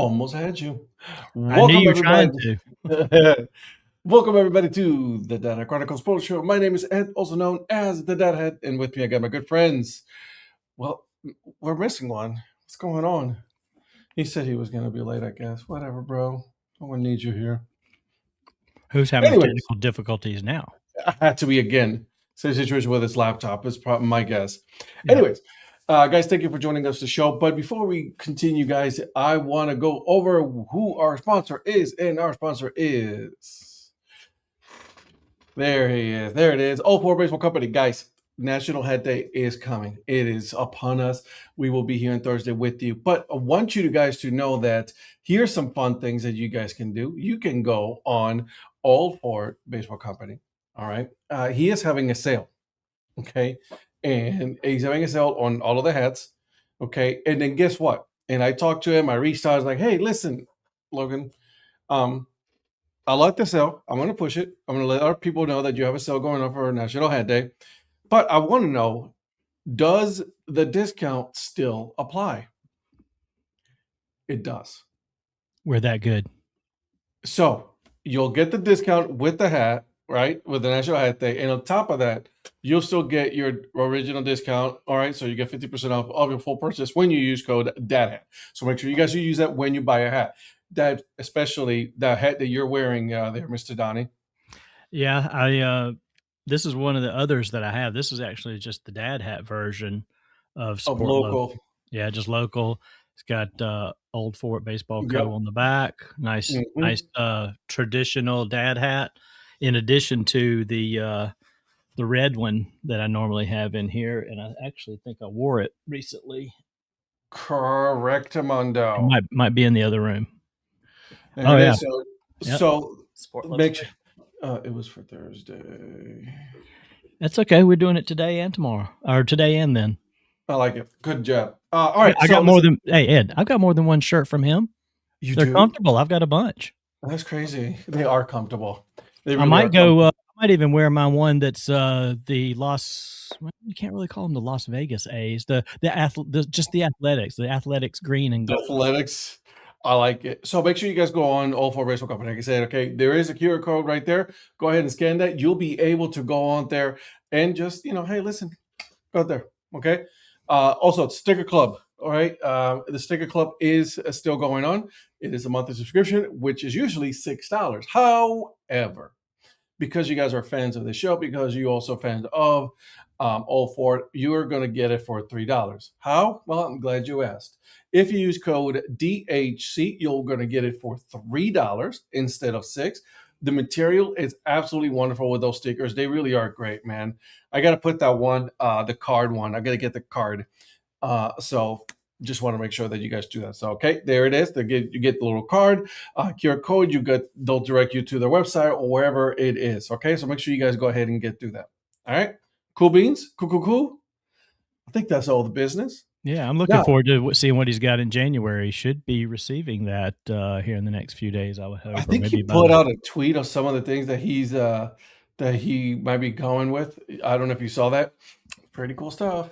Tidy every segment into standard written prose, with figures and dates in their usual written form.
almost had you. I knew Welcome, you were trying everybody. to. Welcome, everybody, to the Dad Hat Chronicle Sports Show. My name is Ed, also known as the Dad Hat, and with me I got my good friends. Well, we're missing one. What's going on? He said he was going to be late, I guess. Whatever, bro. No one needs you here. Who's having Anyways, technical difficulties now? I had to be again. Same situation with his laptop is probably my guess. Yeah. Anyways, guys, thank you for joining us to the show. But before we continue, guys, I want to go over who our sponsor is, and our sponsor is. There he is. There it is. All Four Baseball Company, guys. National Head Day is coming. It is upon us. We will be here on Thursday with you. But I want you guys to know that here's some fun things that you guys can do. You can go on All Four Baseball Company. All right. He is having a sale. Okay. And he's having a sale on all of the hats. Okay. And then guess what? And I talked to him. I reached out. I was like, hey, listen, Logan, I like the sale. I'm going to push it. I'm going to let our people know that you have a sale going on for National Head Day. But I want to know, does the discount still apply? It does. We're that good. So you'll get the discount with the hat, right? With the National Hat Day. And on top of that, you'll still get your original discount. All right. So you get 50% off of your full purchase when you use code DADHAT. So make sure you guys use that when you buy a hat. That, especially the hat that you're wearing there, Mr. Donnie. Yeah, this is one of the others that I have. This is actually just the Dad Hat version of Sport local. Yeah, just local. It's got Old Fort Baseball Co. on the back. Nice, nice traditional Dad hat. In addition to the red one that I normally have in here, and I actually think I wore it recently. Correctamundo. It might be in the other room. There it is. So Sport make sure. It was for Thursday. That's okay. We're doing it today and tomorrow, or today and then. I like it. Good job. All right. I got more than Ed. I've got more than one shirt from him. They're comfortable. I've got a bunch. That's crazy. They are comfortable. They really I might go. I might even wear my one that's the Las. You can't really call them the Las Vegas A's. Just the Athletics. The Athletics green and gold. Athletics. I like it. So make sure you guys go on All Four Baseball Company. Like I said, okay, there is a QR code right there. Go ahead and scan that. You'll be able to go on there and just, hey, listen, go out there. Okay. Also, it's Sticker Club. All right. The Sticker Club is still going on. It is a monthly subscription, which is usually $6. However, because you guys are fans of the show, because you also fans of All Four, you are going to get it for $3. How? Well, I'm glad you asked. If you use code DHC, you're going to get it for $3 instead of $6. The material is absolutely wonderful with those stickers. They really are great, man. I got to put that one, the card one. I got to get the card. So just want to make sure that you guys do that. So, okay, there it is. You get the little card, QR code. They'll direct you to their website or wherever it is. Okay, so make sure you guys go ahead and do that. All right, cool beans, cool. I think that's all the business. Yeah, I'm looking forward to seeing what he's got in January. He should be receiving that here in the next few days. I would hope. I think he put out a tweet of some of the things that he might be going with. I don't know if you saw that. Pretty cool stuff.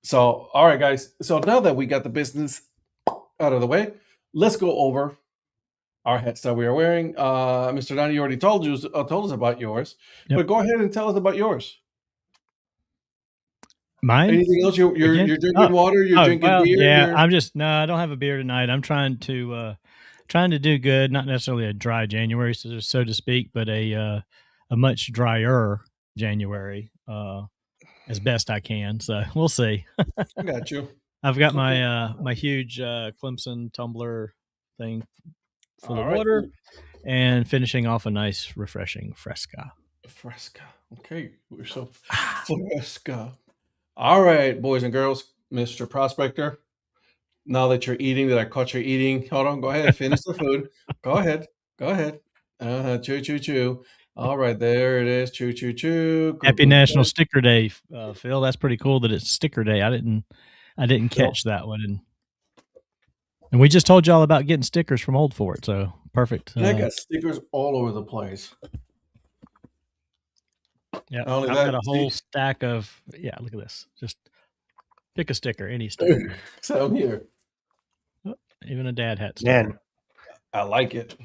So, all right, guys. So now that we got the business out of the way, let's go over our hats that we are wearing. Mr. Donnie, you already told us about yours, but go ahead and tell us about yours. Mine? Anything else? You're drinking water. You're drinking beer. Yeah, I don't have a beer tonight. I'm trying to do good. Not necessarily a dry January, so to speak, but a much drier January. As best I can, so we'll see. I got you. I've got my huge Clemson tumbler thing full of water, and finishing off a nice, refreshing Fresca. Okay, we're so Fresca. All right, boys and girls, Mr. Prospector. Now that you're eating, that I caught you eating, hold on. Go ahead, finish the food. Go ahead. Chew. All right, there it is. Chew. Happy National Sticker Day, Phil. That's pretty cool that it's Sticker Day. I didn't catch that one, and we just told y'all about getting stickers from Old Fort, so perfect. I got stickers all over the place. Yeah, I've got a whole stack of. Yeah, look at this. Just pick a sticker, any sticker. So here. Even a Dad Hat sticker. Man, I like it.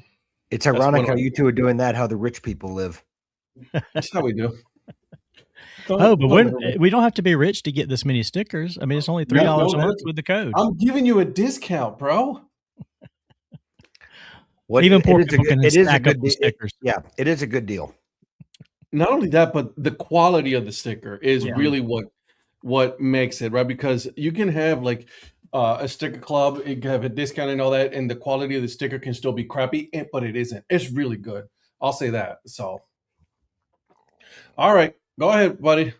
It's ironic how you two are doing that, how the rich people live. That's how we do. But we don't have to be rich to get this many stickers. I mean, it's only $3 a month with the code. I'm giving you a discount, bro. Even poor people can stack up the stickers. Yeah, it is a good deal. Not only that, but the quality of the sticker is really what makes it, right? Because you can have like a sticker club, it can have a discount and all that, and the quality of the sticker can still be crappy, but it isn't. It's really good. I'll say that. So, all right, go ahead, buddy.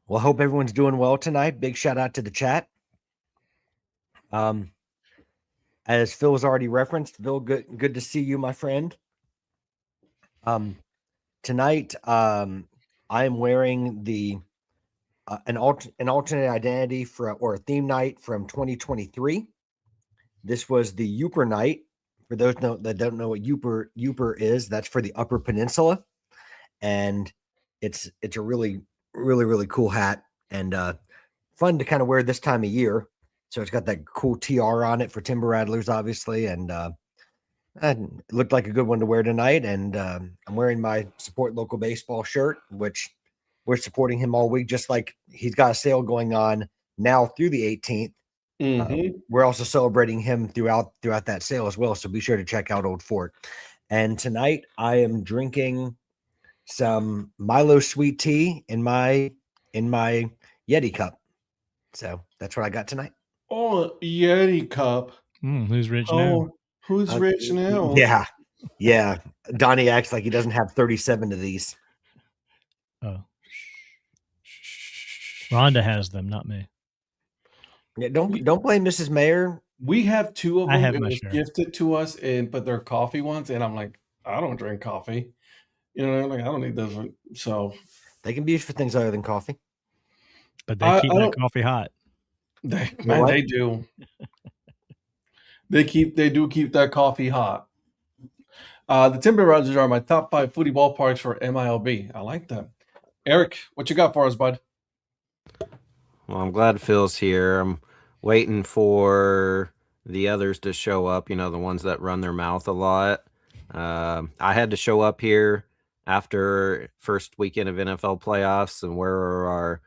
Well, I hope everyone's doing well tonight. Big shout out to the chat. As Phil has already referenced, Phil, good to see you, my friend. Tonight, I am wearing the an alternate identity or a theme night from 2023. This was the Yooper night. For those that don't know what Yooper is, that's for the Upper Peninsula, and it's a really cool hat and fun to kind of wear this time of year. So it's got that cool TR on it for timber rattlers, obviously, and it looked like a good one to wear tonight. And I'm wearing my support local baseball shirt, which we're supporting him all week, just like he's got a sale going on now through the 18th. We're also celebrating him throughout that sale as well. So be sure to check out Old Fort. And tonight I am drinking some Milo sweet tea in my Yeti cup. So that's what I got tonight. Oh, Yeti cup. Who's rich now? Who's rich now? Yeah. Donnie acts like he doesn't have 37 of these. Oh, Rhonda has them, not me. Yeah, don't blame Mrs. Mayer. We have two of them. It was gifted to us, but they're coffee ones, and I'm like, I don't drink coffee. You know, like I don't need those. So they can be used for things other than coffee. But they keep that coffee hot. They do. They do keep that coffee hot. The Timber Rattlers are my top 5 footy ballparks for MILB. I like them. Eric, what you got for us, bud? Well, I'm glad Phil's here. I'm waiting for the others to show up, the ones that run their mouth a lot. I had to show up here after first weekend of NFL playoffs, and where are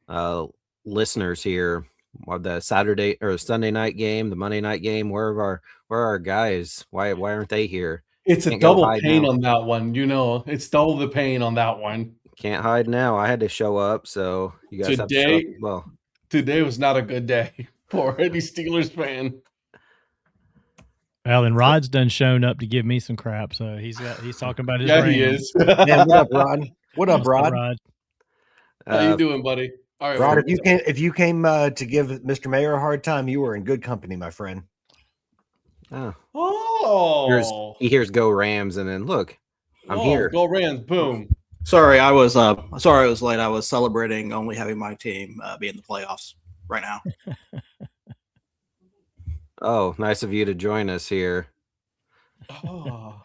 our listeners here? The Saturday or Sunday night game, the Monday night game, where are our guys? Why aren't they here? It's a double pain on that one. It's double the pain on that one. Can't hide now. I had to show up, so you guys have to show up as well. Today was not a good day for any Steelers fan. Well, and Rod's done shown up to give me some crap, so he's talking about his ring. He is. Man, what up, Rod? What up, Rod? How you doing, buddy? All right, Rod, if you came to give Mr. Mayor a hard time, you were in good company, my friend. Oh. He hears "Go Rams," and then look, I'm here. Go Rams! Boom. Sorry, I was late. I was celebrating only having my team be in the playoffs right now. Oh, nice of you to join us here. Oh.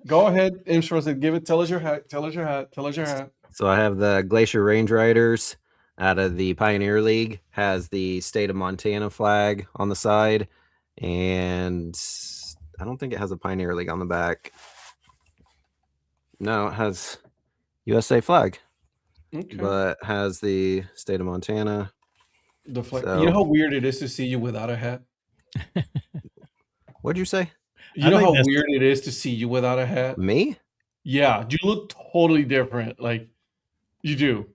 Go ahead, give it. Tell us your hat. So I have the Glacier Range Riders out of the Pioneer League. Has the state of Montana flag on the side, and I don't think it has a Pioneer League on the back. No, it has USA flag, but has the state of Montana. The flag. So, you know how weird it is to see you without a hat? What'd you say? You know how weird it is to see you without a hat? Me? Yeah, you look totally different. Like, you do.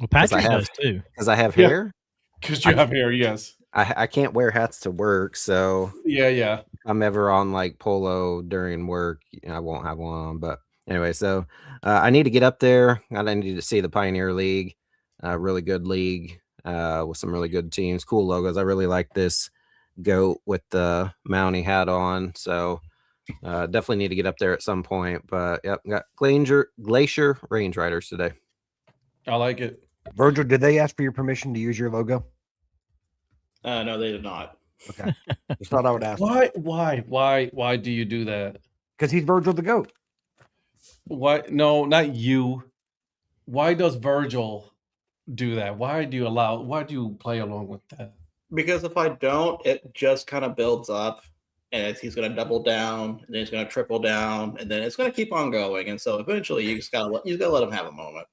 Well, Patrick does too. Because I have hair? Because you have hair, yes. I can't wear hats to work, so... Yeah. If I'm ever on, like, polo during work, I won't have one on. But anyway, so I need to get up there. I need to see the Pioneer League. Really good league with some really good teams. Cool logos. I really like this goat with the Mountie hat on, so... definitely need to get up there at some point, but yep, got Glacier Range Riders today. I like it. Virgil, did they ask for your permission to use your logo? No, they did not. Okay, just thought I would ask. Why do you do that? Because he's Virgil the goat. What? No, not you. Why does Virgil do that? Why do you play along with that? Because if I don't, it just kind of builds up, and he's going to double down, and then he's going to triple down, and then it's going to keep on going. And so eventually, you just got to let him have a moment.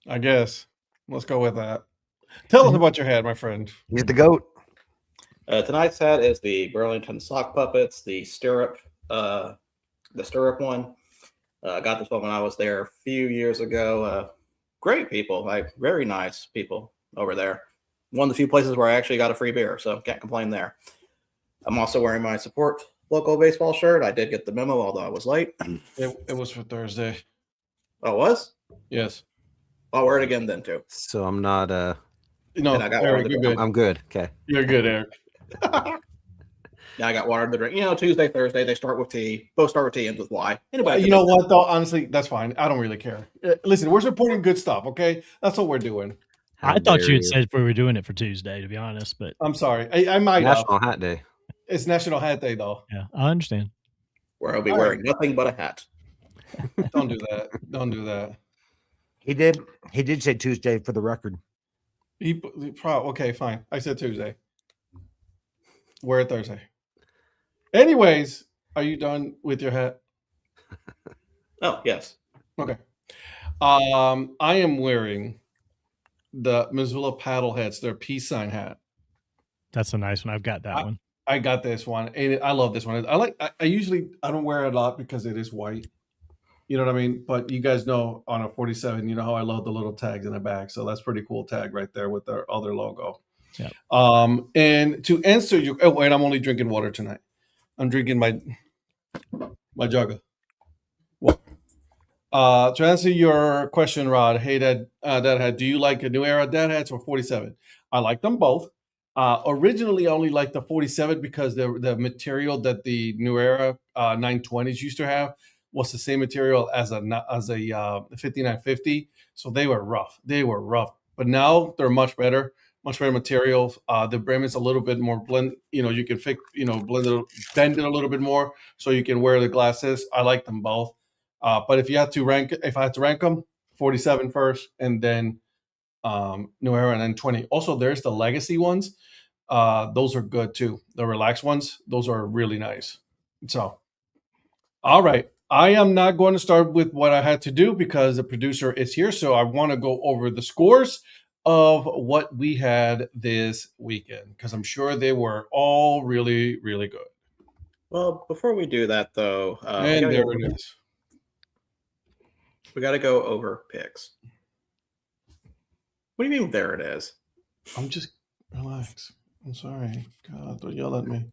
I guess. Let's go with that. Tell us about your hat, my friend. He's the GOAT. Tonight's hat is the Burlington sock puppets, the stirrup one. I got this one when I was there a few years ago. Great people, like very nice people over there. One of the few places where I actually got a free beer, so can't complain there. I'm also wearing my support local baseball shirt. I did get the memo, although I was late. It was for Thursday. Oh, it was? Yes. I'll wear it again then too. So I'm not No, And I got Eric, one of you're the- good. I'm good. Okay. You're good, Eric. Yeah, I got water to drink. Tuesday, Thursday, they start with T. Both start with T, ends with Y. Anybody? You know what, though? Honestly, that's fine. I don't really care. Listen, we're supporting good stuff, okay? That's what we're doing. How I thought dare you'd said we were doing it for Tuesday, to be honest, but I'm sorry. I might have. National Hat Day. It's National Hat Day, though. yeah, I understand. Where I'll be All wearing nothing but a hat. Don't do that. Don't do that. He did say Tuesday for the record. Okay, fine. I said Tuesday. Wear it Thursday. Anyways, are you done with your hat? Oh, yes. Okay. I am wearing the Missoula paddle hats, their peace sign hat. That's a nice one. I've got that one. I got this one, and I love this one. I usually I don't wear it a lot because it is white. You know what I mean? But you guys know on a 47, you know how I love the little tags in the back. So that's pretty cool tag right there with their other logo. Yep. And to answer your and I'm only drinking water tonight. I'm drinking my jugga. Well, to answer your question, Rod, hey Dad Hat, do you like a New Era Dad Hats or 47? I like them both. Originally, I only liked the 47 because the material that the New Era 920s used to have was the same material as a 5950. So they were rough. But now they're much better material. The brim is a little bit more blend. You can bend it a little bit more so you can wear the glasses. I like them both. But if I had to rank them, 47 first, and then New Era and then 20. Also, there's the legacy ones. Those are good too. The relaxed ones, those are really nice. So, all right. I am not going to start with what I had to do because the producer is here. So I want to go over the scores of what we had this weekend because I'm sure they were all really, really good. Well, before we do that, though, And there it is. We got to go over picks. What do you mean there it is? I'm just relax. I'm sorry. God, don't yell at me.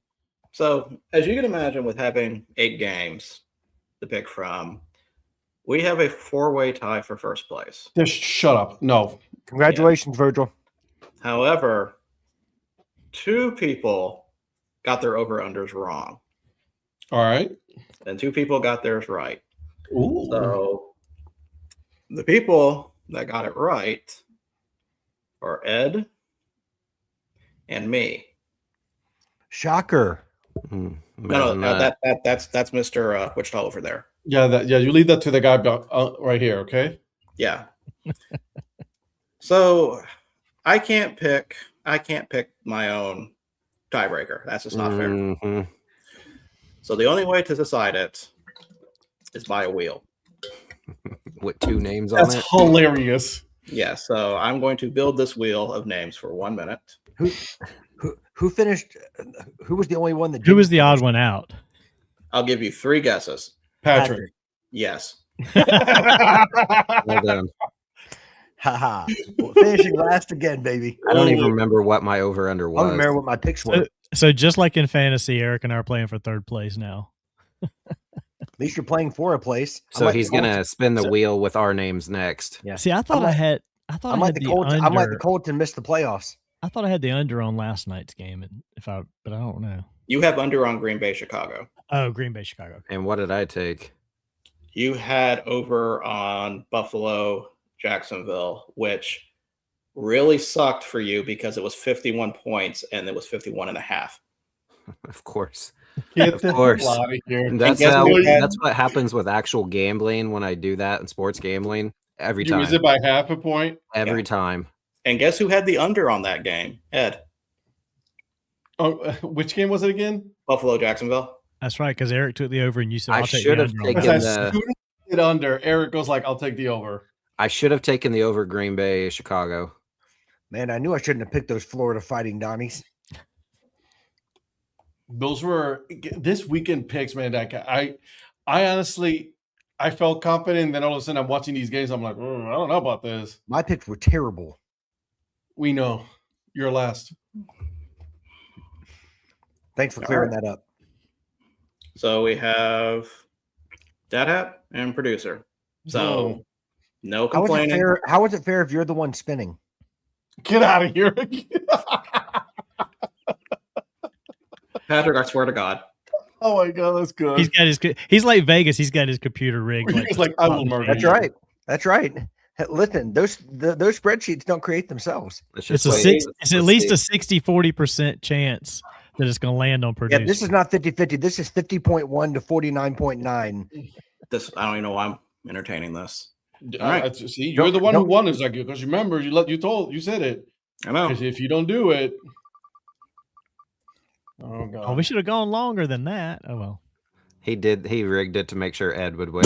So, as you can imagine, with having 8 games to pick from, we have a 4-way tie for first place. Just shut up. No. Congratulations, Virgil. However, 2 people got their over-unders wrong. All right. And 2 people got theirs right. Ooh. So, the people that got it right are Ed and me. Shocker. No, that's Mr. Wichita over there. Yeah, you leave that to the guy right here, okay? Yeah. So I can't pick my own tiebreaker. That's just not fair. So the only way to decide it is by a wheel. With 2 names on That's it. hilarious. Yeah, so I'm going to build this wheel of names for 1 minute. Who finished? Who was the only one that? Who was the didn't odd finish? one out? I'll give you 3 guesses. Patrick. Yes. Well done. Haha. Finishing last again, baby. I don't even remember what my over under I was. don't remember what my picks were. So just like in fantasy, Eric and I are playing for third place now. At least you're playing for a place. So he's gonna spin the wheel with our names next. Yeah. See, I thought I had I'm like the Colts. I'm like the Colts and missed the playoffs. I thought I had the under on last night's game, and but I don't know. You have under on Green Bay, Chicago. Oh, Green Bay, Chicago. And what did I take? You had over on Buffalo, Jacksonville, which really sucked for you because it was 51 points and it was 51 and a half. Of course. Get Of the course. hell out of here. That's guess what? that's what happens with actual gambling when I do that in sports gambling. every You time. miss it by half a point. Every time. And guess who had the under on that game? Ed. Oh, which game was it again? Buffalo, Jacksonville. That's right, because Eric took the over, and you said, I "I'll take should the have under." on taken that. As the- soon as it under, Eric goes like, "I'll take the over." I should have taken the over Green Bay, Chicago. Man, I knew I shouldn't have picked those Florida Fighting Donnies. Those were this weekend picks, man. I honestly, I felt confident. Then all of a sudden, I'm watching these games. I'm like, I don't know about this. My picks were terrible. We know you're last. Thanks for clearing that up. So we have Dad Hat and producer. So no How is it complaining. fair? How is it fair if you're the one spinning? Get out of here. Patrick, I swear to God. Oh my god, that's good. He's got his. He's like Vegas. He's got his computer rigged. He's like, I will murder That's you. right. That's right. Hey, listen, those spreadsheets don't create themselves. Let's It's just a wait. six. It's at Let's least see. a 60-40% chance that it's going to land on producer. Yeah, this is not 50-50. This is 50.1 to 49.9. This I don't even know why I'm entertaining this. All right. right. See, you're the one who Don't- won this, like, because remember, you said it. I know. Because if you don't do it, oh god. Oh, we should have gone longer than that. Oh well. He did. He rigged it to make sure Ed would win.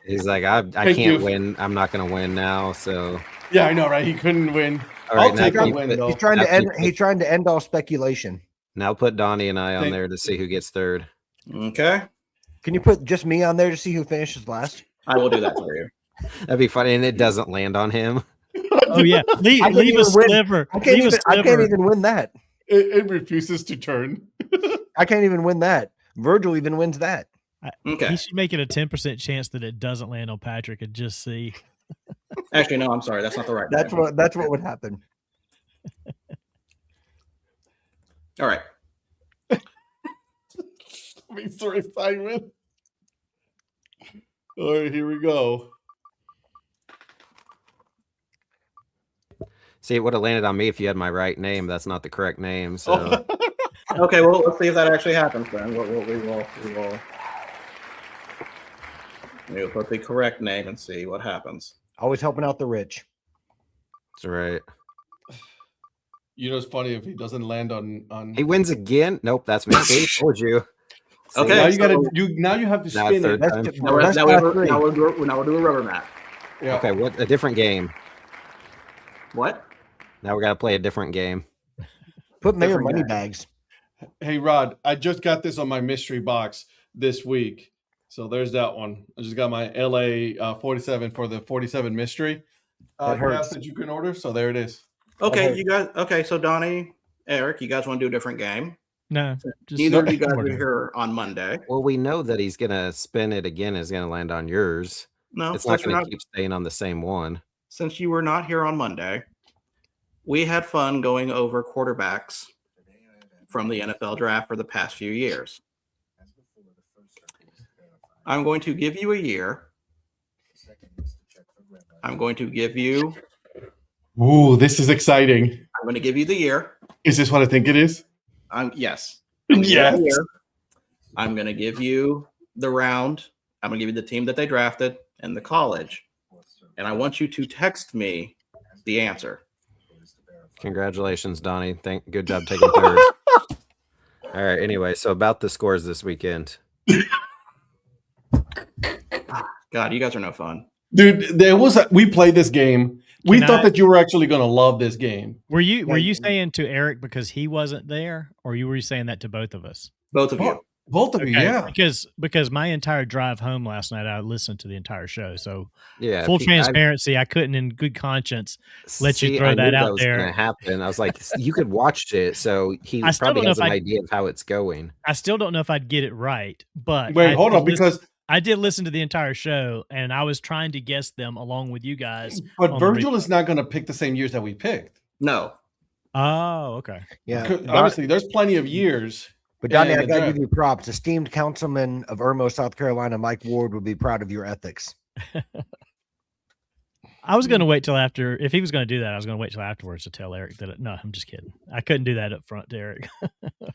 He's like, I Thank can't you. win. I'm not going to win now. So, Yeah, I know, right? He couldn't win. all right, I'll take now a keep win it- though. He's trying to Now end. keep it- He's trying to end all speculation. Now put Donnie and I on Thank- there to see who gets third. Okay. Can you put just me on there to see who finishes last? I will do that for you. That'd be funny, and it doesn't land on him. Oh yeah. Leave I can't a even win. sliver. I can't Leave a even. I can't sliver. even win that. It refuses to turn. I can't even win that. Virgil even wins that. Okay. He should make it a 10% chance that it doesn't land on Patrick and just see. Actually, no, I'm sorry. That's not the right That's name. what. That's what would happen. All right. Mr. Assignment. All right, here we go. See, it would have landed on me if you had my right name. That's not the correct name. So, Okay, well, let's see if that actually happens then. We will put the correct name and see what happens. Always helping out the rich. that's right. You know, it's funny if he doesn't land on. He wins again. Nope, that's me. See, told you. See, Okay, now you so- gotta now you have to Now spin third it. That's time. just- Now, that's now, class we'll, three. now, we'll do a rubber mat. Yeah. Okay, what a different game. What? Now we got to play a different game. Put Mayor Different guy. Moneybags. Hey Rod, I just got this on my mystery box this week. So there's that one. I just got my LA 47 for the 47 mystery That hurts. that you can order. So there it is. Okay, Okay. you guys. Okay, so Donnie, Eric, you guys want to do a different game? No. Just Neither of you guys we're are good. here on Monday. Well, we know that he's gonna spin it again. Is gonna land on yours. No, It's not since, you're gonna not, keep staying on the same one. since you were not here on Monday, we had fun going over quarterbacks from the NFL draft for the past few years. I'm going to give you a year. I'm going to give you. Ooh, this is exciting. I'm going to give you the year. Is this what I think it is? Yes. I'm gonna give you Yes. the year. I'm going to give you the round. I'm going to give you the team that they drafted and the college. And I want you to text me the answer. Congratulations, Donnie. Good job taking third. All right. Anyway, so about the scores this weekend. God, you guys are no fun. Dude, we played this game. We Can thought I- that you were actually going to love this game. Were you Yeah. saying to Eric because he wasn't there, or were you saying that to both of us? Both of you. Both of you, Okay, yeah. Because my entire drive home last night, I listened to the entire show. So Yeah. full Pete, transparency, I couldn't, in good conscience, let you see, throw I that knew out was there. Gonna happen. I was like, you could watch it, so he I still probably don't know has if an I- idea of how it's going. I still don't know if I'd get it right, but Wait, I hold did on, listen- because I did listen to the entire show, and I was trying to guess them along with you guys. but on the Virgil is not going to pick the same years that we picked. No. Oh, okay. Yeah. Because obviously, there's plenty of years. But Donnie, and I the got to draft. give you props. Esteemed Councilman of Irmo, South Carolina, Mike Ward would be proud of your ethics. I was going to wait till after. If he was going to do that, I was going to wait till afterwards to tell Eric that. No, I'm just kidding. I couldn't do that up front to Eric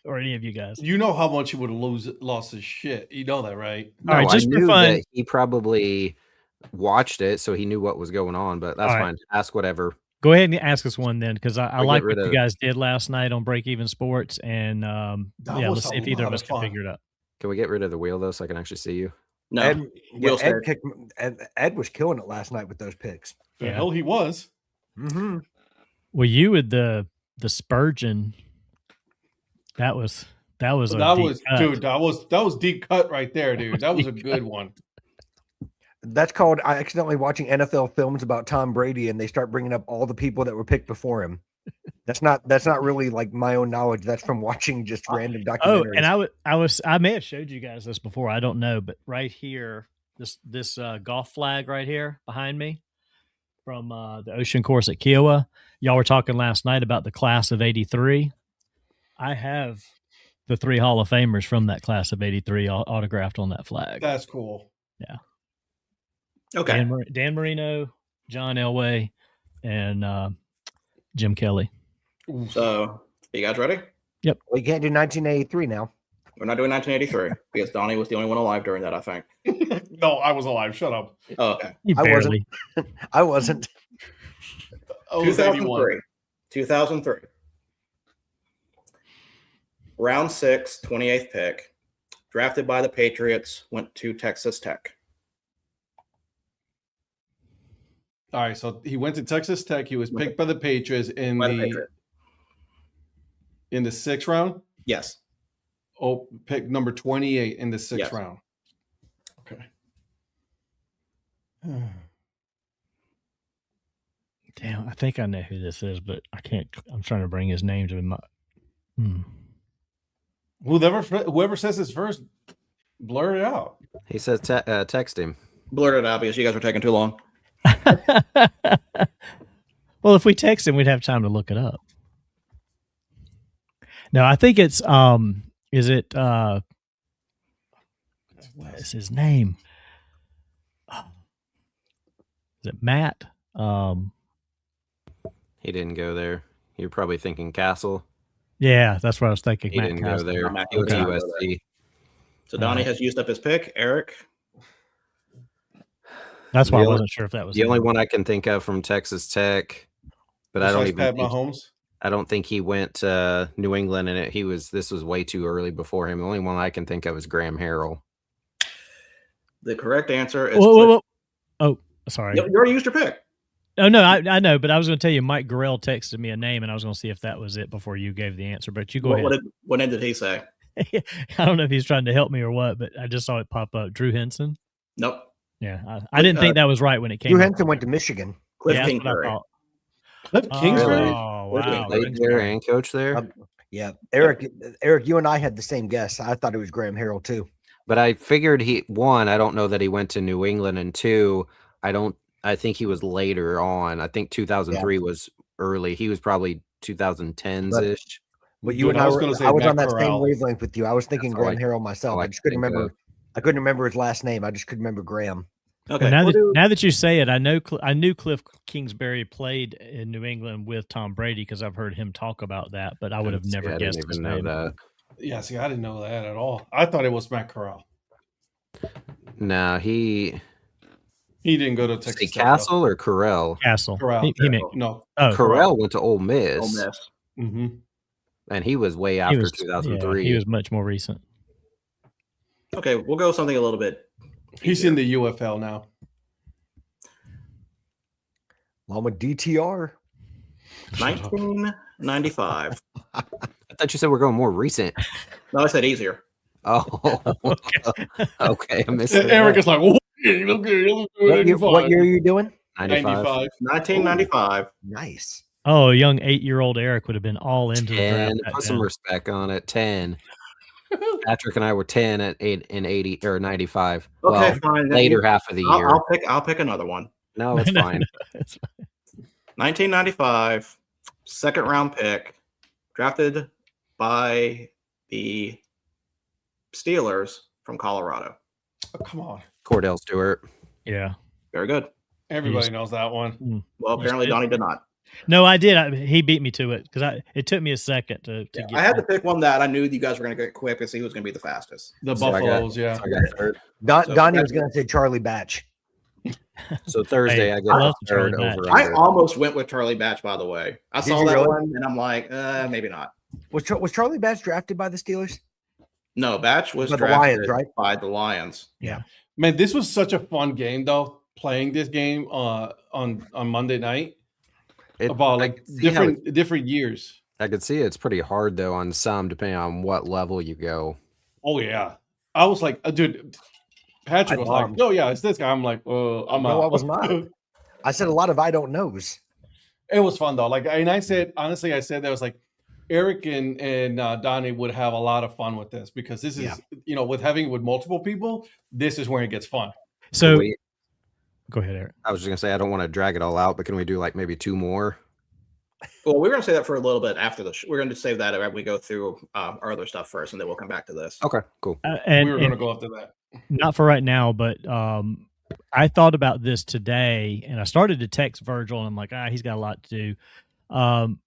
or any of you guys. You know how much he would have lost his shit. You know that, right? All right, No, just I for knew fun. that he probably watched it, so he knew what was going on. But that's fine. Ask whatever. Go ahead and ask us one then, because I like what you guys did last night on Break Even Sports, and let's see if either of us can figure it out. Can we get rid of the wheel though, so I can actually see you? No, Ed was killing it last night with those picks. The hell he was. Mm-hmm. Well, you with the Spurgeon, that was deep cut right there, dude. That was a good one. That's called accidentally watching NFL films about Tom Brady, and they start bringing up all the people that were picked before him. That's not really like my own knowledge. That's from watching just random documentaries. Oh, and I may have showed you guys this before. I don't know, but right here, this golf flag right here behind me from the Ocean Course at Kiowa. Y'all were talking last night about the class of '83. I have the 3 Hall of Famers from that class of '83 autographed on that flag. That's cool. Yeah. Okay. Dan Marino, John Elway, and Jim Kelly. So, are you guys ready? Yep. We can't do 1983 now. We're not doing 1983 because Donnie was the only one alive during that, I think. No, I was alive. Shut up. Oh, okay. I wasn't. 2003. Round 6, 28th pick. Drafted by the Patriots, went to Texas Tech. All right, so he went to Texas Tech. He was picked by the Patriots in the 6th round? Yes. Oh, pick number 28 in the 6th round. Okay. Damn, I think I know who this is, but I can't. I'm trying to bring his name to my. Whoever says this first, blur it out. He says text him. Blurt it out because you guys are taking too long. Well, if we text him, we'd have time to look it up. No, I think it's is it what is his name? Is it Matt? He didn't go there. You're probably thinking Castle. Yeah, that's what I was thinking. He didn't go there. He went to USC. So Donnie has used up his pick. Eric? That's why I wasn't sure if that was the only one I can think of from Texas Tech. But I don't think he went to New England, and this was way too early before him. The only one I can think of is Graham Harrell. The correct answer is whoa. Oh, sorry. You already used your pick. Oh, no, I know, but I was going to tell you, Mike Gorell texted me a name, and I was going to see if that was it before you gave the answer. But you go ahead. What name did he say? I don't know if he's trying to help me or what, but I just saw it pop up. Drew Henson? Nope. Yeah, I didn't think that was right when it came. Drew Henson went to Michigan. Cliff Kingsbury. Cliff Kingsbury? Oh, wow. Played there and coached there? Yeah. Eric, you and I had the same guess. I thought it was Graham Harrell, too. But I figured I don't know that he went to New England, and 2, I think he was later on. I think 2003 was early. He was probably 2010s-ish. But you and I was on that same wavelength with you. I was thinking Graham Harrell myself. I just couldn't remember. I couldn't remember his last name. I just couldn't remember Graham. Okay. Well, now that you say it, I knew Cliff Kingsbury played in New England with Tom Brady because I've heard him talk about that, but I would have never guessed his name. That. Yeah, see, I didn't know that at all. I thought it was Matt Corral. No, he didn't go to Texas Tech. Castle or Corral? Castle. Corral. No. Corral went to Ole Miss. Ole Miss. Mm-hmm. And he was way after 2003. Yeah, he was much more recent. Okay, we'll go something a little bit. He's in the UFL now. Along with DTR. 1995. I thought you said we're going more recent. No, I said easier. Oh, okay. I missed it. Eric is like, what year are you doing? 1995. Nice. Oh, a young 8-year-old Eric would have been all into the draft. Put some respect on it. 10. Patrick and I were 10 in 80 or 95. Okay, fine. Later half of the year. I'll pick another one. No, it's fine. 1995, 2nd round pick, drafted by the Steelers from Colorado. Oh, come on. Cordell Stewart. Yeah. Very good. Everybody knows that one. Well, apparently Donnie did not. No, I did. He beat me to it because it took me a second to get. I had to pick one that I knew you guys were going to get quick and see who was going to be the fastest. The Buffaloes, yeah. Donnie was going to say Charlie Batch. So Thursday, Hey, I I get the love third Charlie Batch. over. I almost went with Charlie Batch, by the way. I Did saw you that really? one, and I'm like, maybe not. Was Charlie Batch drafted by the Steelers? No, Batch was By the drafted Lions, right? by the Lions. Yeah. Man, this was such a fun game though. Playing this game on Monday night about like different years. I could see it's pretty hard though on some, depending on what level you go. Oh yeah, I was like, dude. Patrick was like, "Oh yeah, it's this guy." I'm like, I'm out." No, I was not. I said a lot of I don't knows. It was fun though. Like, and I said honestly, I said that was like Eric and Donnie would have a lot of fun with this because this is with having it with multiple people. This is where it gets fun. So, go ahead, Eric. I was just gonna say I don't want to drag it all out, but can we do like maybe 2 more? Well, we're going to say that for a little bit after the we're going to save that as we go through our other stuff first, and then we'll come back to this. Okay, cool. And we were going to go after that. Not for right now, but I thought about this today, and I started to text Virgil, and I'm like, he's got a lot to do.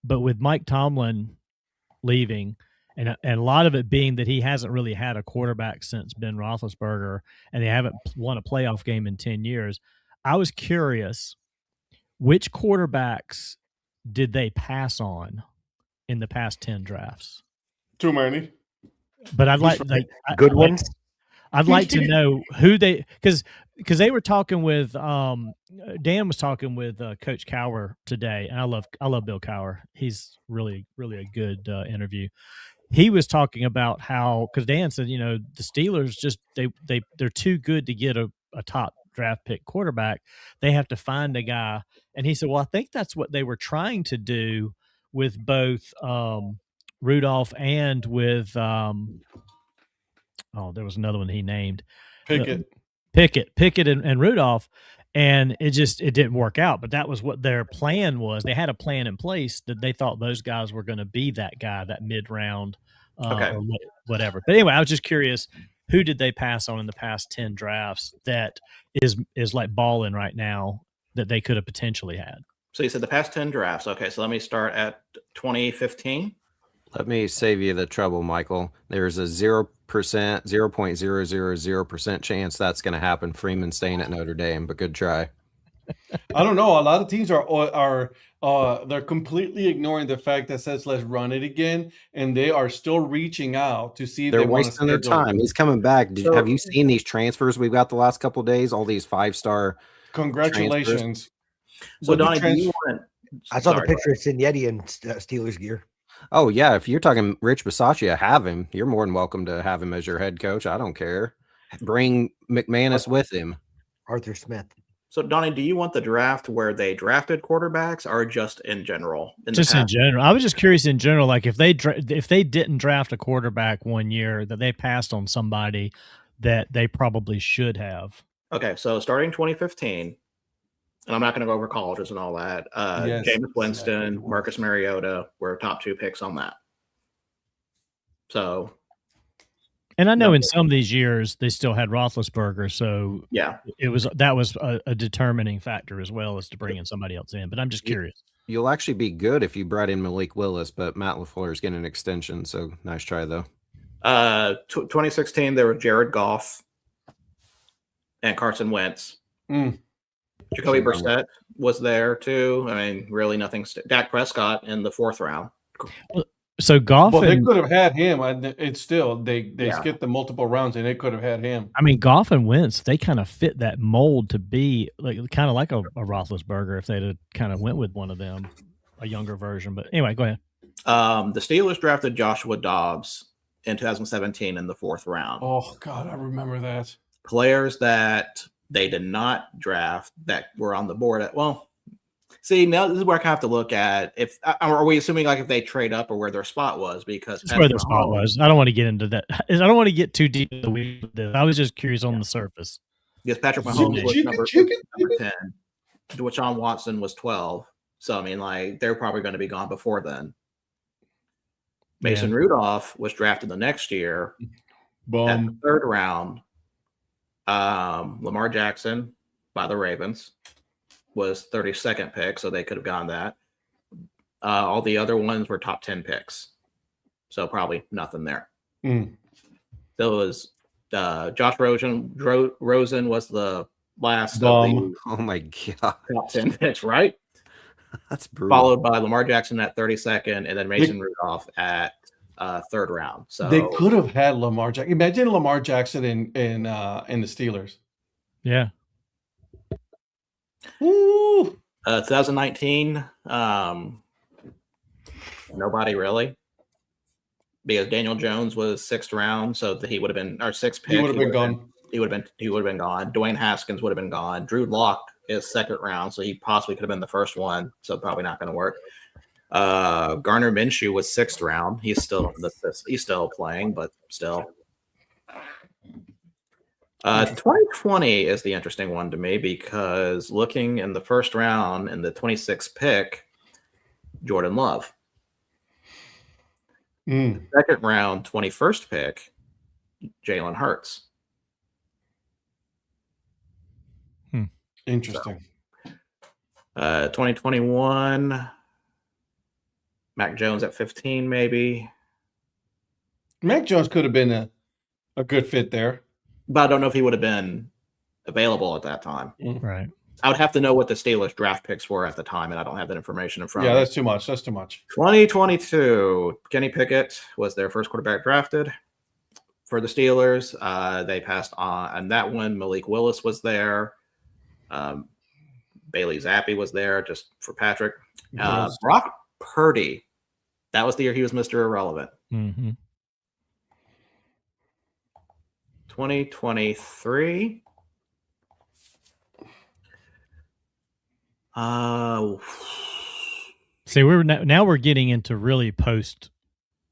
But with Mike Tomlin leaving, and a lot of it being that he hasn't really had a quarterback since Ben Roethlisberger, and they haven't won a playoff game in 10 years, I was curious, which quarterbacks did they pass on in the past 10 drafts? Too many. But I'd like good ones. I'd like to know who they because they were talking with Dan was talking with Coach Cower today, and I love Bill Cower. He's really a good interview. He was talking about how because Dan said the Steelers just they're too good to get a top draft pick quarterback. They have to find a guy, and he said, well, I think that's what they were trying to do with both Rudolph and with there was another one he named Pickett and Rudolph, and it didn't work out. But that was what their plan was. They had a plan in place that they thought those guys were going to be that guy, that mid-round or whatever. But anyway, I was just curious, who did they pass on in the past 10 drafts that is like balling right now that they could have potentially had? So you said the past 10 drafts. Okay, so let me start at 2015. Let me save you the trouble, Michael. There's a 0.000% chance that's going to happen. Freeman staying at Notre Dame, but good try. I don't know. A lot of teams are they're completely ignoring the fact that says let's run it again, and they are still reaching out to see. They're wasting their time. He's coming back. Have you seen these transfers we've got the last couple of days? All these 5-star. Congratulations. So Donnie, do you want? I saw the picture of Signetti in Steelers gear. Oh yeah, if you're talking Rich Bisaccia, have him. You're more than welcome to have him as your head coach. I don't care. Bring McManus with him. Arthur Smith. So Donnie, do you want the draft where they drafted quarterbacks, or just in general? Just in general. I was just curious in general, like if they didn't draft a quarterback one year, that they passed on somebody that they probably should have. Okay, so starting 2015. And I'm not going to go over colleges and all that. Jameis Winston, Marcus Mariota were top 2 picks on that. So, and I know in some of these years they still had Roethlisberger, so yeah, that was a determining factor as well as to bring in somebody else in. But I'm just curious. You'll actually be good if you brought in Malik Willis, but Matt LaFleur is getting an extension, so nice try though. 2016 there were Jared Goff and Carson Wentz. Jacoby Brissett was there too. I mean, really nothing. Dak Prescott in the 4th round. So Goff, they could have had him. It's still they skipped the multiple rounds, and they could have had him. I mean, Goff and Wentz, they kind of fit that mold to be kind of like a Roethlisberger if they'd have kind of went with one of them, a younger version. But anyway, go ahead. The Steelers drafted Joshua Dobbs in 2017 in the 4th round. Oh God, I remember that. Players that they did not draft that were on the board see, now this is where I have to look at are we assuming like if they trade up or where their spot was, because that's where their spot was. I don't want to get into that. I don't want to get too deep in the weeds with this. I was just curious on the surface. Because Patrick Mahomes was number 10, Deshaun Watson was 12. So I mean, like they're probably going to be gone before then. Mason Rudolph was drafted the next year at the 3rd round. Lamar Jackson by the Ravens was 32nd pick, so they could have gone that. All the other ones were top 10 picks, so probably nothing there. There was Josh Rosen was the last of Bum. the Oh my god, top 10 picks, right? that's brutal. Followed by Lamar Jackson at 32nd, and then Mason Rudolph at third round. So They could have had Lamar Jackson. Imagine Lamar Jackson in the Steelers. Yeah. Woo! 2019, nobody really, because Daniel Jones was 6th round, so he would have been our 6th pick. He would have been gone. He would have been gone. Dwayne Haskins would have been gone. Drew Lock is 2nd round, so he possibly could have been the first one. So probably not going to work. Garner Minshew was 6th round. He's still playing, but still. 2020 is the interesting one to me because looking in the 1st round and the 26th pick, Jordan Love. 2nd round, 21st pick, Jalen Hurts. Interesting. 2021, Mac Jones at 15, maybe. Mac Jones could have been a good fit there. But I don't know if he would have been available at that time. Right. I would have to know what the Steelers draft picks were at the time, and I don't have that information in front of me. Yeah, that's too much. That's too much. 2022, Kenny Pickett was their first quarterback drafted for the Steelers. They passed on that one. Malik Willis was there. Bailey Zappi was there just for Patrick. Brock Purdy, that was the year he was Mr. Irrelevant. Mm-hmm. 2023. See, we're getting into really post.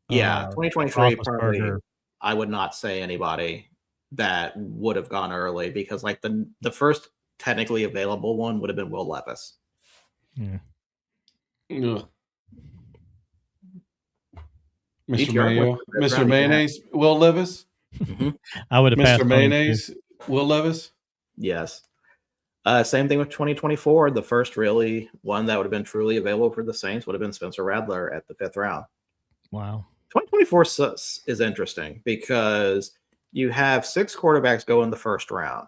2023. Probably, I would not say anybody that would have gone early because, like the first technically available one would have been Will Levis. Yeah. Ugh. Mr. Mayonnaise, Will Levis. Mm-hmm. I would have passed Mr. Mayonnaise, Will Levis. Yes. Same thing with 2024. The first really one that would have been truly available for the Saints would have been Spencer Rattler at the 5th round. Wow. 2024 is interesting because you have 6 quarterbacks go in the 1st round.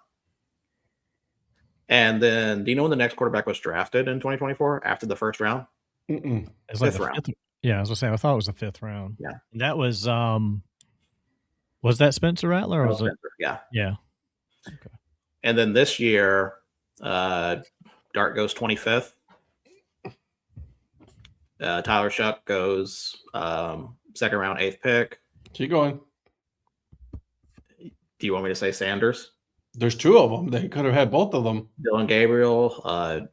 And then, do you know when the next quarterback was drafted in 2024 after the 1st round? It was like 5th round. Yeah, I was gonna say I thought it was the 5th round. Yeah, and that was that Spencer Rattler or was it? Yeah, yeah. Okay. And then this year, Dart goes 25th. Tyler Shuck goes 2nd round, 8th pick. Keep going. Do you want me to say Sanders? There's 2 of them. They could have had both of them. Dylan Gabriel,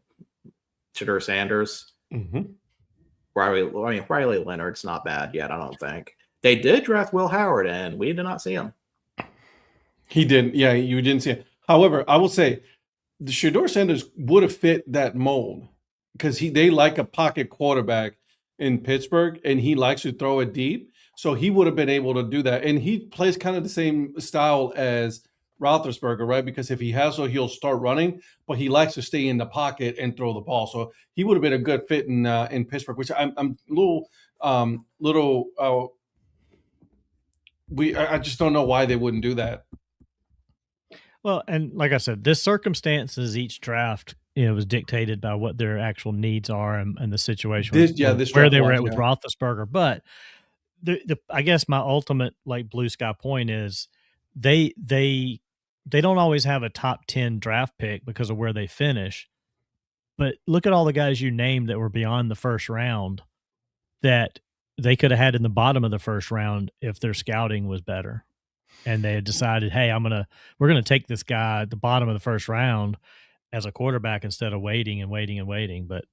Shadur Sanders. Mm-hmm. Riley Leonard's not bad yet, I don't think. They did draft Will Howard, and we did not see him. He didn't. Yeah, you didn't see it. However, I will say the Shadur Sanders would have fit that mold because they like a pocket quarterback in Pittsburgh, and he likes to throw it deep. So he would have been able to do that. And he plays kind of the same style as Roethlisberger, right? Because if he has so he'll start running, but he likes to stay in the pocket and throw the ball. So he would have been a good fit in Pittsburgh, which I'm a little I just don't know why they wouldn't do that. Well, and like I said, this circumstances each draft, was dictated by what their actual needs are and the situation where they were at with Roethlisberger. But I guess my ultimate like blue sky point is they don't always have a top 10 draft pick because of where they finish. But look at all the guys you named that were beyond the 1st round that they could have had in the bottom of the 1st round if their scouting was better. And they had decided, hey, we're going to take this guy at the bottom of the 1st round as a quarterback instead of waiting and waiting and waiting. But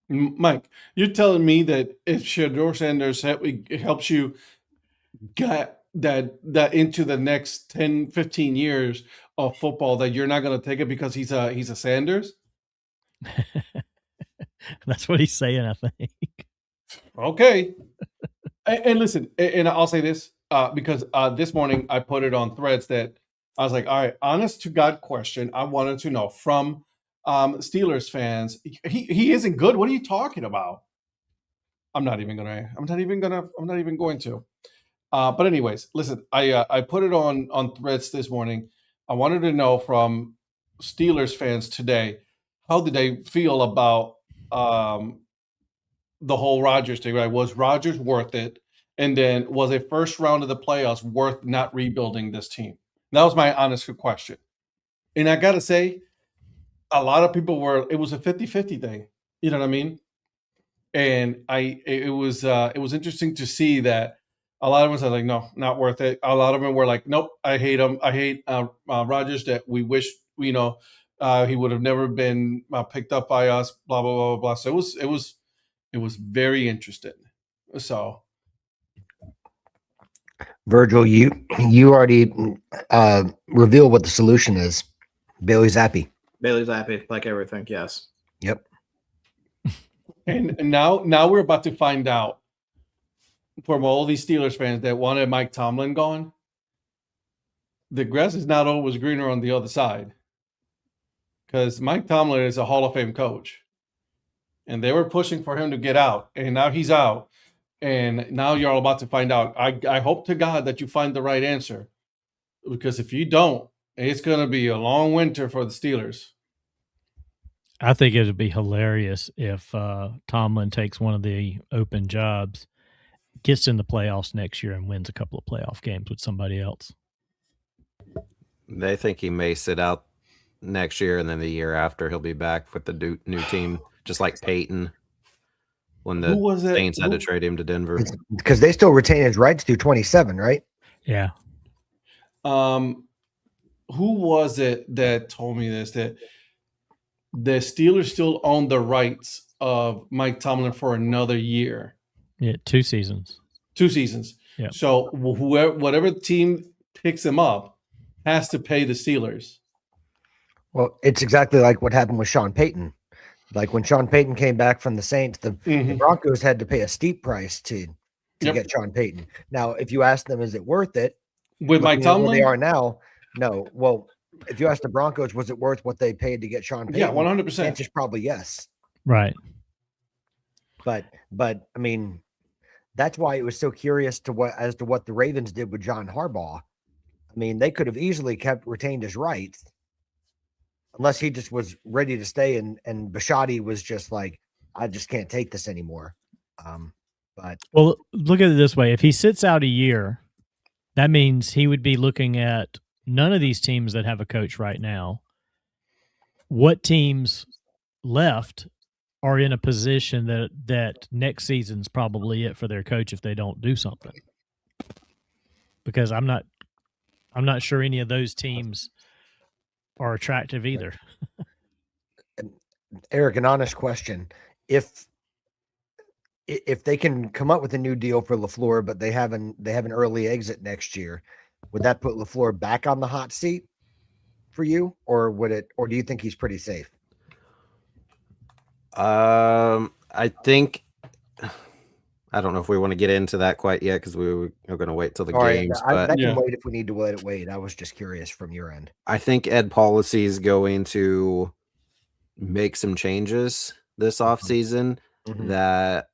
Mike, you're telling me that if Shadur Sanders helps you get that into the next 10, 15 years of football, that you're not going to take it because he's a Sanders? That's what he's saying, I think. Okay. And listen, and I'll say this because this morning I put it on Threads that I was like, all right, honest to God question. I wanted to know from Steelers fans. He isn't good. What are you talking about? I'm not even going to. But anyways, listen, I put it on Threads this morning. I wanted to know from Steelers fans today, how did they feel about the whole Rodgers thing? Right? Was Rodgers worth it? And then was a first round of the playoffs worth not rebuilding this team? That was my honest question. And I got to say, a lot of people it was a 50-50 thing. You know what I mean? And it was interesting to see that a lot of us are like, no, not worth it. A lot of them were like, nope, I hate him. I hate Rodgers. That we wish he would have never been picked up by us. Blah blah blah blah. So it was very interesting. So, Virgil, you already revealed what the solution is. Bailey Zappi. Bailey Zappi, like everything. Yes. Yep. And now we're about to find out from all these Steelers fans that wanted Mike Tomlin gone. The grass is not always greener on the other side, because Mike Tomlin is a Hall of Fame coach, and they were pushing for him to get out, and now he's out, and now you're all about to find out. I hope to God that you find the right answer, because if you don't, it's going to be a long winter for the Steelers. I think it would be hilarious if Tomlin takes one of the open jobs, gets in the playoffs next year, and wins a couple of playoff games with somebody else. They think he may sit out next year, and then the year after he'll be back with the new team, just like Peyton when the Saints had to trade him to Denver. Because they still retain his rights through 27, right? Yeah. Who was it that told me this? That the Steelers still own the rights of Mike Tomlin for another year. Yeah, 2 seasons. 2 seasons. Yeah. So whatever team picks him up has to pay the Steelers. Well, it's exactly like what happened with Sean Payton. Like when Sean Payton came back from the Saints, the Broncos had to pay a steep price to get Sean Payton. Now, if you ask them, is it worth it? With Mike Tomlin? Where they are now, no. Well, if you ask the Broncos, was it worth what they paid to get Sean Payton? Yeah, 100%. The answer's probably yes. Right. But I mean, that's why it was so curious as to what the Ravens did with John Harbaugh. I mean, they could have easily retained his rights, unless he just was ready to stay, and Bisciotti was just like, I just can't take this anymore. But well, look at it this way: if he sits out a year, that means he would be looking at none of these teams that have a coach right now. What teams left are in a position that next season's probably it for their coach if they don't do something. Because I'm not sure any of those teams are attractive either. Eric, an honest question: if they can come up with a new deal for LaFleur, but they have an early exit next year, would that put LaFleur back on the hot seat for you, or do you think he's pretty safe? I think, I don't know if we want to get into that quite yet, because we are going to wait till the games. Right, that can wait if we need to let it wait. I was just curious from your end. I think Ed Policy is going to make some changes this offseason that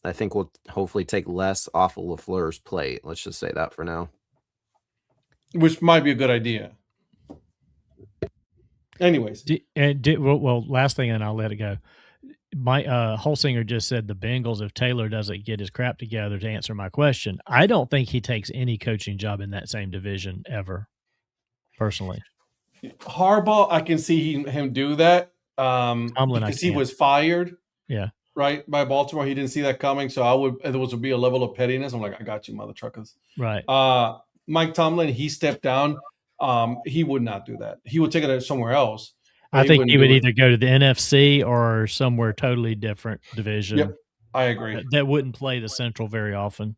I think will hopefully take less off of LaFleur's plate. Let's just say that for now. Which might be a good idea. Anyways. Well, last thing, and I'll let it go. My Holsinger just said the Bengals, if Taylor doesn't get his crap together, to answer my question. I don't think he takes any coaching job in that same division ever, personally. Harbaugh, I can see him do that. Tomlin, because he was fired. Yeah. Right, by Baltimore. He didn't see that coming. So there would be a level of pettiness. I'm like, I got you, mother truckers. Right. Mike Tomlin, he stepped down. He would not do that. He would take it somewhere else. I think he would either go to the NFC or somewhere totally different division. Yep, I agree. That wouldn't play the Central very often.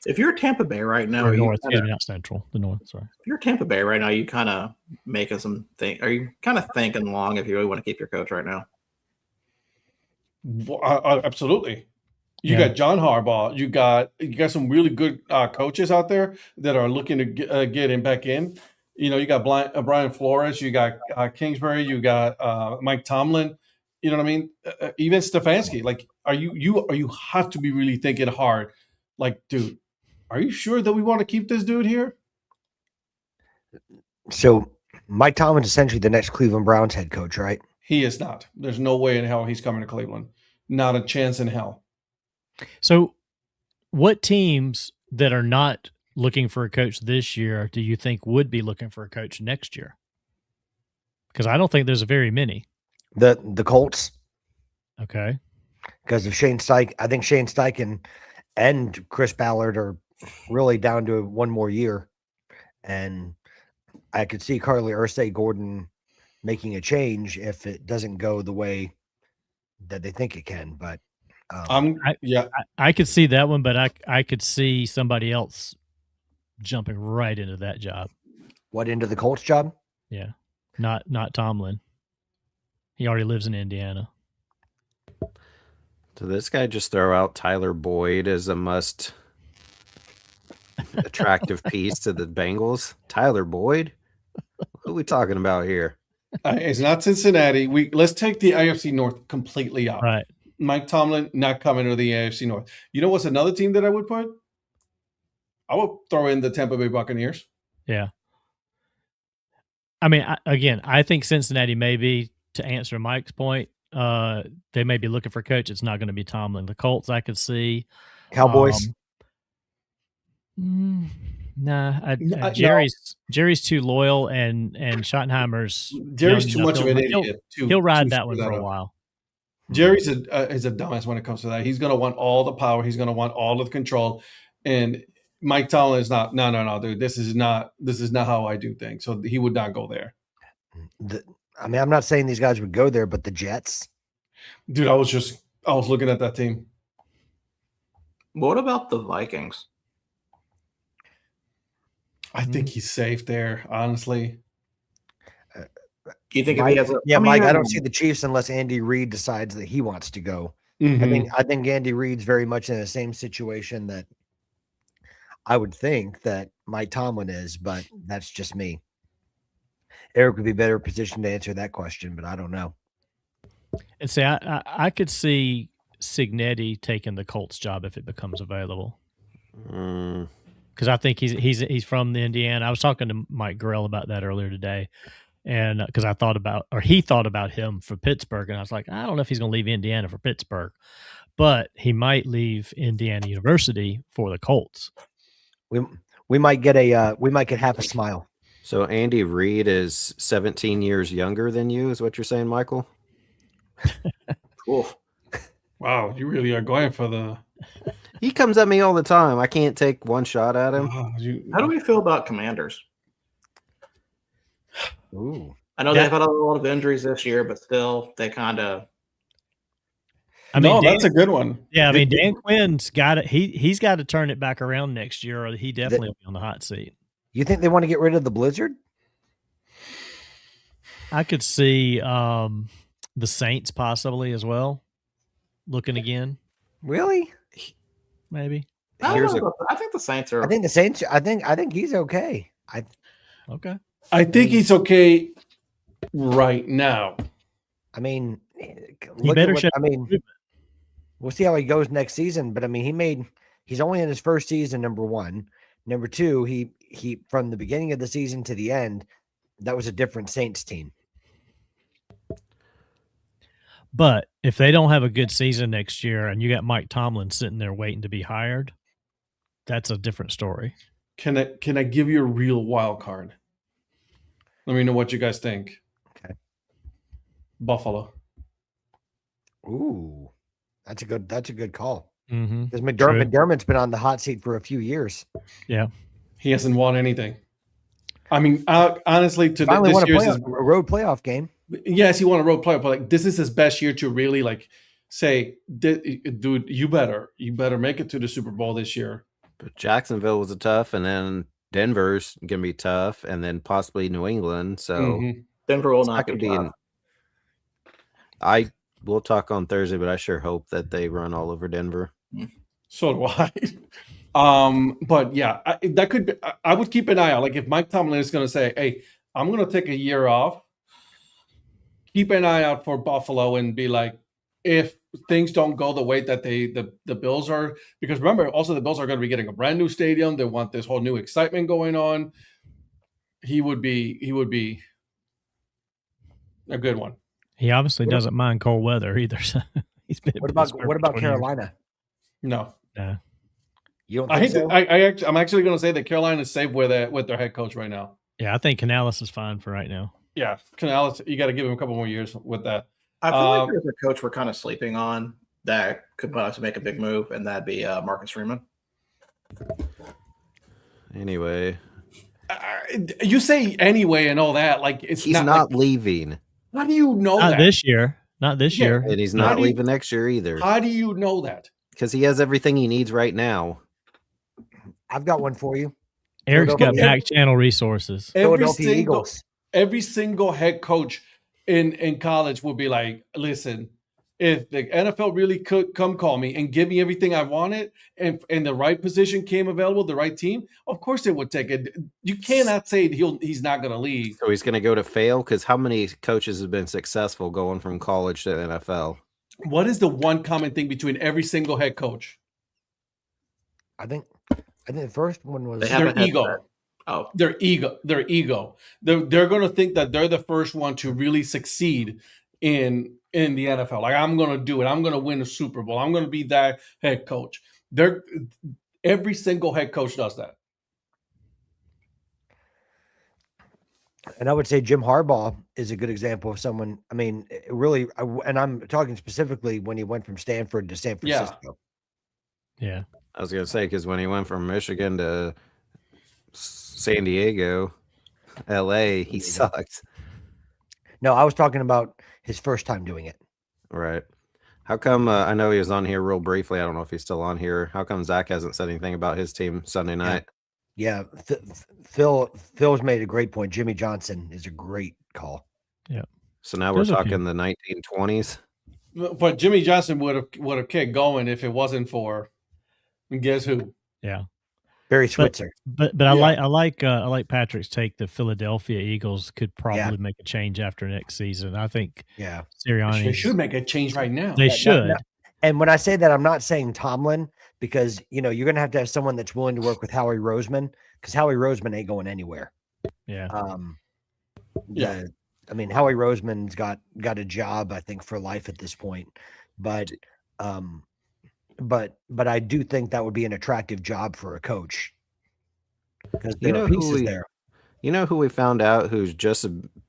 If you're Tampa Bay right now, not Central, the North. Sorry. If you're Tampa Bay right now, you kind of making some think. Are you kind of thinking long if you really want to keep your coach right now? Absolutely. You got John Harbaugh. You got some really good coaches out there that are looking to get him back in. You know, you got Brian Flores. You got Kingsbury. You got Mike Tomlin. You know what I mean? Even Stefanski. Like, you have to be really thinking hard. Like, dude, are you sure that we want to keep this dude here? So Mike Tomlin's essentially the next Cleveland Browns head coach, right? He is not. There's no way in hell he's coming to Cleveland. Not a chance in hell. So what teams that are not looking for a coach this year do you think would be looking for a coach next year? Because I don't think there's very many. The Colts. Okay. Because of Shane Steichen. I think Shane Steichen and Chris Ballard are really down to one more year. And I could see Carly Ursay-Gordon making a change if it doesn't go the way that they think it can. But I could see that one, but I could see somebody else jumping right into that job. What, into the Colts job? Yeah. Not Tomlin. He already lives in Indiana. So this guy just throw out Tyler Boyd as a must attractive piece to the Bengals. Tyler Boyd? Who are we talking about here? It's not Cincinnati. Let's take the AFC North completely out. Right. Mike Tomlin not coming to the AFC North. You know what's another team that I would put? I would throw in the Tampa Bay Buccaneers. Yeah. I mean, I think Cincinnati may be, to answer Mike's point, they may be looking for a coach. It's not going to be Tomlin. The Colts, I could see. Cowboys? Jerry's too loyal, and Schottenheimer's Jerry's too much of an idiot. He'll ride that one for a while. Jerry's is a dumbass when it comes to that. He's going to want all the power. He's going to want all of the control. And Mike Tomlin is not. No, dude. This is not how I do things. So he would not go there. I'm not saying these guys would go there, but the Jets. Dude, I was looking at that team. What about the Vikings? I think he's safe there, honestly. Do you think Mike, if he has Mike, I don't see the Chiefs unless Andy Reid decides that he wants to go. Mm-hmm. I think Andy Reid's very much in the same situation that I would think that Mike Tomlin is, but that's just me. Eric would be better positioned to answer that question, but I don't know. And see, I could see Cignetti taking the Colts job if it becomes available. Because I think he's from the Indiana. I was talking to Mike Grell about that earlier today, and because he thought about him for Pittsburgh, and I was like, I don't know if he's going to leave Indiana for Pittsburgh, but he might leave Indiana University for the Colts. We might get half a smile. So Andy Reid is 17 years younger than you, is what you're saying, Michael? Cool. Wow, you really are going for the. He comes at me all the time. I can't take one shot at him. How do we feel about Commanders? Ooh. I know they've had a lot of injuries this year, but still, they kind of. That's a good one. Yeah, I mean, Dan Quinn's got it. He's got to turn it back around next year, or he definitely will be on the hot seat. You think they want to get rid of the Blizzard? I could see the Saints possibly as well, looking again. Really? Maybe. I think the Saints are. I think the Saints. I think he's okay. Okay. I think he's okay right now. I mean, we'll see how he goes next season. But I mean, he's only in his first season. Number one, number two, he from the beginning of the season to the end, that was a different Saints team. But if they don't have a good season next year, and you got Mike Tomlin sitting there waiting to be hired, that's a different story. Can I give you a real wild card? Let me know what you guys think. Okay. Buffalo. Ooh, that's a good call. Mm-hmm. Because McDermott's been on the hot seat for a few years. Yeah, he hasn't won anything. I mean, honestly, this year's a road playoff game. Yes, he won a road playoff, but this is his best year to really say, dude, you better make it to the Super Bowl this year. But Jacksonville was tough, and then Denver's gonna be tough, and then possibly New England. So Denver will not be tough. I will talk on Thursday, but I sure hope that they run all over Denver. So do I. But yeah, that could be. I would keep an eye out. Like if Mike Tomlin is going to say, "Hey, I'm going to take a year off," keep an eye out for Buffalo and be like, if things don't go the way that the Bills are, because remember, also the Bills are going to be getting a brand new stadium. They want this whole new excitement going on. he would be a good one. He obviously doesn't mind cold weather either. So he's been. What about Carolina? No. Yeah. You don't think so? I'm actually going to say that Carolina is safe with their head coach right now. Yeah, I think Canales is fine for right now. Yeah, Canales, you got to give him a couple more years with that. I feel like there's a coach we're kind of sleeping on that could possibly make a big move, and that'd be Marcus Freeman. Anyway, you say anyway and all that, like he's not leaving. How do you know not that? This year? Not this year. And he's not leaving next year either. How do you know that? Because he has everything he needs right now. I've got one for you. Eric's got back channel resources. Philadelphia Eagles. Every single head coach in college will be like, listen, if the NFL really could come call me and give me everything I wanted and the right position came available, the right team, of course they would take it. You cannot say he's not going to leave. So he's going to go to fail? Because how many coaches have been successful going from college to the NFL? What is the one common thing between every single head coach? I think the first one was their ego. Oh, their ego. They're going to think that they're the first one to really succeed in the NFL. Like, I'm going to do it. I'm going to win a Super Bowl. I'm going to be that head coach. Every single head coach does that. And I would say Jim Harbaugh is a good example of someone. I mean, really, and I'm talking specifically when he went from Stanford to San Francisco. Yeah. I was going to say, because when he went from Michigan to San Diego, LA, he sucked. No, I was talking about his first time doing it. Right. How come, I know he was on here real briefly. I don't know if he's still on here. How come Zach hasn't said anything about his team Sunday night? Yeah. Phil's made a great point. Jimmy Johnson is a great call. Yeah. So now we're talking the 1920s. But Jimmy Johnson would have kept going if it wasn't for, guess who? Yeah. Barry Switzer. But I like Patrick's take. The Philadelphia Eagles could probably make a change after next season. I think. Yeah. Sirianni. They should make a change right now. They should. And when I say that, I'm not saying Tomlin, because you're going to have someone that's willing to work with Howie Roseman, because Howie Roseman ain't going anywhere. Yeah. I mean, Howie Roseman's got a job, I think, for life at this point, but I do think that would be an attractive job for a coach, because there are pieces there. You know who we found out who's just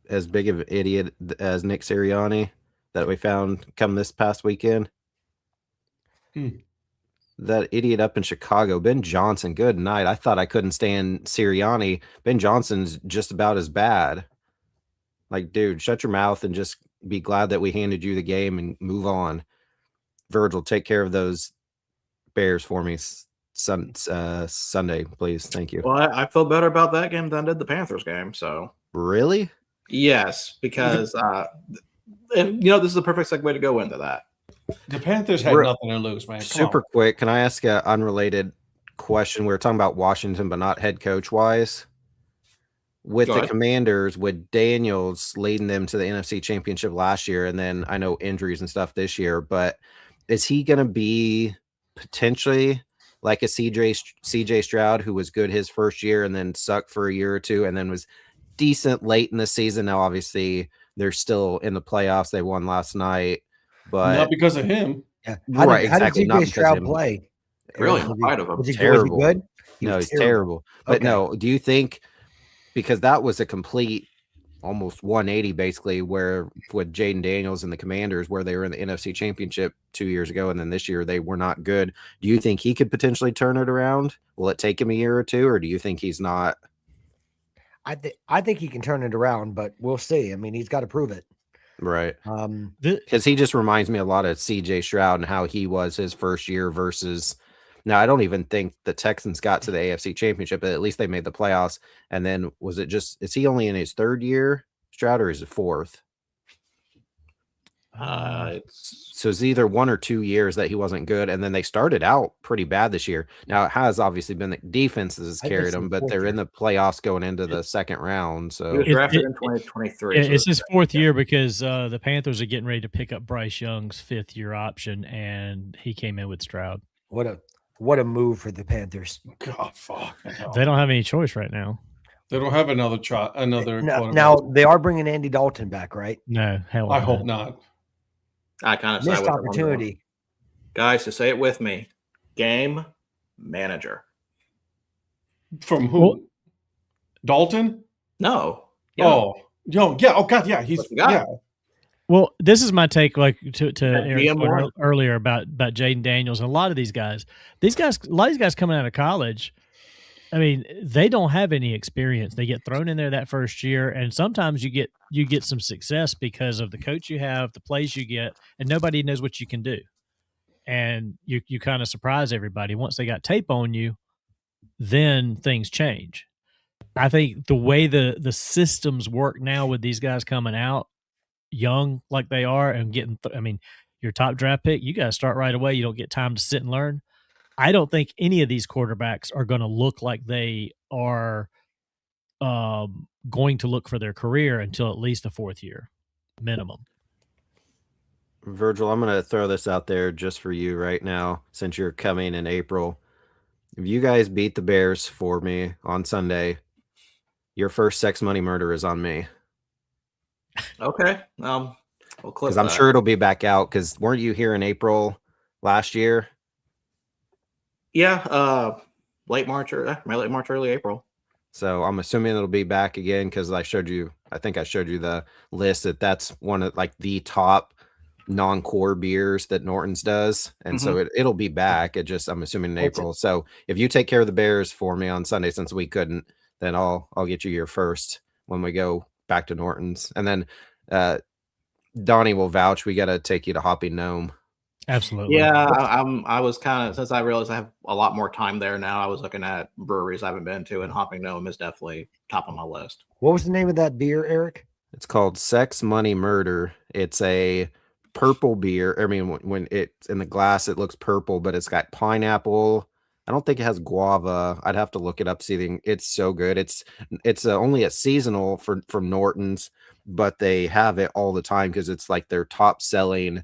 as big of an idiot as Nick Sirianni that we found come this past weekend? That idiot up in Chicago, Ben Johnson. Good night. I thought I couldn't stand Sirianni. Ben Johnson's just about as bad. Like, dude, shut your mouth and just be glad that we handed you the game and move on. Virgil, take care of those Bears for me Sunday, please. Thank you. Well, I feel better about that game than I did the Panthers game. So really? Yes, because and this is the perfect segue to go into that. The Panthers had nothing to lose, man. Super quick. Can I ask an unrelated question? We were talking about Washington, but not head coach wise. With the Commanders, with Daniels leading them to the NFC Championship last year, and then I know injuries and stuff this year, but is he going to be potentially like a CJ Stroud, who was good his first year and then sucked for a year or two and then was decent late in the season? Now, obviously, they're still in the playoffs. They won last night, but not because of him. Yeah. How did CJ Stroud play? Really, out of him. Was he terrible. Was he good? No, he's terrible. But no, do you think, because that was a complete almost 180 basically, where with Jaden Daniels and the Commanders, where they were in the NFC Championship 2 years ago, and then this year they were not good. Do you think he could potentially turn it around? Will it take him a year or two, or do you think he's not? I think he can turn it around, but we'll see. I mean, he's got to prove it. Right. Because he just reminds me a lot of CJ Stroud and how he was his first year versus now. I don't even think the Texans got to the AFC Championship, but at least they made the playoffs. And then is he only in his third year, Stroud, or is it fourth? So it's either 1 or 2 years that he wasn't good, and then they started out pretty bad this year. Now it has obviously been the defenses carried them, but they're in the playoffs going into the second round. So he was drafted in 2023. It's his fourth year because the Panthers are getting ready to pick up Bryce Young's fifth-year option, and he came in with Stroud. What a move for the Panthers. God, fuck. They don't have any choice right now. They don't have another quarterback. Now they are bringing Andy Dalton back, right? No, hell I no. hope not. I kind of Missed opportunity. Guys, to say it with me, game manager. From who? Well, Dalton? No. Oh, yeah. Oh God, yeah. He's yeah. Well, this is my take, like to Eric's GM point earlier about Jaden Daniels and a lot of these guys. A lot of these guys coming out of college, I mean, they don't have any experience. They get thrown in there that first year, and sometimes you get some success because of the coach you have, the plays you get, and nobody knows what you can do. And you kind of surprise everybody. Once they got tape on you, then things change. I think the way the systems work now with these guys coming out young like they are and getting I mean, your top draft pick, you got to start right away. You don't get time to sit and learn. I don't think any of these quarterbacks are going to look like they are going to look for their career until at least the fourth year minimum. Virgil, I'm going to throw this out there just for you right now, since you're coming in April. If you guys beat the Bears for me on Sunday, your first sex, money, murder is on me. Okay. We'll clip because I'm sure it'll be back out. Because weren't you here in April last year? Yeah, late March, early April. So I'm assuming it'll be back again because I think I showed you the list that's one of like the top non-core beers that Norton's does, and so it'll be back. I'm assuming in April. So if you take care of the Bears for me on Sunday, since we couldn't, then I'll get you your first when we go back to Norton's, and then Donnie will vouch. We got to take you to Hoppy Gnome. Absolutely. Yeah, I was kind of, since I realized I have a lot more time there now, I was looking at breweries I haven't been to, and Hopping Gnome is definitely top on my list. What was the name of that beer, Eric? It's called Sex, Money, Murder. It's a purple beer. I mean, when it's in the glass, it looks purple, but it's got pineapple. I don't think it has guava. I'd have to look it up. It's so good. It's only a seasonal from Norton's, but they have it all the time because it's like their top selling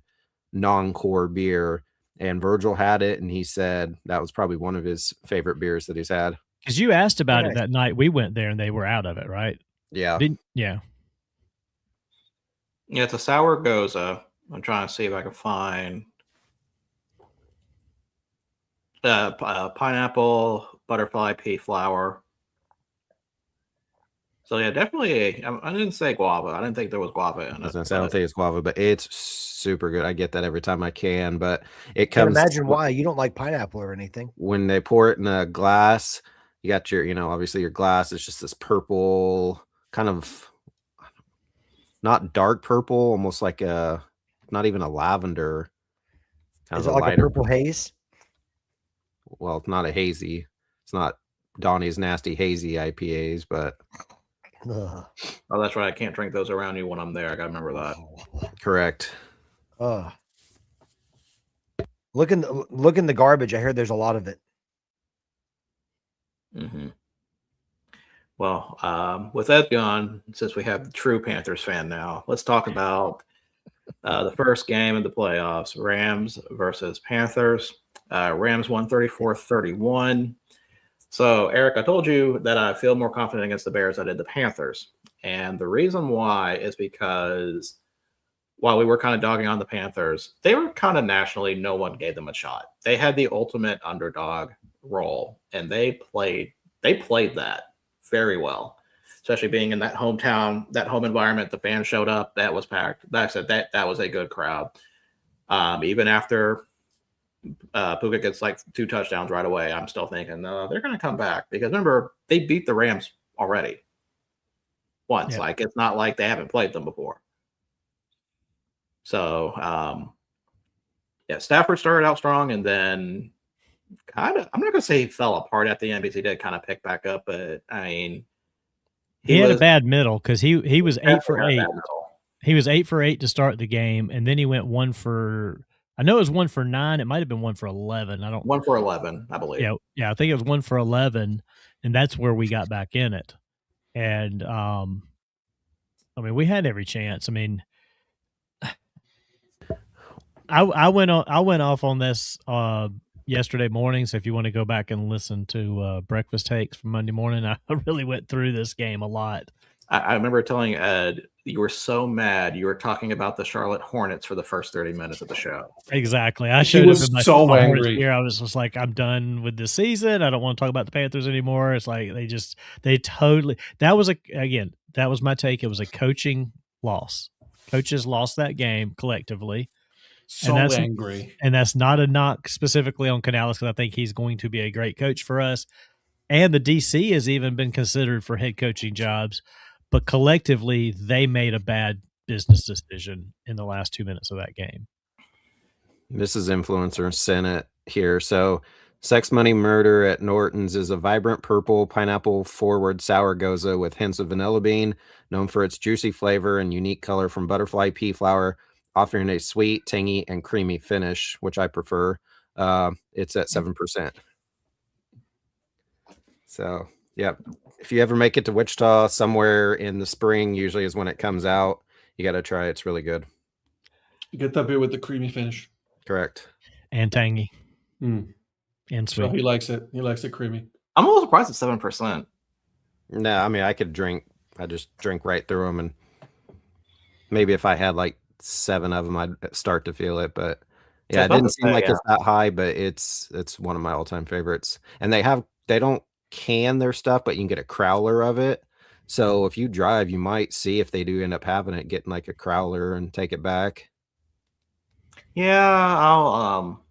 non-core beer. And Virgil had it, and he said that was probably one of his favorite beers that he's had. Because you asked about it that night we went there, and they were out of it, right? Yeah. Yeah, it's a sour goza. I'm trying to see if I can find pineapple, butterfly pea flower. So yeah, definitely. I didn't say guava. I didn't think there was guava in it. I don't think it's guava, but it's super good. I get that every time I can, but it comes. Can't imagine why you don't like pineapple or anything. When they pour it in a glass, you got your, obviously your glass is just this purple, kind of not dark purple, almost like not even a lavender. Is it like a purple haze? Well, it's not a hazy. It's not Donnie's nasty hazy IPAs, but. Oh, that's right. I can't drink those around you when I'm there. I gotta remember that. Correct. Look in the garbage. I heard there's a lot of it. Mm-hmm. Well, with that gone, since we have the true Panthers fan now, let's talk about the first game of the playoffs: Rams versus Panthers. Rams won 34-31. So, Eric, I told you that I feel more confident against the Bears than I did the Panthers. And the reason why is because while we were kind of dogging on the Panthers, they were kind of nationally, no one gave them a shot. They had the ultimate underdog role, and they played that very well, especially being in that hometown, that home environment. The fans showed up. That was packed. Like I said, that was a good crowd. Even after Puka gets like 2 touchdowns right away, I'm still thinking, no, they're going to come back, because remember, they beat the Rams already once. Yeah. Like, it's not like they haven't played them before. So, Stafford started out strong, and then kind of, I'm not going to say he fell apart at the end, because he did kind of pick back up, but I mean, he had a bad middle, because he was 8 for 8. He was 8 for 8 to start the game, and then he went 1 for. I know it was 1 for 9. It might have been 1 for 11. 1 for 11, I believe. Yeah, I think it was 1 for 11, and that's where we got back in it. And I mean, we had every chance. I mean, I went off on this yesterday morning. So if you want to go back and listen to Breakfast Takes from Monday morning, I really went through this game a lot. I remember telling Ed, you were so mad. You were talking about the Charlotte Hornets for the first 30 mintes of the show. Exactly. I showed up in my so angry. Here. I was just like, I'm done with this season. I don't want to talk about the Panthers anymore. It's like they totally. That was my take. It was a coaching loss. Coaches lost that game collectively. So angry. And that's not a knock specifically on Canales, because I think he's going to be a great coach for us. And the DC has even been considered for head coaching jobs. But collectively, they made a bad business decision in the last 2 minutes of that game. This is Influencer Senate here. So Sex Money Murder at Norton's is a vibrant purple pineapple forward sour goza with hints of vanilla bean, known for its juicy flavor and unique color from butterfly pea flower, offering a sweet, tangy, and creamy finish, which I prefer. It's at 7%. So, yeah. If you ever make it to Wichita somewhere in the spring, usually is when it comes out. You got to try it. It's really good. You get that beer with the creamy finish. Correct. And tangy. And sweet. So he likes it. He likes it creamy. I'm a little surprised at 7%. No, I mean, I just drink right through them. And maybe if I had like 7 of them, I'd start to feel it. But yeah, it didn't seem like it's that high, but it's one of my all-time favorites. And they don't can their stuff, but you can get a crowler of it. So if you drive, you might see if they do end up having it, getting like a crowler and take it back. Yeah, I'll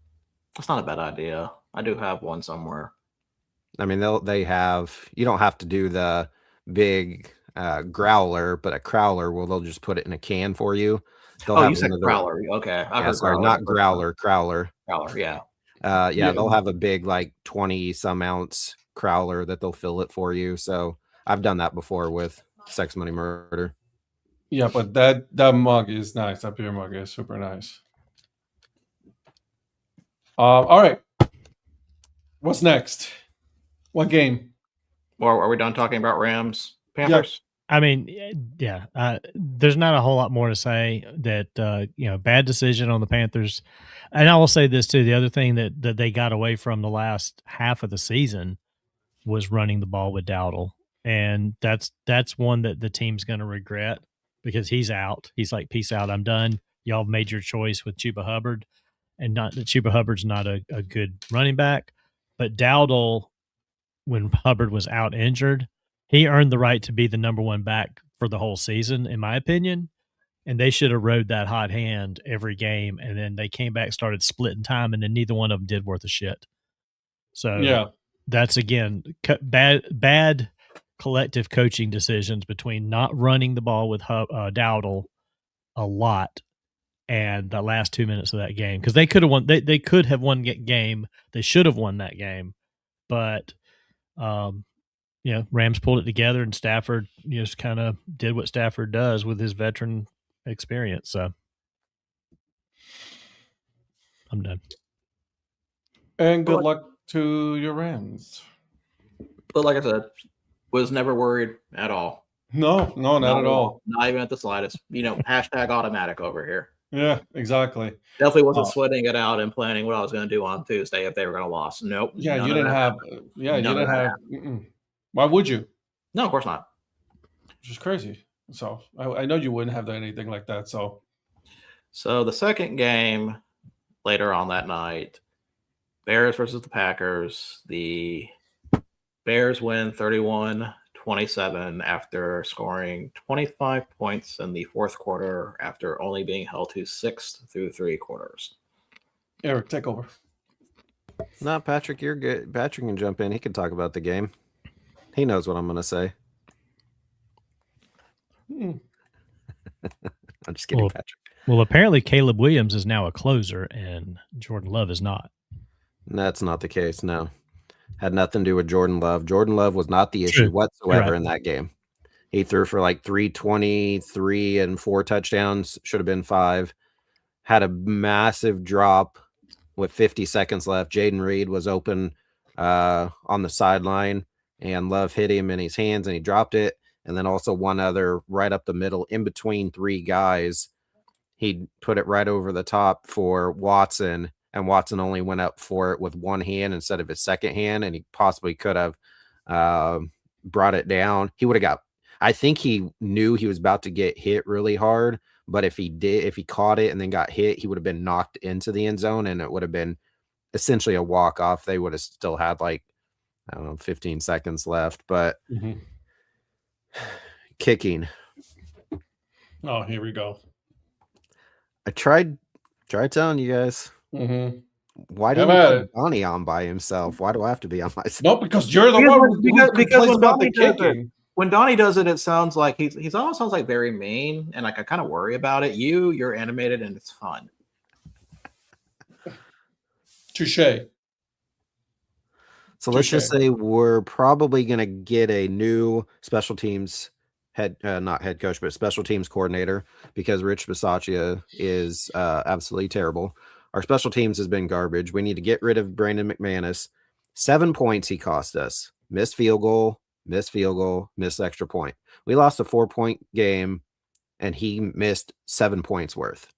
that's not a bad idea. I do have one somewhere. I mean, they have, you don't have to do the big growler, but a crowler, well, they'll just put it in a can for you. You said growler. Okay. Sorry, not growler, crowler. Crowler, yeah. They'll have a big, like 20 some ounce crowler that they'll fill it for you. So I've done that before with Sex Money Murder. Yeah, but that mug is nice. That beer mug is super nice. All right. What's next? What game? Or are we done talking about Rams, Panthers? Yeah. I mean, yeah. There's not a whole lot more to say. That bad decision on the Panthers. And I will say this too: the other thing that they got away from the last half of the season was running the ball with Dowdle, and that's one that the team's going to regret, because he's out. He's like, peace out, I'm done. Y'all made your choice with Chuba Hubbard, and not that Chuba Hubbard's not a good running back, but Dowdle, when Hubbard was out injured, he earned the right to be the number one back for the whole season, in my opinion. And they should have rode that hot hand every game, and then they came back, started splitting time, and then neither one of them did worth a shit. So yeah. That's, again, bad collective coaching decisions between not running the ball with Dowdle a lot and the last 2 minutes of that game, because they could have won. They could have won that game. They should have won that game, but Rams pulled it together, and Stafford just kind of did what Stafford does with his veteran experience. So I'm done. And good luck to your Rams. But like I said, was never worried at all. No, not at all. Not even at the slightest. Hashtag automatic over here. Yeah, exactly. Definitely wasn't sweating it out and planning what I was going to do on Tuesday if they were going to lose. Nope. Yeah, you didn't have. Yeah, you didn't have. Why would you? No, of course not. Which is crazy. So I know you wouldn't have done anything like that. So the second game later on that night, Bears versus the Packers. The Bears win 31-27 after scoring 25 points in the fourth quarter after only being held to 6 through 3 quarters. Eric, take over. No, Patrick, you're good. Patrick can jump in. He can talk about the game. He knows what I'm going to say. I'm just kidding, Patrick. Well, apparently Caleb Williams is now a closer and Jordan Love is not. That's not the case, no. Had nothing to do with Jordan Love. Jordan Love was not the issue whatsoever in that game. He threw for like 323 and 4 touchdowns. Should have been 5. Had a massive drop with 50 seconds left. Jaden Reed was open on the sideline, and Love hit him in his hands, and he dropped it. And then also one other right up the middle in between 3 guys. He put it right over the top for Watson, and Watson only went up for it with one hand instead of his second hand, and he possibly could have brought it down. He would have got, I think he knew he was about to get hit really hard, but if he caught it and then got hit, he would have been knocked into the end zone, and it would have been essentially a walk-off. They would have still had like, I don't know, 15 seconds left, but kicking. Oh, here we go. I tried telling you guys. Why didn't you put Donnie on by himself? Why do I have to be on myself? No, because you're the one who complains about the kicking. When Donnie does it, it sounds like he's almost sounds like very mean, and like I kind of worry about it. You're animated and it's fun. Touche. So let's just say we're probably going to get a new special teams not head coach, but special teams coordinator, because Rich Bisaccia is absolutely terrible. Our special teams has been garbage. We need to get rid of Brandon McManus. 7 points he cost us. Missed field goal, missed extra point. We lost a 4-point game, and he missed 7 points worth.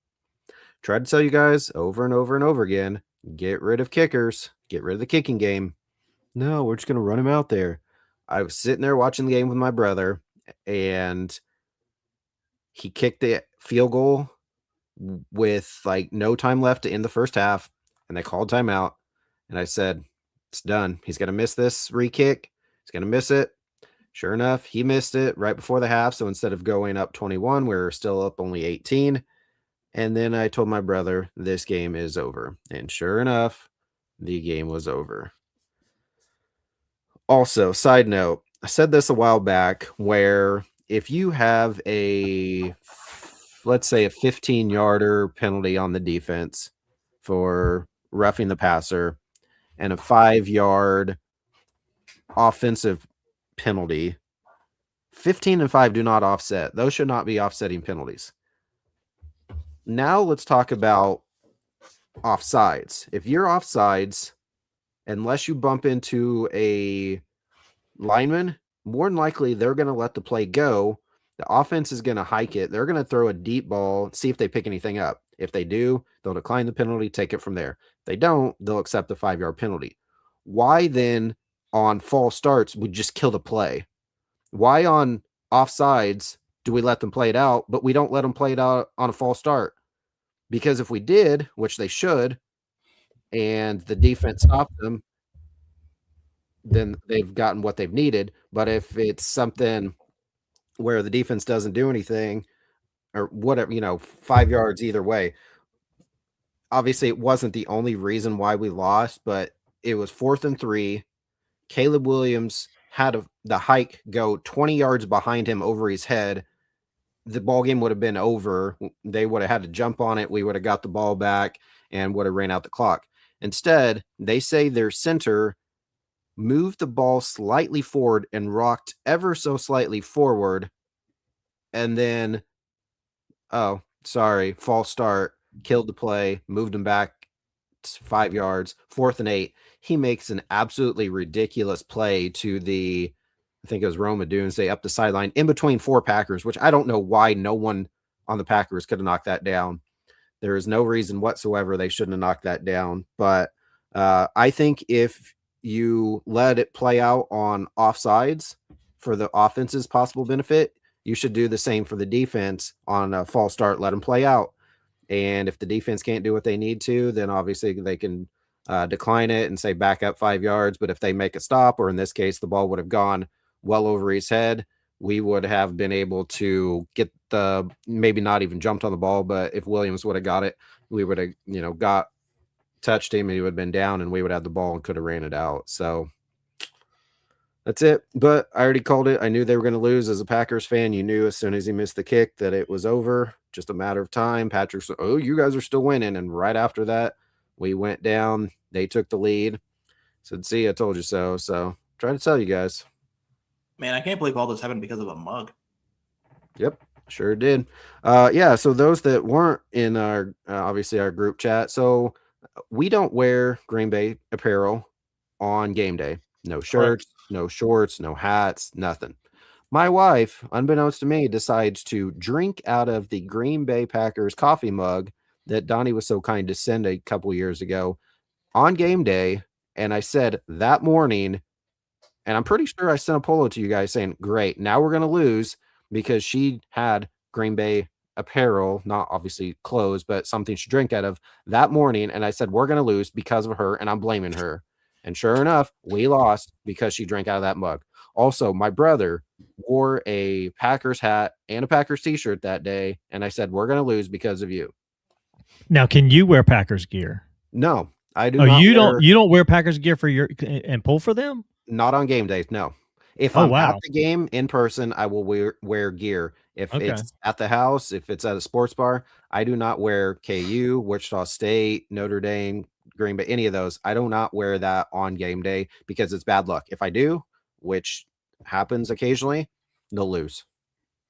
Tried to tell you guys over and over and over again, get rid of kickers, get rid of the kicking game. No, we're just going to run him out there. I was sitting there watching the game with my brother, and he kicked the field goal with like no time left to end the first half, and they called timeout. And I said, it's done. He's going to miss this re-kick. He's going to miss it. Sure enough, he missed it right before the half. So instead of going up 21, we're still up only 18. And then I told my brother, this game is over. And sure enough, the game was over. Also, side note, I said this a while back, where if you have let's say a 15-yarder penalty on the defense for roughing the passer and a 5-yard offensive penalty, 15 and 5 do not offset. Those should not be offsetting penalties. Now let's talk about offsides. If you're offsides, unless you bump into a lineman, more than likely they're going to let the play go. The offense is going to hike it. They're going to throw a deep ball, see if they pick anything up. If they do, they'll decline the penalty, take it from there. If they don't, they'll accept the 5-yard penalty. Why then on false starts we just kill the play? Why on offsides do we let them play it out, but we don't let them play it out on a false start? Because if we did, which they should, and the defense stopped them, then they've gotten what they've needed. But if it's something where the defense doesn't do anything or whatever, 5 yards either way, obviously it wasn't the only reason why we lost, but it was 4th and 3. Caleb Williams had the hike go 20 yards behind him over his head. The ball game would have been over. They would have had to jump on it. We would have got the ball back and would have ran out the clock. Instead, they say their center moved the ball slightly forward and rocked ever so slightly forward. And then, false start, killed the play, moved him back 5 yards, 4th and 8. He makes an absolutely ridiculous play to I think it was Roma Doomsday up the sideline in between 4 Packers, which I don't know why no one on the Packers could have knocked that down. There is no reason whatsoever they shouldn't have knocked that down. But I think if you let it play out on offsides for the offense's possible benefit, you should do the same for the defense on a false start. Let them play out. And if the defense can't do what they need to, then obviously they can decline it and say back up 5 yards. But if they make a stop, or in this case, the ball would have gone well over his head, we would have been able to get maybe not even jumped on the ball, but if Williams would have got it, we would have, touched him and he would have been down and we would have the ball and could have ran it out. So that's it. But I already called it. I knew they were going to lose. As a Packers fan, you knew as soon as he missed the kick that it was over. Just a matter of time. Patrick said, "Oh, you guys are still winning." And right after that, we went down. They took the lead. Said, "See, I told you so." So try to tell you guys. Man, I can't believe all this happened because of a mug. Yep, sure did. Yeah, so those that weren't in our obviously our group chat, so we don't wear Green Bay apparel on game day. No shirts, no shorts, no hats, nothing. My wife, unbeknownst to me, decides to drink out of the Green Bay Packers coffee mug that Donnie was so kind to send a couple years ago on game day. And I said that morning, and I'm pretty sure I sent a polo to you guys saying, great, now we're going to lose, because she had Green Bay apparel, not obviously clothes, but something she drank out of that morning. And I said, we're going to lose because of her, and I'm blaming her. And sure enough, we lost because she drank out of that mug. Also, my brother wore a Packers hat and a Packers t-shirt that day, and I said, we're going to lose because of you. Now, can you wear Packers gear? No, I do Oh, not. you don't wear Packers gear for your and pull for them? Not on game days, no. If I'm at the game in person, I will wear gear. If it's at the house, if it's at a sports bar, I do not wear KU, Wichita State, Notre Dame, Green Bay, any of those. I do not wear that on game day because it's bad luck. If I do, which happens occasionally, they'll lose.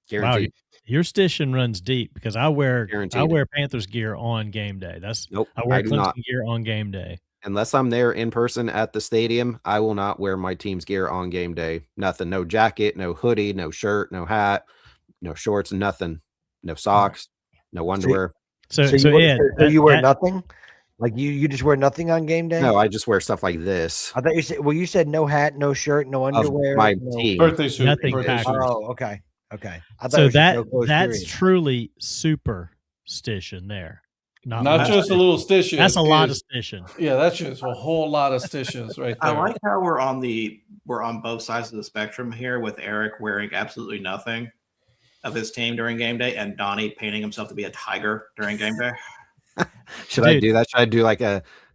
Guaranteed. Wow, your station runs deep, because I wear Panthers gear on game day. I wear Clemson gear on game day. Unless I'm there in person at the stadium, I will not wear my team's gear on game day. Nothing. No jacket, no hoodie, no shirt, no hat, no shorts, nothing. No socks, no underwear. So you wear nothing? Like you just wear nothing on game day? No, I just wear stuff like this. I thought you said no hat, no shirt, no underwear. My team. Birthday suit. Nothing. Oh, okay. Okay. I thought so that's truly superstition there. Not just a little stition. That's a lot of stition. Yeah, that's just a whole lot of stitches right there. I like how we're on both sides of the spectrum here, with Eric wearing absolutely nothing of his team during game day, and Donnie painting himself to be a tiger during game day. Should I do that? Should I do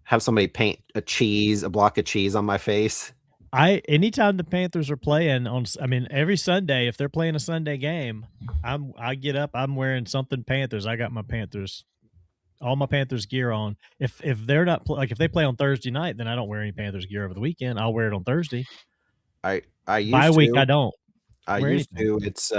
have somebody paint a block of cheese on my face? Anytime the Panthers are playing every Sunday, if they're playing a Sunday game, I get up, I'm wearing something Panthers. I got my Panthers, all my Panthers gear on. If they're not if they play on Thursday night, then I don't wear any Panthers gear over the weekend. I'll wear it on Thursday. I used Bye to. Week I don't. I used to. It's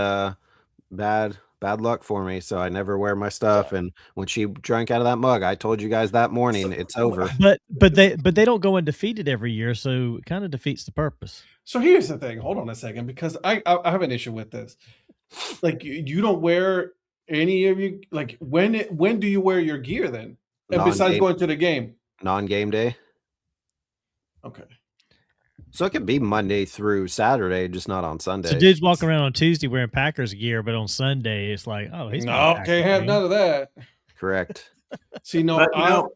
bad luck for me, so I never wear my stuff. And when she drank out of that mug, I told you guys that morning, it's over. But they don't go undefeated every year, so it kind of defeats the purpose. So here's the thing. Hold on a second, because I have an issue with this. Like, you don't wear any of you. Like, when do you wear your gear then? And besides going to the game, non-game day. Okay. So it could be Monday through Saturday, just not on Sunday. So dudes walking around on Tuesday wearing Packers gear, but on Sunday it's like, oh, he's can't have none of that. Correct. See, I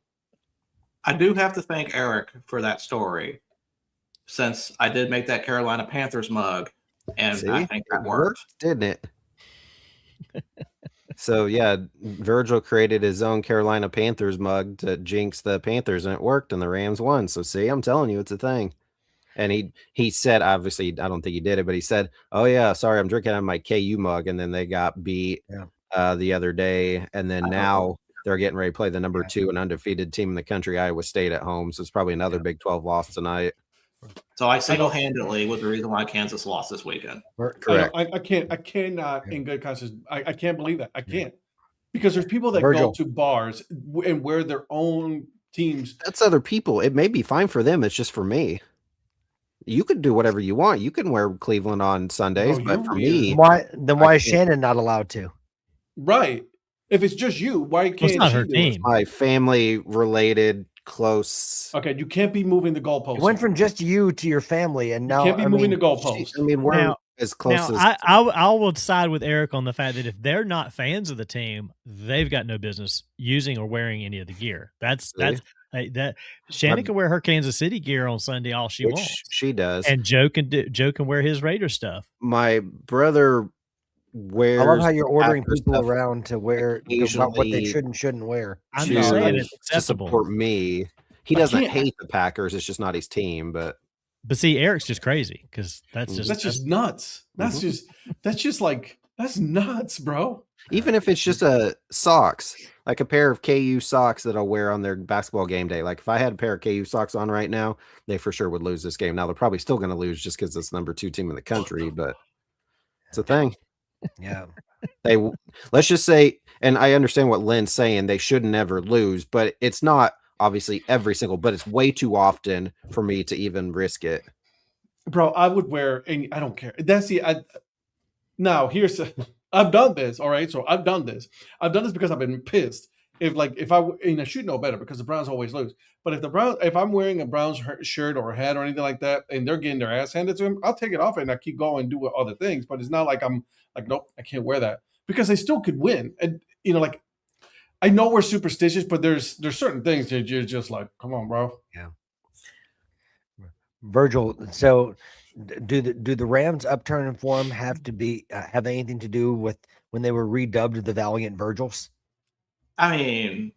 do have to thank Eric for that story, since I did make that Carolina Panthers mug, and I think that worked, didn't it? So yeah, Virgil created his own Carolina Panthers mug to jinx the Panthers, and it worked, and the Rams won. So see, I'm telling you, it's a thing. And he said, obviously, I don't think he did it, but he said, "Oh yeah, sorry, I'm drinking out of my KU mug," and then they got beat the other day, and then now they're getting ready to play the number 2 and undefeated team in the country, Iowa State, at home. So it's probably another Big 12 loss tonight. So I single-handedly was the reason why Kansas lost this weekend. Correct. I cannot in good conscience. I can't believe that. I can't, because there's people that go to bars and wear their own teams. That's other people. It may be fine for them. It's just for me. You could do whatever you want. You can wear Cleveland on Sundays, but for me, why is Shannon not allowed to? Right. If it's just you, why can't it's not she her do team? It? My family related close. Okay, you can't be moving the goalpost. It went from just you to your family, and now you can't be moving the goalpost. We're as close as I will side with Eric on the fact that if they're not fans of the team, they've got no business using or wearing any of the gear. That's Shannon can wear her Kansas City gear on Sunday all she wants. She does, and Joe can wear his Raider stuff. My brother wears. I love how you're ordering people around to wear what they should and shouldn't wear. I'm just saying it's acceptable. To support me. He doesn't hate the Packers. It's just not his team, but see, Eric's just crazy because that's just nuts. That's that's nuts, bro. Even if it's just a socks, like a pair of KU socks that I'll wear on their basketball game day. Like if I had a pair of KU socks on right now, they for sure would lose this game. Now they're probably still going to lose just because it's number 2 team in the country, but it's a thing. Yeah. Let's just say, and I understand what Lynn's saying, they should never lose, but it's not obviously every single, but it's way too often for me to even risk it. Bro, I would wear any, I don't care. Now here's I've done this. All right. So I've done this because I've been pissed. if I should know better because the Browns always lose. But if I'm wearing a Browns shirt or a hat or anything like that, and they're getting their ass handed to them, I'll take it off and I keep going and do other things. But it's not like I'm like, nope, I can't wear that because they still could win. And like I know we're superstitious, but there's certain things that you're just like, come on, bro. Yeah. Virgil, so do the Rams upturn in form have anything to do with when they were redubbed the Valiant Virgils? I mean,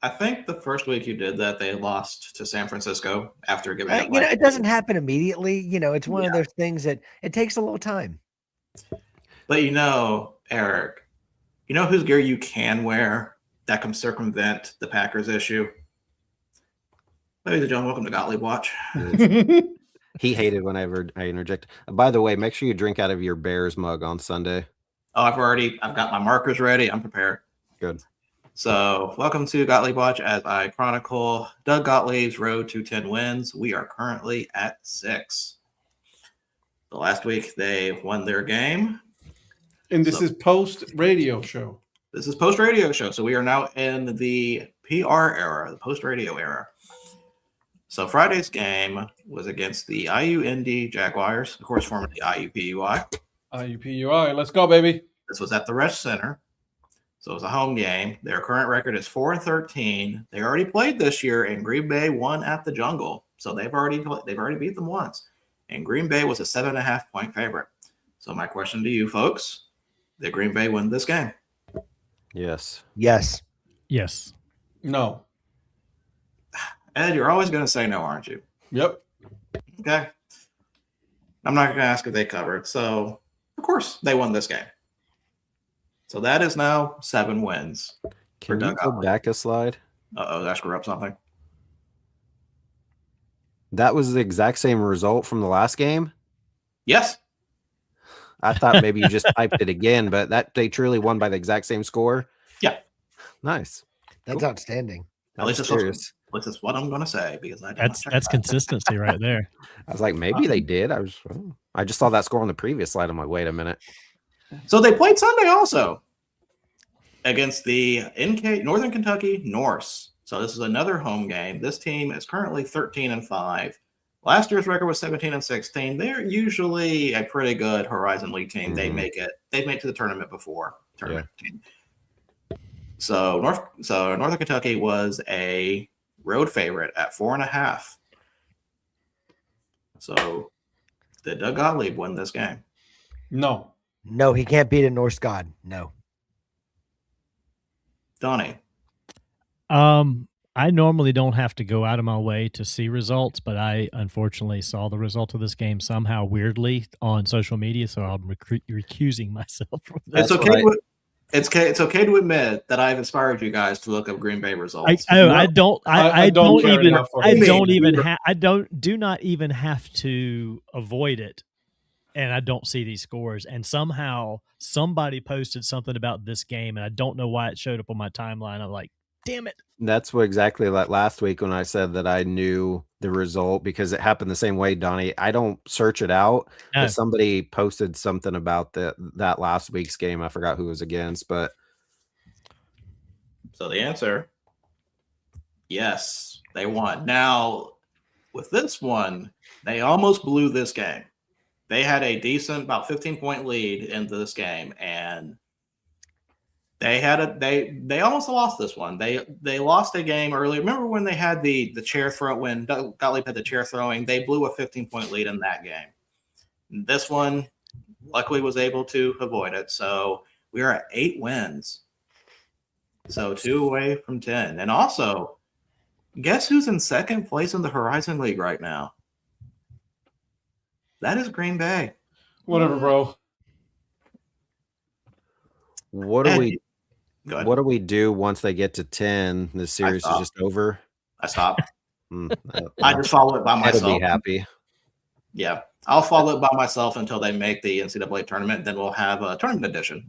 I think the first week you did that, they lost to San Francisco after giving up. It doesn't happen immediately. It's one of those things that it takes a little time. But Eric, whose gear you can wear that can circumvent the Packers issue? Ladies and gentlemen, welcome to Gottlieb Watch. He hated whenever I interject. By the way, make sure you drink out of your Bears mug on Sunday. Oh, I've got my markers ready. I'm prepared. Good. So welcome to Gottlieb Watch as I chronicle Doug Gottlieb's road to 10 wins. We are currently at 6. The last week they won their game. And this is post-radio show. This is post-radio show. So we are now in the PR era, the post-radio era. So Friday's game was against the IU-ND Jaguars, of course, formerly IUPUI. IUPUI, let's go, baby. This was at the Resch Center. So it was a home game. Their current record is 4-13. They already played this year, and Green Bay won at the Jungle. So they've already beat them once. And Green Bay was a 7.5-point favorite. So my question to you folks, did Green Bay win this game? Yes. Yes. Yes. No. Ed, you're always going to say no, aren't you? Yep. Okay. I'm not going to ask if they covered. So, of course, they won this game. So that is now 7 wins. Can you go back a slide? Uh-oh, did I screw up something? That was the exact same result from the last game? Yes. I thought maybe you just typed it again, but they truly won by the exact same score? Yeah. Nice. That's outstanding. At least it's what I'm going to say because that's consistency right there. I was like, maybe they did. I just saw that score on the previous slide. I'm like, wait a minute. So they played Sunday also against the Northern Kentucky Norse. So this is another home game. This team is currently 13-5. Last year's record was 17-16. They're usually a pretty good Horizon League team. Mm-hmm. They've made it to the tournament before. Team. So Northern Kentucky was a road favorite at 4.5. So did Doug Gottlieb win this game? No, he can't beat a Norse god. No. Donnie. I normally don't have to go out of my way to see results, but I unfortunately saw the result of this game somehow weirdly on social media, so I'm recusing myself from this. It's okay to admit that I've inspired you guys to look up Green Bay results. I do not even have to avoid it. And I don't see these scores. And somehow somebody posted something about this game, and I don't know why it showed up on my timeline. I'm like, damn it. That's what exactly like last week when I said that I knew the result because it happened the same way, Donnie. I don't search it out, but somebody posted something about that last week's game. I forgot who it was against, but so the answer, yes, they won. Now, with this one, they almost blew this game. They had a decent, about 15-point lead into this game, and they almost lost this one. They lost a game early. Remember when they had the chair throw when Gottlieb had the chair throwing? They blew a 15-point lead in that game. This one, luckily, was able to avoid it. So we are at 8 wins. So 2 away from 10. And also, guess who's in second place in the Horizon League right now? That is Green Bay. Whatever, bro. What do we do once they get to 10? The series is just over. I stop. I just follow it by myself. I'll be happy. Yeah, I'll follow it by myself until they make the NCAA tournament. Then we'll have a tournament edition.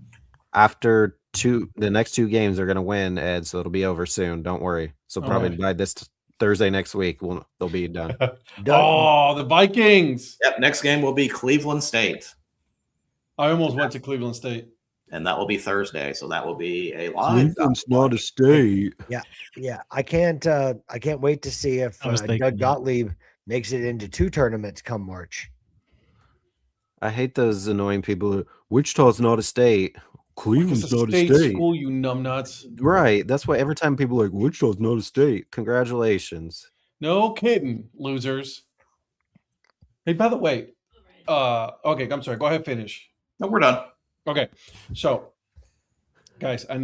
After the next 2 games, they're going to win, Ed. So it'll be over soon. Don't worry. So probably by this Thursday next week, they'll be done. Oh, the Vikings. Yep. Next game will be Cleveland State. I almost went to Cleveland State. and that will be Thursday. So that will be a live. Cleveland's not a state. Yeah. I can't wait to see if Doug Gottlieb makes it into 2 tournaments come March. I hate those annoying people who, Wichita's not a state. Cleveland's not a state. School, you numbnuts. Right. That's why every time people are like, Wichita's not a state. Congratulations. No kidding, losers. Hey, by the way, okay, I'm sorry. Go ahead, finish. No, we're done. Okay, so guys, I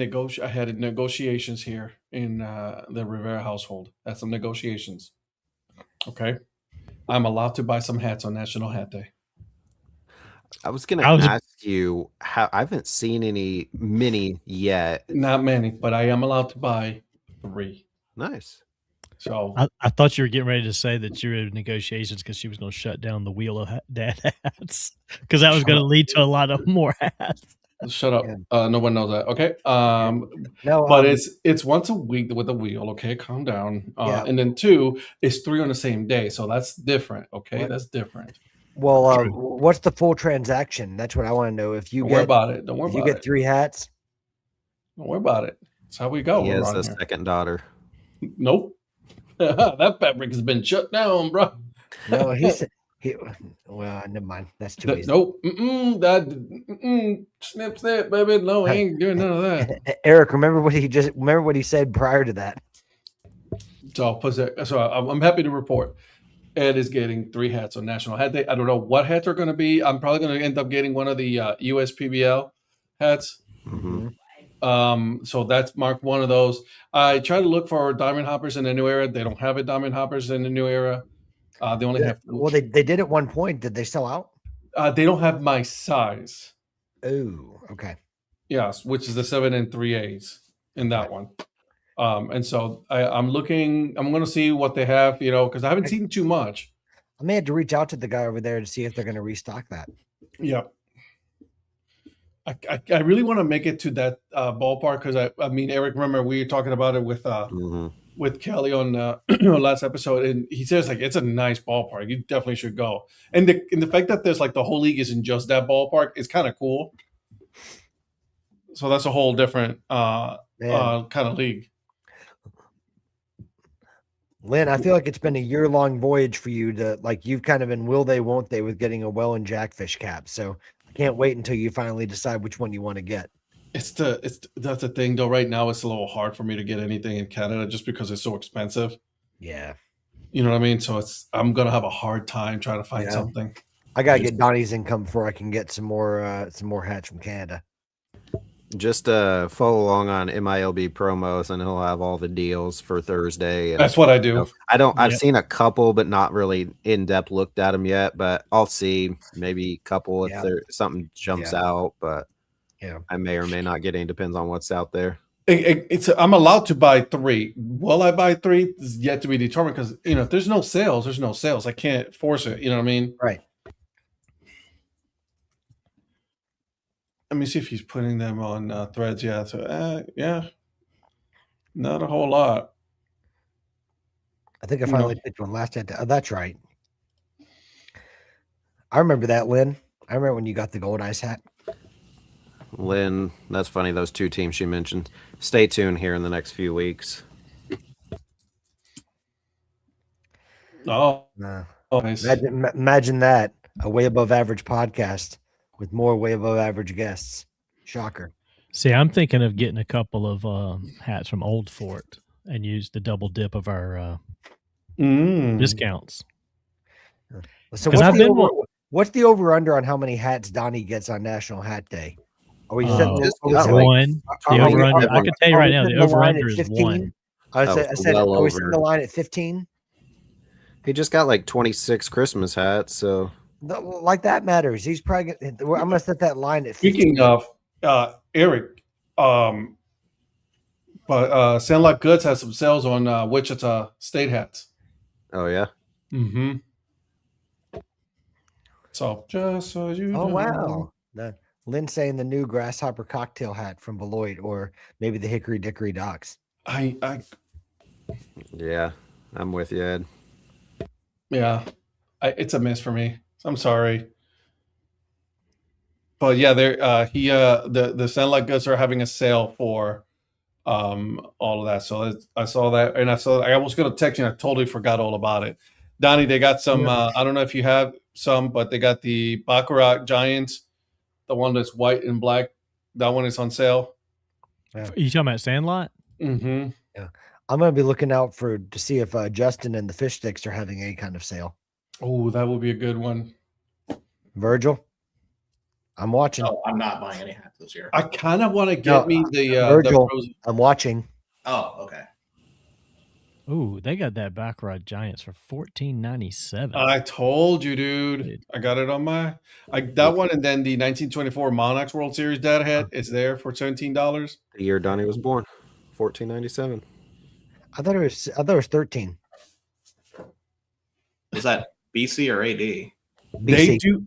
had negotiations here in the Rivera household. Had some negotiations. Okay, I'm allowed to buy some hats on National Hat Day. I was going to ask you, I haven't seen many yet. Not many, but I am allowed to buy 3. Nice. So I thought you were getting ready to say that you were in negotiations because she was going to shut down the wheel of dad hats because that was going to lead to a lot of more hats. Shut up. No one knows that. Okay. But it's once a week with a wheel. Okay. Calm down. And then 2 is 3 on the same day. So that's different. Okay. That's different. Well, what's the full transaction? That's what I want to know. If you worry about it. Don't worry about it. You get 3 hats. Don't worry about it. That's how we go. He has a second daughter. Nope. That fabric has been shut down, bro. No, well, never mind. That's too easy. Nope. Snip, snip, baby. No, I ain't doing none of that. Eric, remember what he said prior to that. So I'm happy to report Ed is getting 3 hats on National Hat Day. I don't know what hats are going to be. I'm probably going to end up getting one of the USPBL hats. Mm-hmm. So that's marked one of those. I try to look for diamond hoppers in the new era. They don't have a diamond hoppers in the new era. They only have. Well, they did at one point. Did they sell out? They don't have my size. Oh, okay. Yes, which is the 7 3/8 in that one. And so I'm looking. I'm going to see what they have. Because I haven't seen too much. I may have to reach out to the guy over there to see if they're going to restock that. Yeah. I really want to make it to that ballpark because I mean, Eric, remember we were talking about it with Kelly on last episode, and he says like it's a nice ballpark. You definitely should go. And the fact that there's like the whole league isn't just that ballpark is kind of cool. So that's a whole different kind of league. Lynn, I feel like it's been a year-long voyage for you to you've kind of been will they, won't they with getting a well and jackfish cap. So I can't wait until you finally decide which one you want to get. That's the thing though. Right now, it's a little hard for me to get anything in Canada just because it's so expensive. Yeah, you know what I mean. So I'm gonna have a hard time trying to find something. I gotta get Donnie's income before I can get some more hats from Canada. Just follow along on MILB promos, and he'll have all the deals for Thursday. And, that's what I do. I've seen a couple, but not really in depth looked at them yet. But I'll see maybe a couple if there something jumps out. But I may or may not get any. Depends on what's out there. I'm allowed to buy 3. Will I buy 3? Is yet to be determined because if there's no sales, there's no sales. I can't force it. You know what I mean? Right. Let me see if he's putting them on threads. Yeah. So, not a whole lot. I think I finally picked one last time. Oh, that's right. I remember that, Lynn. I remember when you got the gold ice hat. Lynn, that's funny. Those 2 teams she mentioned. Stay tuned here in the next few weeks. Oh, nice. Imagine that. A way above average podcast with more way above average guests. Shocker. See, I'm thinking of getting a couple of hats from Old Fort and use the double dip of our discounts. So what's the over under on how many hats Donnie gets on National Hat Day? Are we setting one? The over under. I can tell you right now, the over under is 1. I said, are we setting the line at 15? He just got like 26 Christmas hats, so. That matters. He's probably. I'm gonna set that line at 15. Speaking of Eric, but Sandlot Goods has some sales on Wichita State hats. Oh yeah. Mm-hmm. So just so you know. Oh wow. Lynn saying the new grasshopper cocktail hat from Beloit, or maybe the Hickory Dickory Docks. Yeah, I'm with you, Ed. Yeah, it's a miss for me. I'm sorry. But yeah, they're the Sunlight Goods are having a sale for all of that. So I saw that, and I was going to text you. And I totally forgot all about it. Donnie, they got some. I don't know if you have some, but they got the Baccarat Giants, the one that's white and black. That one is on sale. Yeah. You talking about Sandlot? Mm-hmm. Yeah, I'm gonna be looking out to see if Justin and the Fish Sticks are having any kind of sale. Oh, that would be a good one. Virgil, I'm watching. Oh, I'm not buying any hats this year. I kind of want to get me the Virgil. the I'm watching. Oh, okay. Ooh, they got that Baccarat Giants for $14.97. I told you, dude. I got it on that one, and then the 1924 Monarchs World Series Dad Hat is there for $17. The year Donnie was born, $14.97. I thought it was 13. Is that BC or AD? They do,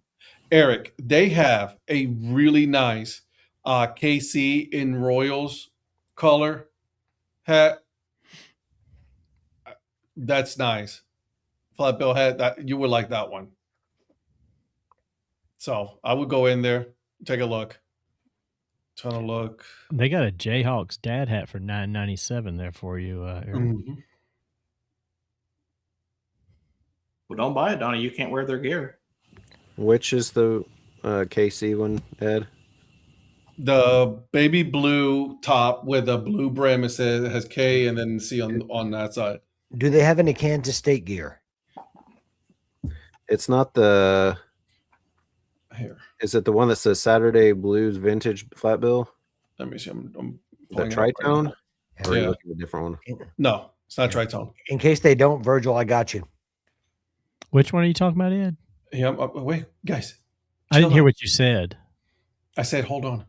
Eric. They have a really nice KC in Royals color hat. That's nice. Flat bill hat. That you would like that one. So I would go in there, take a look. Ton of look. They got a Jayhawks Dad Hat for $9.97 there for you, Eric. Mm-hmm. Well, don't buy it, Donnie. You can't wear their gear. Which is the KC one, Ed? The baby blue top with a blue brim. It has K and then C on that side. Do they have any Kansas State gear? It's not the. Here. Is it the one that says Saturday Blues Vintage Flat Bill? Let me see. I'm the Tritone? Right, or are you looking at a different one? No, it's not Tritone. In case they don't, Virgil, I got you. Which one are you talking about, Ed? Yeah, wait, guys. I didn't hear what you said. I said, hold on.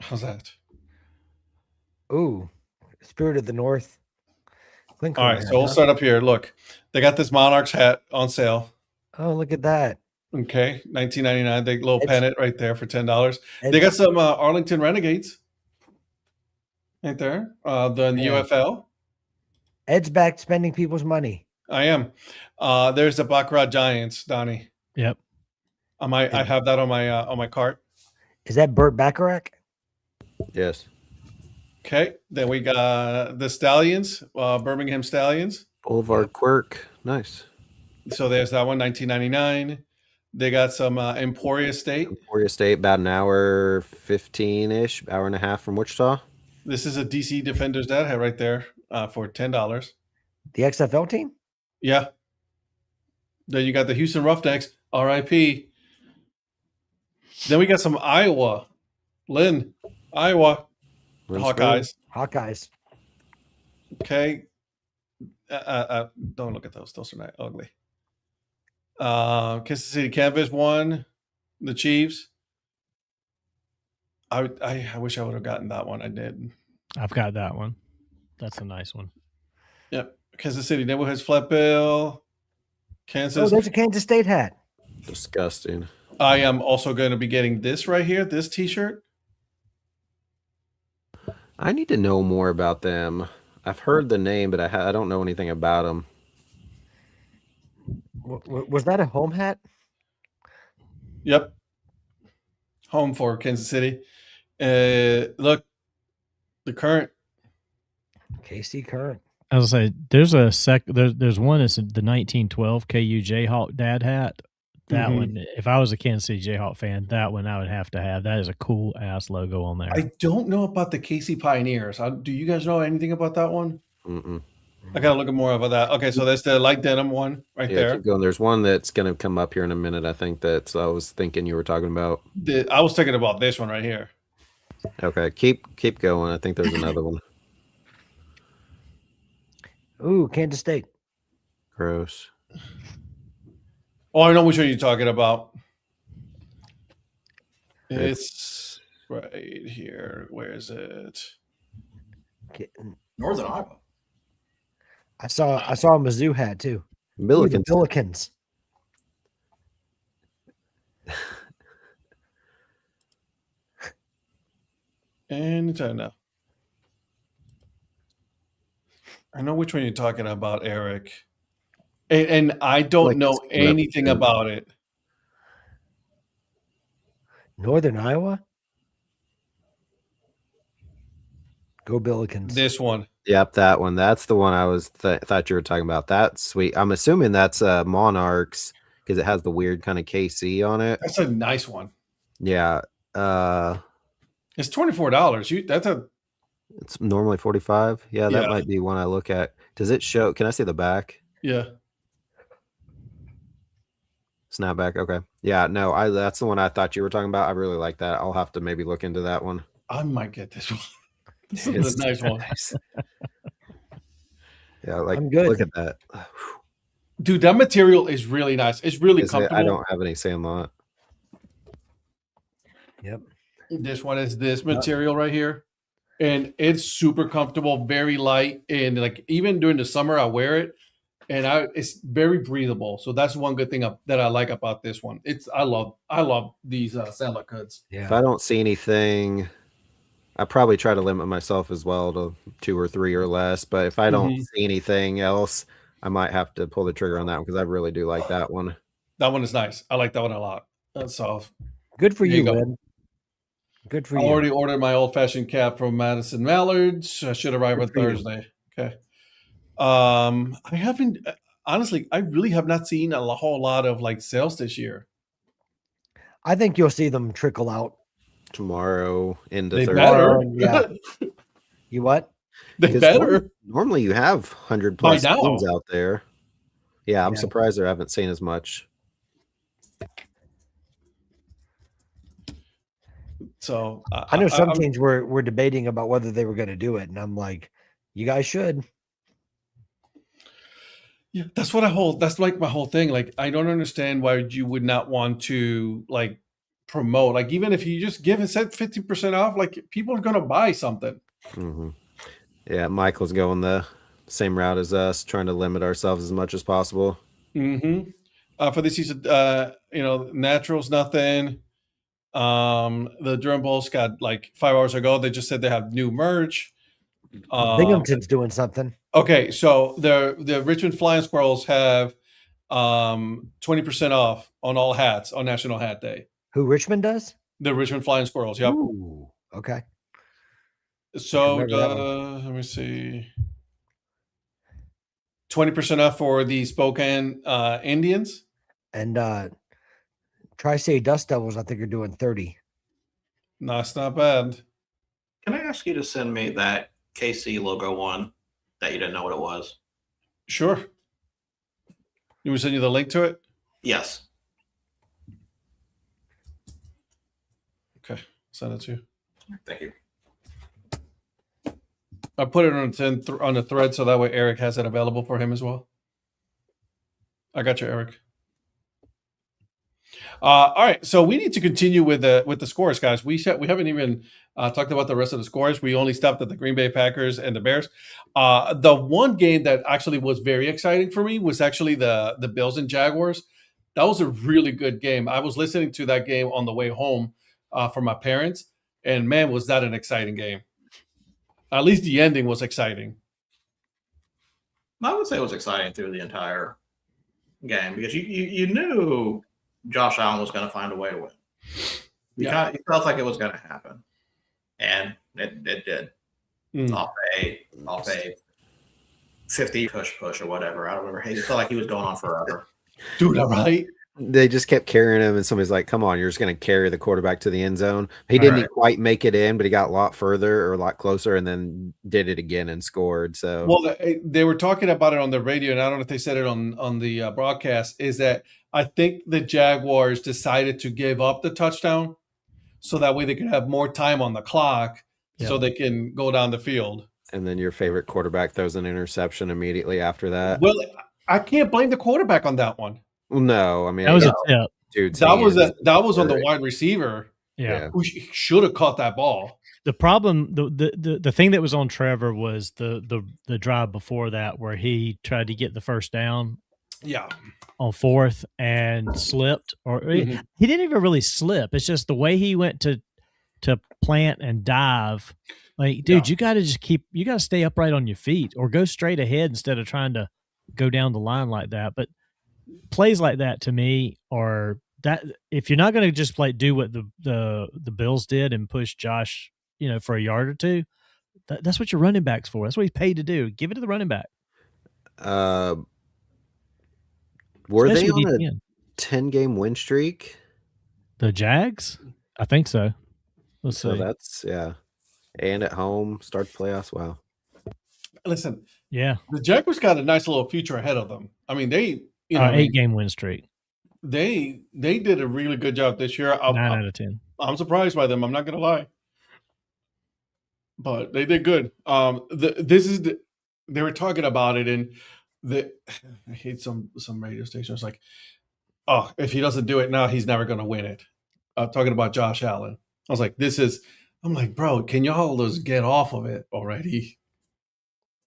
How's that? Ooh, Spirit of the North. All right, so we'll start up here. Look, they got this Monarchs hat on sale. Oh, look at that. Okay, $19.99. The little pennant right there for $10. They got some Arlington Renegades. Right there. The UFL. Ed's back spending people's money. I am. There's the Baccarat Giants, Donnie. Yep. I have that on my cart. Is that Burt Bacharach? Yes. Okay. Then we got the Stallions, Birmingham Stallions. Boulevard Quirk. Nice. So there's that one, $19.99. They got some Emporia State. Emporia State, about an hour 15-ish, hour and a half from Wichita. This is a DC Defenders Dad Hat right there for $10. The XFL team? Yeah. Then you got the Houston Roughnecks, RIP. Then we got some Iowa. Lynn, Iowa. Hawkeyes. Hawkeyes. Okay. Don't look at those. Those are not ugly. Kansas City Canvas won. The Chiefs. I wish I would have gotten that one. I did. I've got that one. That's a nice one. Yep. Kansas City Neighborhoods Flat Bill. Kansas. Oh, there's a Kansas State hat. Disgusting. I am also going to be getting this right here, this T-shirt. I need to know more about them. I've heard the name, but I don't know anything about them. Was that a home hat? Yep. Home for Kansas City. Look, the Current. KC Current. I was gonna say there's there's one that's the 1912 KU Jayhawk Dad Hat. That one, if I was a Kansas City Jayhawk fan, that one I would have to have. That is a cool ass logo on there. I don't know about the KC Pioneers. Do you guys know anything about that one? Mm-mm. I gotta look at more of that. Okay, so that's the light denim one right there. Keep going. There's one that's going to come up here in a minute. I think I was thinking you were talking about. I was thinking about this one right here. Okay, keep going. I think there's another one. Ooh, Kansas State. Gross. Oh, I know which one you're talking about. It's right here. Where is it? Northern Iowa. I saw a Mizzou hat too. Billikens. Billikens. Anytime now. I know which one you're talking about, Eric. And I don't know anything about it. Northern Iowa. Go Billikens. This one. Yep, that one. That's the one I was thought you were talking about. That's sweet. I'm assuming that's Monarchs because it has the weird kind of KC on it. That's a nice one. Yeah. It's $24. It's normally 45. Yeah, that Yeah. might be one I look at. Does it show? Can I see the back? Yeah. Snapback. Okay. Yeah, no, that's the one I thought you were talking about. I really like that. I'll have to maybe look into that one. I might get this one. This is a nice one. Yeah, like I'm good. look at that. Dude, that material is really nice. It's really comfortable. I don't have any Sandlot. Yep. This one is this material right here. And it's super comfortable, very light. And like even during the summer, I wear it. And it's very breathable. So that's one good thing that I like about this one. I love these Sandlot cuds. Yeah. If I don't see anything, I probably try to limit myself as well to 2 or 3 or less. But if I don't see anything else, I might have to pull the trigger on that one because I really do like that one. That one is nice. I like that one a lot. So good for you, go. Lynn. Good for I you. already ordered my old-fashioned cap from Madison Mallards. I should arrive on Thursday. Okay. I haven't honestly. I really have not seen a whole lot of like sales this year. I think you'll see them trickle out Tomorrow into They Thursday. better. Yeah. You what? They Because better. Normally you have 100 By plus now. teams out there. Yeah, I'm Yeah. surprised I haven't seen as much. So I know some teams were debating about whether they were going to do it, and I'm like, you guys should. Yeah, that's what I hold. That's like my whole thing. Like, I don't understand why you would not want to like promote. Like, even if you just give and set 50% off, like people are gonna buy something. Mm-hmm. Yeah, Michael's going the same route as us, trying to limit ourselves as much as possible. Mm-hmm. For this season, naturals nothing. The Durham Bulls got like 5 hours ago. They just said they have new merch. Binghamton's doing something. Okay, so the Richmond Flying Squirrels have 20% off on all hats on National Hat Day. Who, Richmond does? The Richmond Flying Squirrels, yep. Ooh, okay. So remember that one. let me see. 20% off for the Spokane Indians. And Tri-State Dust Devils, I think, are doing 30. No, it's not bad. Can I ask you to send me that KC logo one that you didn't know what it was? Sure. You want to send you the link to it? Yes. Okay, send it to you. Thank you. I put it on the thread so that way Eric has it available for him as well. I got you, Eric. All right, so we need to continue with the scores, guys. We haven't even talked about the rest of the scores. We only stopped at the Green Bay Packers and the Bears. The one game that actually was very exciting for me was actually the Bills and Jaguars. That was a really good game. I was listening to that game on the way home from my parents, and man, was that an exciting game. At least the ending was exciting. I would say it was exciting through the entire game because you knew Josh Allen was going to find a way to win. You felt like it was going to happen, and it did. Off a 50 push or whatever. I don't remember. It felt like he was going on forever. Dude, right? They just kept carrying him, and somebody's like, come on, you're just going to carry the quarterback to the end zone. He didn't quite make it in, but he got a lot further or a lot closer and then did it again and scored. So, well, they were talking about it on the radio, and I don't know if they said it on the broadcast, is that I think the Jaguars decided to give up the touchdown so that way they could have more time on the clock so they can go down the field. And then your favorite quarterback throws an interception immediately after that. Well, I can't blame the quarterback on that one. Well, no, I mean that was a tip. Dude, that was on the wide receiver. Yeah, who should have caught that ball. The problem, the thing that was on Trevor was the drive before that where he tried to get the first down. Yeah, on fourth and slipped, or he didn't even really slip. It's just the way he went to plant and dive. Like, dude, you got to stay upright on your feet or go straight ahead instead of trying to go down the line like that. But plays like that to me are that if you're not going to just do what the Bills did and push Josh, for a yard or two, that's what your running back's for. That's what he's paid to do. Give it to the running back. Were Especially they on a DTN. 10-game win streak? The Jags? I think so. Let's So see. that's and at home, start the playoffs. Wow. Listen, Yeah. the Jaguars got a nice little future ahead of them. I mean, they 8-game win streak. They did a really good job this year. 9 out of 10. I'm surprised by them. I'm not gonna lie, but they did good. They were talking about it, and I hate some radio stations like, oh, if he doesn't do it now, he's never gonna win it. Talking about Josh Allen, I was like, I'm like, bro, can y'all just get off of it already?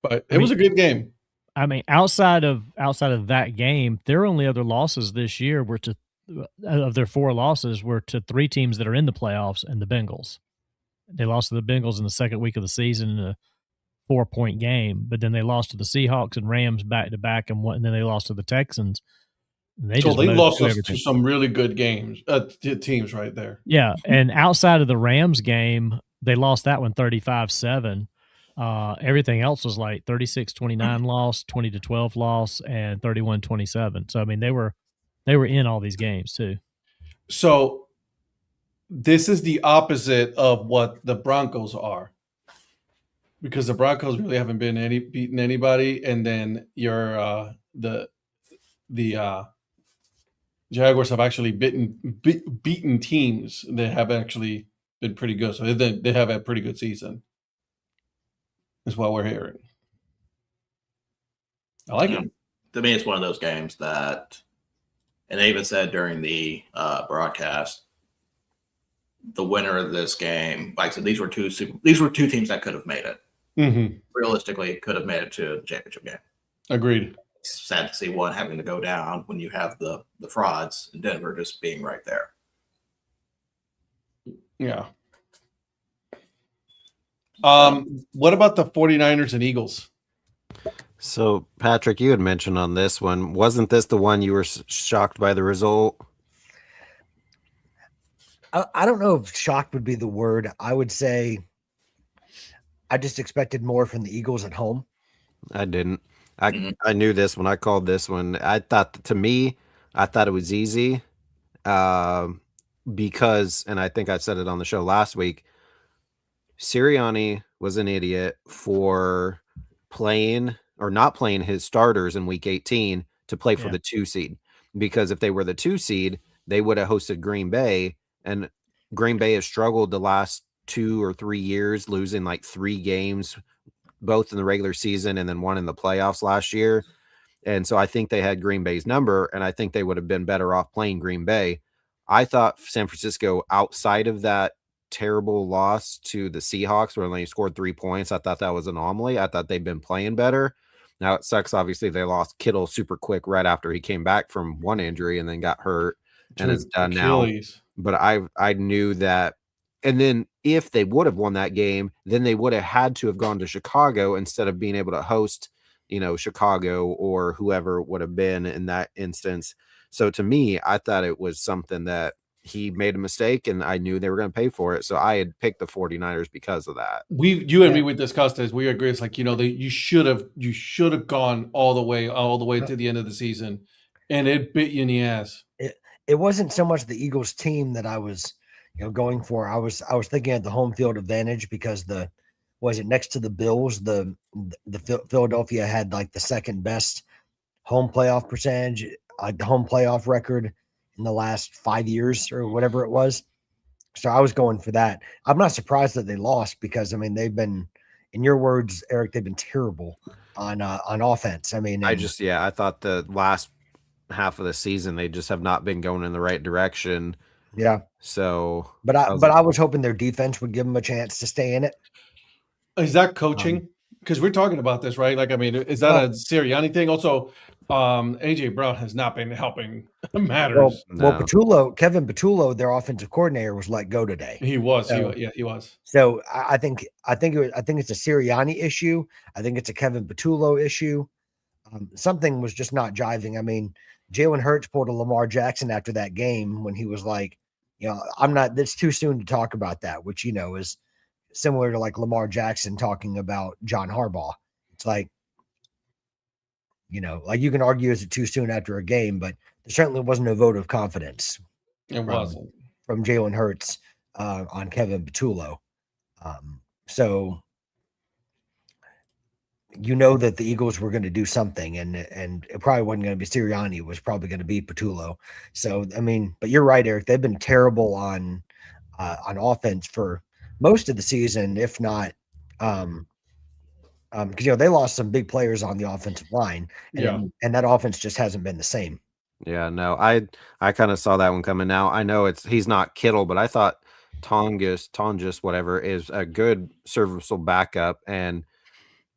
But it was a good game. I mean, outside of that game, their only other losses this year were of their 4 losses were to 3 teams that are in the playoffs and the Bengals. They lost to the Bengals in the second week of the season in a 4-point game, but then they lost to the Seahawks and Rams back to back, and then they lost to the Texans. They lost to some really good teams right there. Yeah, and outside of the Rams game, they lost that one 35-7. Everything else was like 36-29 loss, 20-12 loss, and 31-27. So I mean, they were in all these games too. So this is the opposite of what the Broncos are, because the Broncos really haven't beaten anybody, and then the Jaguars have actually beaten teams that have actually been pretty good. So they have a pretty good season. Is what we're hearing. I like it. To me, it's one of those games that, and they even said during the broadcast, the winner of this game, like I said, these were two teams that could have made it. Mm-hmm. Realistically, could have made it to the championship game. Agreed. It's sad to see one having to go down when you have the frauds in Denver just being right there. Yeah. What about the 49ers and Eagles? So, Patrick, you had mentioned on this one, wasn't this the one you were shocked by the result? I don't know if shocked would be the word. I would say I just expected more from the Eagles at home. I didn't. I knew this when I called this one. I thought it was easy because, and I think I said it on the show last week, Sirianni was an idiot for playing or not playing his starters in week 18 to play for the 2 seed. Because if they were the 2 seed, they would have hosted Green Bay, and Green Bay has struggled the last 2 or 3 years, losing like 3 games, both in the regular season and then one in the playoffs last year. And so I think they had Green Bay's number, and I think they would have been better off playing Green Bay. I thought San Francisco, outside of that terrible loss to the Seahawks where they scored 3 points, I thought that was an anomaly. I thought they'd been playing better. Now it sucks. Obviously, they lost Kittle super quick right after he came back from one injury and then got hurt and it's done Achilles. Now. But I knew that. And then if they would have won that game, then they would have had to have gone to Chicago instead of being able to host, Chicago or whoever would have been in that instance. So to me, I thought it was something that he made a mistake, and I knew they were going to pay for it. So I had picked the 49ers because of that. You and me, we discussed this. We agree. It's like, you should have gone all the way to the end of the season, and it bit you in the ass. It wasn't so much the Eagles team that I was, going for. I was thinking of the home field advantage because next to the Bills, the Philadelphia had like the second best home playoff percentage, like the home playoff record in the last 5 years or whatever it was. So I was going for that. I'm not surprised that they lost because, they've been, in your words, Eric, they've been terrible on offense. I thought the last half of the season, they just have not been going in the right direction. Yeah. So, but I was hoping their defense would give them a chance to stay in it. Is that coaching? Because we're talking about this, right? Is that a Sirianni thing? Also, AJ Brown has not been helping matters. Well, Kevin Patullo, their offensive coordinator, was let go today. He was. He was. So I think it's a Sirianni issue. I think it's a Kevin Patullo issue. Something was just not jiving. Jalen Hurts pulled a Lamar Jackson after that game when he was like, it's too soon to talk about that, which, is similar to like Lamar Jackson talking about John Harbaugh. It's like, like you can argue, is it too soon after a game, but there certainly wasn't a vote of confidence. It wasn't from Jalen Hurts on Kevin Patullo. So that the Eagles were going to do something, and it probably wasn't going to be Sirianni. It was probably going to be Patullo. So but you're right, Eric. They've been terrible on offense for most of the season, if not, because they lost some big players on the offensive line, and that offense just hasn't been the same. Yeah, no, I kind of saw that one coming. Now I know he's not Kittle, but I thought Tongus, whatever, is a good serviceable backup. And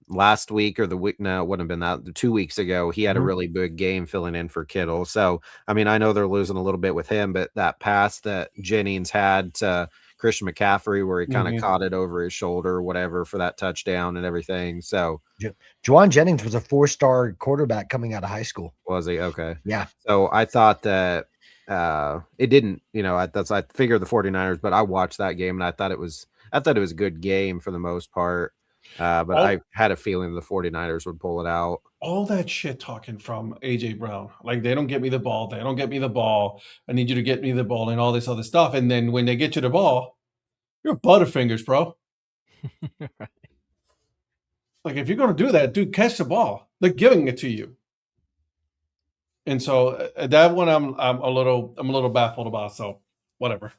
last week or the week, no, it wouldn't have been that 2 weeks ago, he had a really big game filling in for Kittle. So, I mean, I know they're losing a little bit with him, but that pass that Jennings had to Christian McCaffrey, where he kind of caught it over his shoulder or whatever for that touchdown and everything. So Juwan Jennings was a 4-star quarterback coming out of high school. Was he? Okay. Yeah. So I thought that it didn't, I figured the 49ers, but I watched that game and I thought it was a good game for the most part. But I had a feeling the 49ers would pull it out. All that shit talking from AJ Brown, like they don't get me the ball. They don't get me the ball. I need you to get me the ball and all this other stuff. And then when they get you the ball, you're Butterfingers, bro. Like if you're going to do that, dude, catch the ball. They're giving it to you. And so that one I'm a little baffled about. So whatever.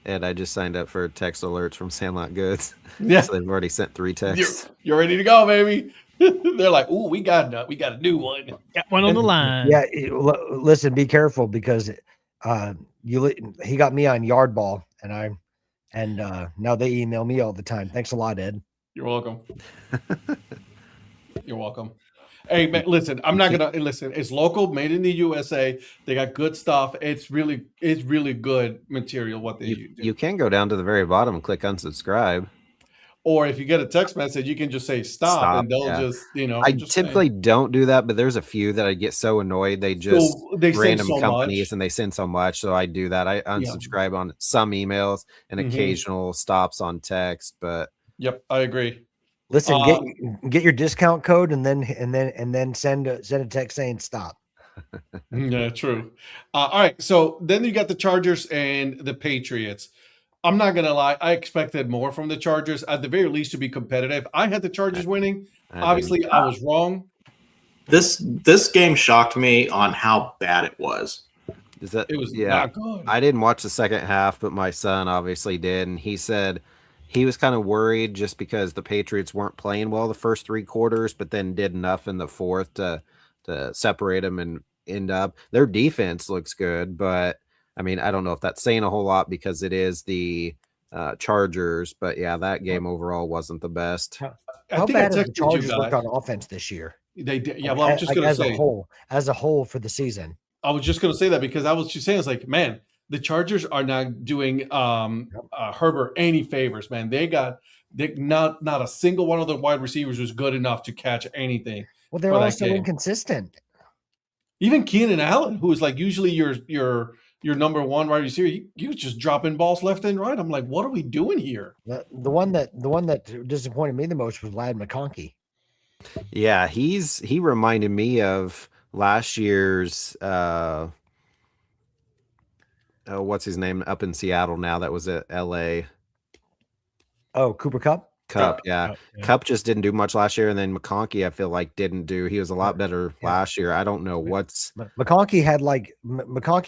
And I just signed up for text alerts from Sandlot Goods. Yeah, so they've already sent 3 texts. You're ready to go, baby. They're like, "Ooh, we got a new one. Got one on the line." Yeah, listen, be careful because he got me on yard ball, and now they email me all the time. Thanks a lot, Ed. You're welcome. You're welcome. Hey, man, listen, I'm not gonna listen. It's local, made in the USA. They got good stuff. It's really good material. What they do. You can go down to the very bottom and click unsubscribe. Or if you get a text message, you can just say stop and they'll just, I typically don't do that, but there's a few that I get so annoyed. They just random companies and they send so much. So I do that. I unsubscribe on some emails and occasional stops on text. But yep, I agree. Listen, get your discount code and then send a text saying stop. Yeah, true. All right. So then you got the Chargers and the Patriots. I'm not going to lie. I expected more from the Chargers, at the very least, to be competitive. I had the Chargers winning. Obviously, I was wrong. This game shocked me on how bad it was. It was not good. I didn't watch the second half, but my son obviously did. And he said he was kind of worried just because the Patriots weren't playing well the first 3 quarters, but then did enough in the fourth to separate them and end up. Their defense looks good, but I mean, I don't know if that's saying a whole lot because it is the Chargers, but yeah, that game overall wasn't the best. How bad have the Chargers looked on offense this year? They did. Yeah, well, I was just going to say as a whole for the season. I was just going to say that because I was just saying, it's like, man, the Chargers are not doing Herbert any favors, man. Not a single one of the wide receivers was good enough to catch anything. Well, they're also inconsistent. Even Keenan Allen, who is like usually your number one wide receiver, he was just dropping balls left and right. I'm like, what are we doing here? The one that disappointed me the most was Ladd McConkey. Yeah, he reminded me of last year's what's his name up in Seattle now that was at LA. Oh, Cooper Kupp? Cup, yeah. Cup just didn't do much last year, and then McConkey, I feel like he was a lot better last year. I don't know what's McConkey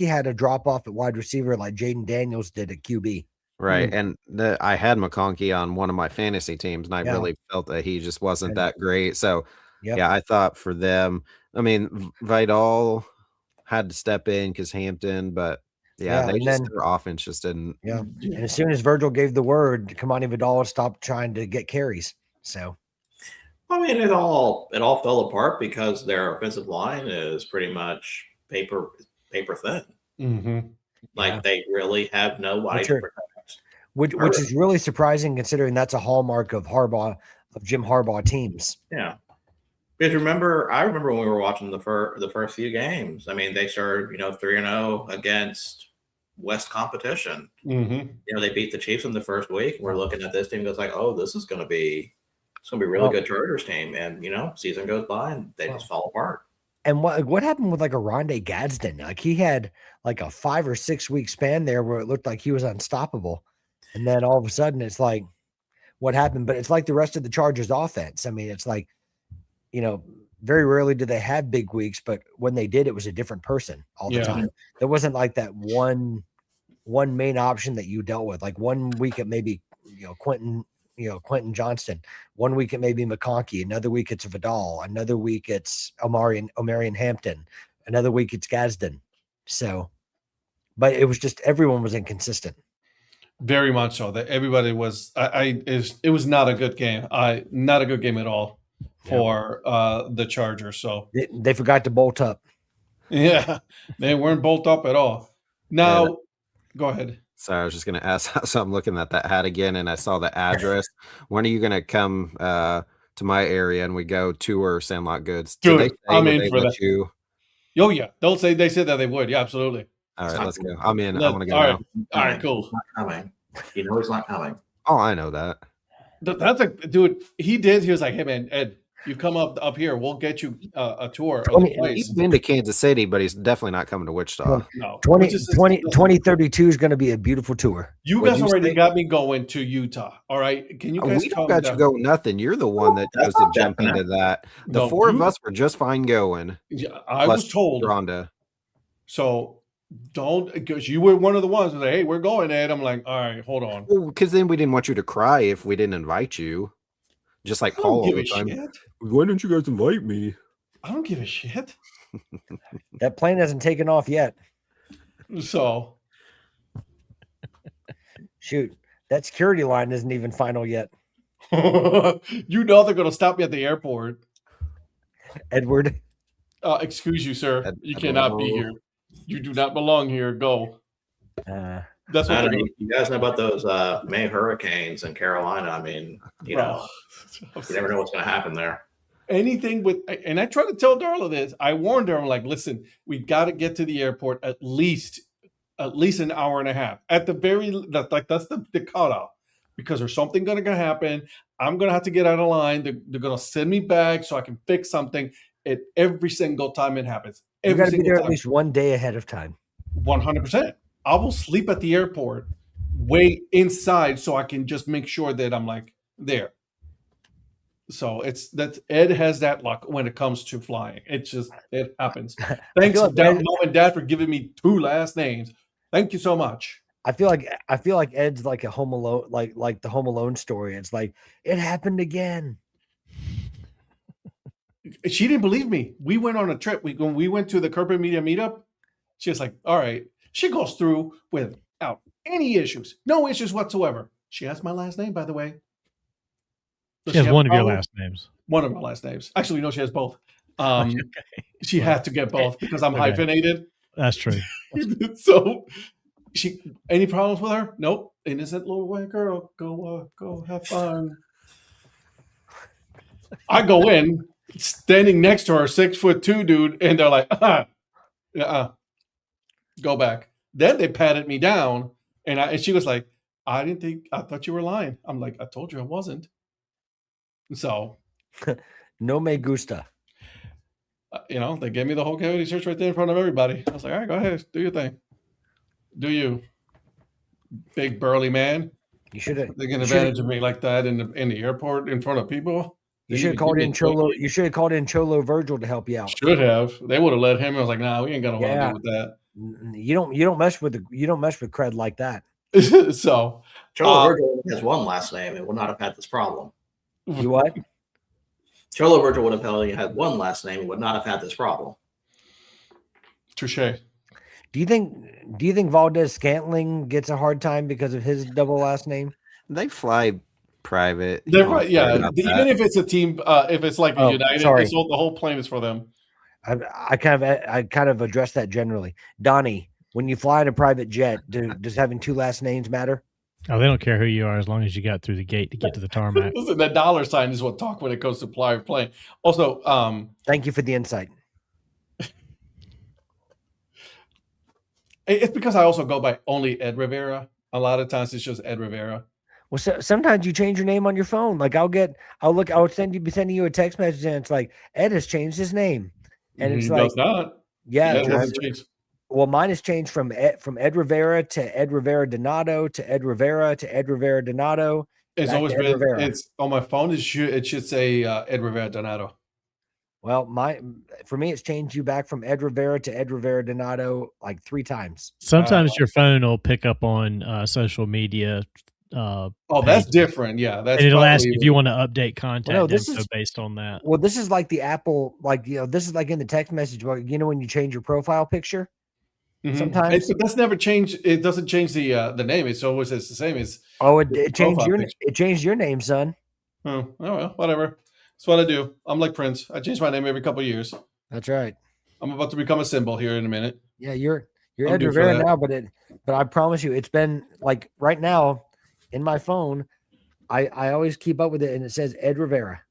had a drop off at wide receiver like Jaden Daniels did at QB. Right. And I had McConkey on one of my fantasy teams, and I really felt that he just wasn't that great. So yeah, I thought for them, I mean, Vidal had to step in because Hampton, but their offense just didn't. Yeah. And as soon as Virgil gave the word, Kamani Vidal stopped trying to get carries. So, I mean, it all fell apart because their offensive line is pretty much paper thin. Mm-hmm. They really have nobody to protect. Which is really surprising considering that's a hallmark of Jim Harbaugh teams. Yeah. Because I remember when we were watching the first few games. I mean, they started 3-0 against West competition. Mm-hmm. They beat the Chiefs in the first week. We're looking at this team. It's like, oh, this is going to be a really good Chargers team. And season goes by and they just fall apart. And what happened with like a Rondé Gadsden? Like he had like a 5 or 6 week span there where it looked like he was unstoppable, and then all of a sudden it's like, what happened? But it's like the rest of the Chargers offense. I mean, it's like, very rarely do they have big weeks, but when they did, it was a different person all the time. There wasn't like that one main option that you dealt with. Like 1 week it may be Quentin Johnston. 1 week it may be McConkey. Another week it's Vidal. Another week it's Omarion Hampton. Another week it's Gadsden. So, but it was just everyone was inconsistent. Very much so. That everybody was. It was not a good game. Not a good game at all for the Chargers. So they forgot to bolt up. Yeah, they weren't bolt up at all. Now, go ahead. Sorry, I was just going to ask. So I'm looking at that hat again, and I saw the address. When are you going to come to my area and we go tour Sandlot Goods? Dude, I'm in for that. Oh yeah, they said that they would. Yeah, absolutely. All right, let's go. I'm in. I want to go now. All right, cool. He's not coming. He's not coming. Oh, I know that. That's dude. He did. He was like, "Hey man, Ed, you come up here. We'll get you a tour of the place." He's been to Kansas City, but he's definitely not coming to Wichita. No. 2032 is going to be a beautiful tour. You guys already got me going to Utah. All right. Can you guys we don't got you going nothing. You're the one that chose to jump into that. The four of us were just fine going. Yeah, I was told. Rhonda. So don't, because you were one of the ones who said, "Hey, we're going, Ed." I'm like, all right, hold on. Well, because then we didn't want you to cry if we didn't invite you. Just like Paul all the time. Shit. Why don't you guys invite me? I don't give a shit. That plane hasn't taken off yet. So, shoot, that security line isn't even final yet. They're going to stop me at the airport. Edward. Excuse you, sir. You cannot be here. You do not belong here. Go. That's what you guys know about those May hurricanes in Carolina. I mean, you never know what's going to happen there. Anything with, and I tried to tell Darla this. I warned her. I'm like, listen, we got to get to the airport at least an hour and a half. At the that's the cutoff, because there's something going to happen. I'm going to have to get out of line. They're going to send me back so I can fix something. Every single time it happens. You got to be there at least 1 day ahead of time. 100%. I will sleep at the airport, wait inside so I can just make sure that I'm like there. So Ed has that luck when it comes to flying. It happens. Thanks, Mom and Dad, for giving me 2 last names. Thank you so much. I feel like Ed's like a Home Alone, like the Home Alone story. It's like it happened again. She didn't believe me. We went on a trip. When we went to the Corporate Media Meetup, she was like, all right. She goes through without any issues. No issues whatsoever. She has my last name, by the way. She has one of your last names. One of my last names. Actually, no, she has both. She had to get both because I'm hyphenated. That's true. So, any problems with her? Nope. Innocent little white girl. Go have fun. I go in, standing next to her, 6'2" dude, and they're like, go back. Then they patted me down, and she was like, I thought you were lying. I'm like, I told you I wasn't. So, no me gusta. They gave me the whole coyote search right there in front of everybody. I was like, all right, go ahead, do your thing. Do you, big burly man? You should have taken advantage of me like that in the airport in front of people. You should have called in Cholo. You should have called in Cholo Virgil to help you out. Should have. They would have let him. I was like, nah, we ain't gonna want to do with that. You don't mess with cred like that. So Cholo Virgil has one last name and would not have had this problem. You what? Cholo Virgil would have only had one last name and would not have had this problem. Touche. Do you think Valdez Scantling gets a hard time because of his double last name? They fly private. They're right, yeah. Even if it's a team, if it's like a United, the whole plane is for them. I kind of address that generally. Donnie, when you fly in a private jet, does having 2 last names matter? Oh, they don't care who you are as long as you got through the gate to get to the tarmac. Listen, that dollar sign is what talk when it comes to playing. Also, thank you for the insight. It's because I also go by only Ed Rivera. A lot of times it's just Ed Rivera. Well, sometimes you change your name on your phone. Like I'll be sending you a text message and it's like Ed has changed his name, and it's like not. Yeah, Ed hasn't changed. Well, mine has changed from Ed Rivera to Ed Rivera Donato to Ed Rivera to Ed Rivera Donato. It's always been. It's on my phone. It should say Ed Rivera Donato. Well, for me, it's changed you back from Ed Rivera to Ed Rivera Donato like 3 times. Sometimes your phone will pick up on social media. That's different. Yeah, that's. And it'll ask if you want to update contact info based on that. Well, this is like the Apple, this is like in the text message. When you change your profile picture. Mm-hmm. Sometimes that's never changed. It doesn't change the name. It's always the same. It's it changed your name, son. Oh well, whatever. That's what I do. I'm like Prince. I change my name every couple of years. That's right. I'm about to become a symbol here in a minute. Yeah, you're Ed Rivera now, but I promise you, it's been like right now in my phone. I always keep up with it, and it says Ed Rivera.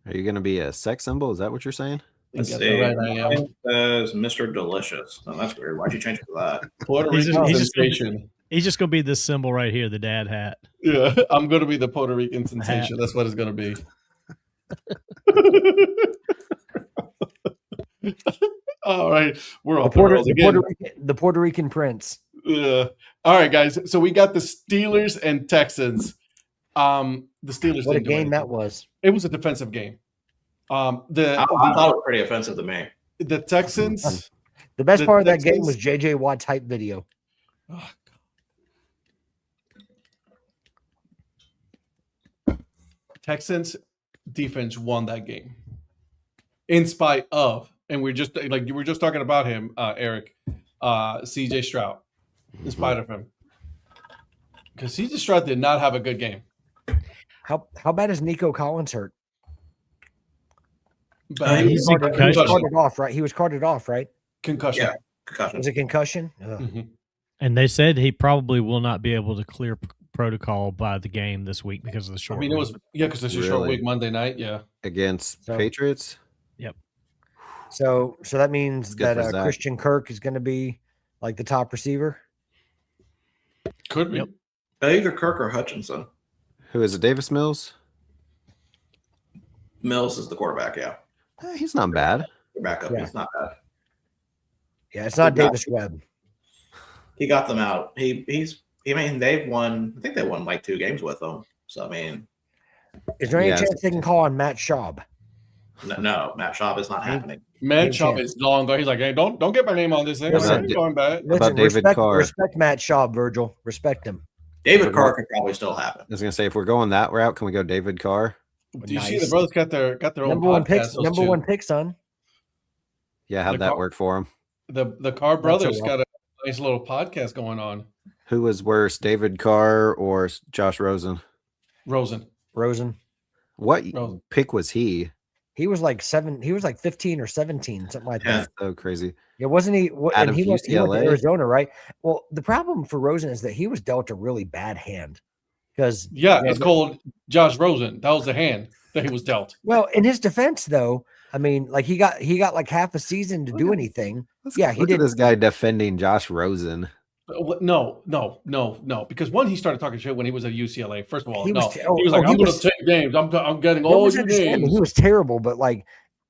Are you going to be a sex symbol? Is that what you're saying? Let's see. Right, it says Mr. Delicious. Oh, that's weird. Why'd you change it to that? Puerto Rican sensation. He's just going to be this symbol right here, the dad hat. Yeah, I'm going to be the Puerto Rican sensation. That's what it's going to be. All right, we're all the Puerto Rican prince. All right, guys. So we got the Steelers and Texans. The Steelers. What a game that was! It was a defensive game. I thought it was pretty offensive to me. The Texans. The best part of that game was JJ Watt's hype video. Oh, Texans defense won that game, in spite of, and we're just like you were just talking about him, Eric, CJ Stroud, in spite of him, because CJ Stroud did not have a good game. How bad is Nico Collins hurt? But he was carted off, right? He was carted off, right? Concussion. Yeah, concussion. Was it concussion? Mm-hmm. And they said he probably will not be able to clear protocol by the game this week because of the short week. It was because it's a short week Monday night. Yeah, against Patriots. Yep. So that means that Christian Kirk is going to be like the top receiver. Could be. Yep. Either Kirk or Hutchinson. Who is it? Davis Mills. Mills is the quarterback. Yeah, he's not bad. Backup. Yeah. He's not bad. Yeah, it's not Davis Webb. He got them out. They've won. I think they won like 2 games with them. So I mean, is there any chance they can call on Matt Schaub? No, Matt Schaub is not happening. Matt Schaub is long gone. He's like, hey, don't get my name on this thing. Listen, going back. About David Carr. Respect Matt Schaub, Virgil. Respect him. David Carr could probably still happen. I was gonna say, if we're going that route, can we go David Carr? Do you see the brothers got their own number one pick? Number one pick, son. Yeah, how'd that work for him? The Carr brothers got a nice little podcast going on. Who was worse, David Carr or Josh Rosen? Rosen. What pick was he? He was like 15 or 17, something like that. So crazy. Yeah, wasn't he? Out of he went UCLA? to Arizona, right? Well, the problem for Rosen is that he was dealt a really bad hand. Because it's called Josh Rosen. That was the hand that he was dealt. Well, in his defense, though, I mean, like he got like half a season to do anything. Look at this guy defending Josh Rosen. No. Because he started talking shit when he was at UCLA. First of all, he was like, I'm going to take games. I'm getting all your games. He was terrible, but like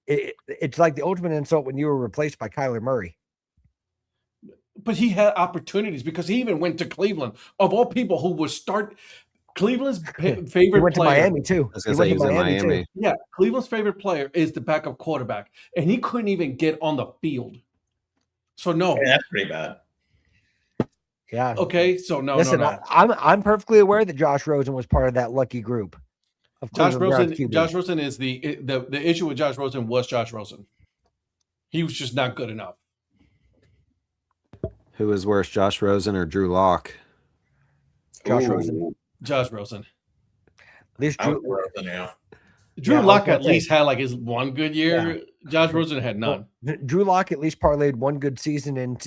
it's like the ultimate insult when you were replaced by Kyler Murray. But he had opportunities because he even went to Cleveland. Of all people who would start Cleveland's favorite player. He went to Miami too. I was going to say he was in Miami. Too. Yeah, Cleveland's favorite player is the backup quarterback, and he couldn't even get on the field. So no, that's pretty bad. Yeah. Okay. So no. Listen, no. I'm perfectly aware that Josh Rosen was part of that lucky group. Josh Rosen is the issue with Josh Rosen was Josh Rosen. He was just not good enough. Who is worse, Josh Rosen or Drew Lock? Josh Rosen. Josh Rosen. At least Drew, Rosen, yeah. Drew Yeah, I was Lock gonna at say. least had like his one good year. Josh Rosen had none. Well, Drew Lock at least parlayed one good season in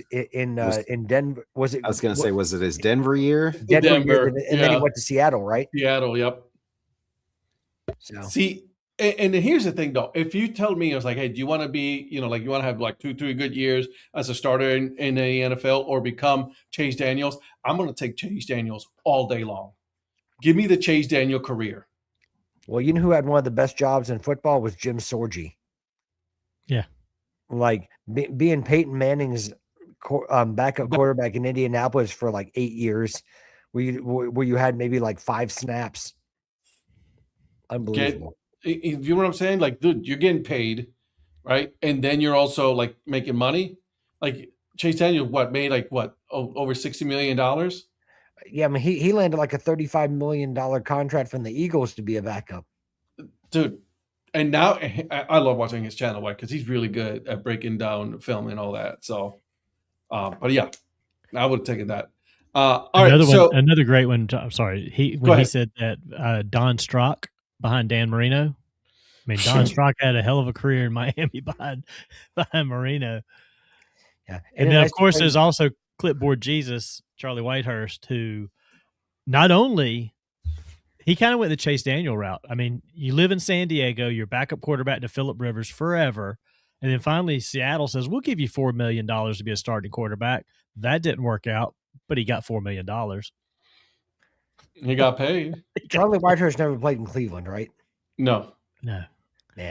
Denver. Was it? I was going to say, was it his Denver year? Denver, Denver, and then he went to Seattle, right? Seattle, yep. So See, and then here's the thing, though. If you tell me, I was like, hey, do you want to be, like you want to have like 2-3 good years as a starter in the NFL or become Chase Daniels? I'm going to take Chase Daniels all day long. Give me the Chase Daniel career. well, you know who had one of the best jobs in football was Jim Sorgi. Yeah. Like being Peyton Manning's backup quarterback in Indianapolis for like 8 years, where you had maybe like 5 snaps. Unbelievable. You know what I'm saying? Like, dude, you're getting paid, right? And then you're also like making money. Like Chase Daniel, made like over $60 million? Yeah, I mean he landed like a $35 million contract from the Eagles to be a backup. Dude. And now I love watching his channel, right? Because he's really good at breaking down film and all that. So, but yeah, I would have taken that. All another right, one, another great one. I'm sorry. He said that Don Strock behind Dan Marino. I mean, Don Strock had a hell of a career in Miami behind Marino. Yeah, and then of course there's also Clipboard Jesus, Charlie Whitehurst, who not only he kind of went the Chase Daniel route. I mean, you live in San Diego, you're backup quarterback to Phillip Rivers forever, and then finally Seattle says we'll give you $4 million to be a starting quarterback. That didn't work out, but he got $4 million. He got paid. Charlie Whitehurst never played in Cleveland, right? No. Man,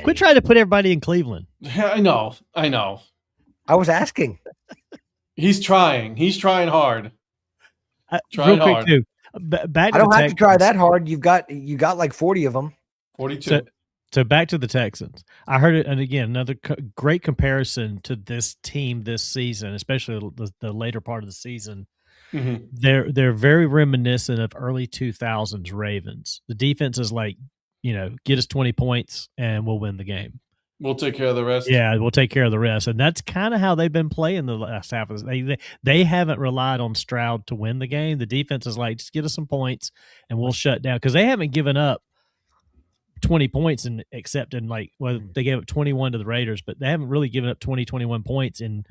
quit trying to put everybody in Cleveland. Yeah, I know. I was asking. He's trying hard. Real quick too. Back to I don't have Texans. to try that hard. You got like 40 of them. 42. So back to the Texans. I heard it, and again, another great comparison to this team this season, especially the later part of the season. Mm-hmm. They're very reminiscent of early 2000s Ravens. The defense is like, get us 20 points and we'll win the game. We'll take care of the rest. Yeah, we'll take care of the rest. And that's kind of how they've been playing the last half of this. They haven't relied on Stroud to win the game. The defense is like, just get us some points and we'll shut down. Because they haven't given up 20 points except in they gave up 21 to the Raiders, but they haven't really given up 21 points in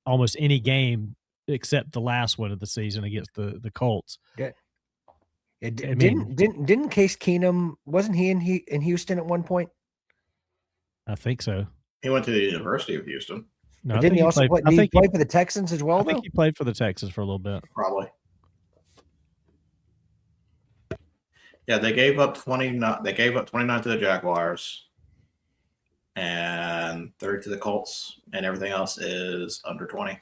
almost any game except the last one of the season against the Colts. Yeah. Didn't Case Keenum, wasn't he in Houston at one point? I think so. He went to the University of Houston. No, didn't he also play for the Texans as well? I think he played for the Texans for a little bit. Probably. Yeah, they gave up 29. They gave up 29 to the Jaguars, and 30 to the Colts, and everything else is under 20.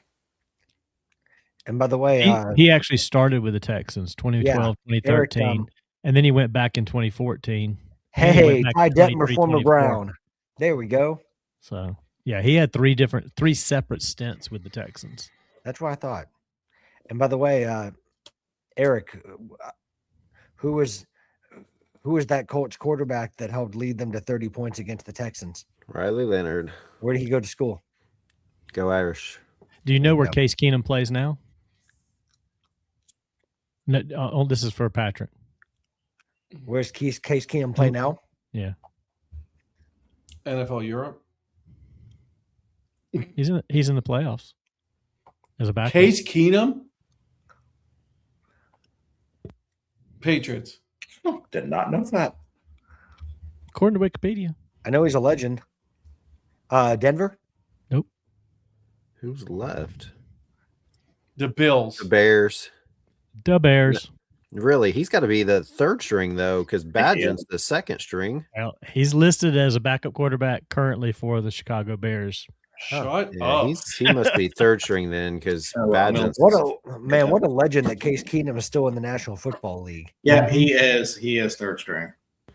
And by the way, he actually started with the Texans 2012, 2013, Eric, and then he went back in 2014. Hey, Ty Detmer, former Brown. There we go. So yeah, he had three separate stints with the Texans. That's what I thought. And by the way, Eric, who was that Colts quarterback that helped lead them to 30 points against the Texans? Riley Leonard. Where did he go to school? Go Irish. Do you know where Case Keenum plays now? No, this is for Patrick. Where's Case Keenum play now? Yeah. NFL Europe. He's in the playoffs as a backup. Case Keenum. Patriots. Oh, did not know that. According to Wikipedia. I know he's a legend. Denver? Nope. Who's left? The Bills. The Bears. The Bears. Really? He's got to be the third string, though, because Badgin's the second string. Well, he's listed as a backup quarterback currently for the Chicago Bears. Shut Yeah, up. he must be third string then, because Badgin's. What a legend that Case Keenum is still in the National Football League. Yeah, he is. He is third string.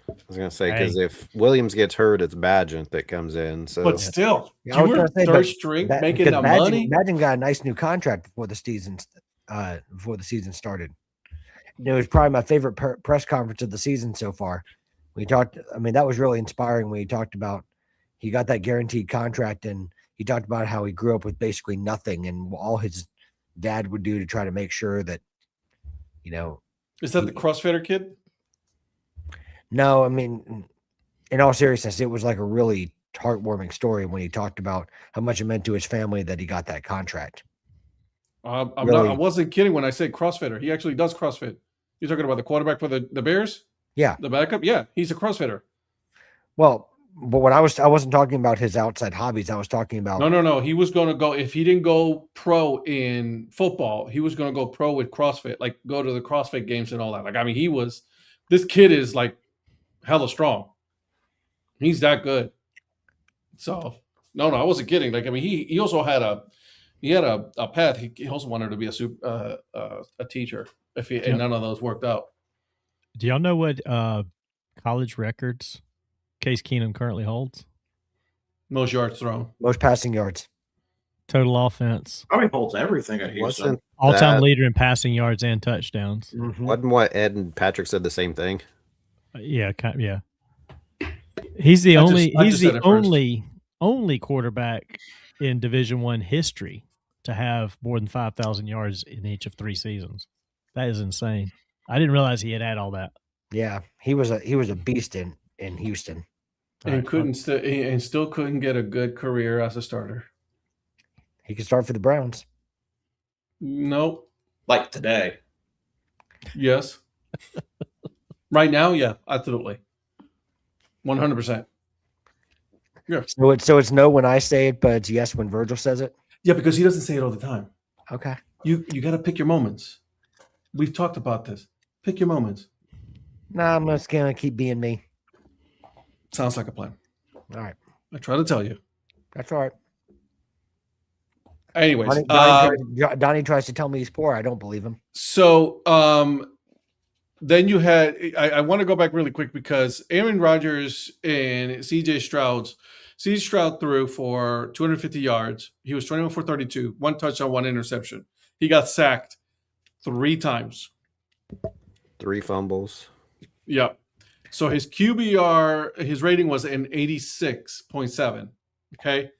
I was going to say, because if Williams gets hurt, it's Badgent that comes in. So, but still, Yeah, I was you gonna were say, third but string that- making because the money. Badgent got a nice new contract before the season started. It was probably my favorite press conference of the season so far. We talked. I mean, that was really inspiring when he talked about he got that guaranteed contract, and he talked about how he grew up with basically nothing, and all his dad would do to try to make sure that, Is that the CrossFitter kid? No, I mean, in all seriousness, it was like a really heartwarming story when he talked about how much it meant to his family that he got that contract. I Really? wasn't kidding when I said CrossFitter. He actually does CrossFit. You're talking about the quarterback for the Bears? Yeah. The backup? Yeah, he's a CrossFitter. Well, but what I wasn't talking about his outside hobbies. I was talking about No. He was going to go, if he didn't go pro in football, he was going to go pro with CrossFit, like go to the CrossFit games and all that. Like, I mean, this kid is like hella strong. He's that good. So, no, I wasn't kidding. Like, I mean, he also had a path. He also wanted to be a teacher and none of those worked out. Do y'all know what college records Case Keenum currently holds? Most yards thrown. most passing yards. Total offense. Probably holds everything at Houston. Wasn't All-time that- leader in passing yards and touchdowns. Mhm. Wasn't what Ed and Patrick said the same thing? Yeah. He's the I only. just He's said the it first. only quarterback in Division I history to have more than 5,000 yards in each of 3 seasons. That is insane. I didn't realize he had all that. Yeah, he was a beast in Houston. And still couldn't get a good career as a starter. He could start for the Browns. Nope. Like today. Yes. Right now, yeah, absolutely. 100%. Yeah. So it's no when I say it, but it's yes when Virgil says it. Yeah, because he doesn't say it all the time. Okay. You got to pick your moments. We've talked about this. Pick your moments. Nah, I'm just gonna keep being me. Sounds like a plan. All right, I try to tell you. that's all right. Anyways, Donnie tries to tell me he's poor. I don't believe him. so then you had. I want to go back really quick because Aaron Rodgers and C.J. Stroud threw for 250 yards. He was 21 for 32, 1 touchdown, 1 interception. He got sacked 3 times. 3 fumbles. Yep. So his QBR, his rating was an 86.7. Okay.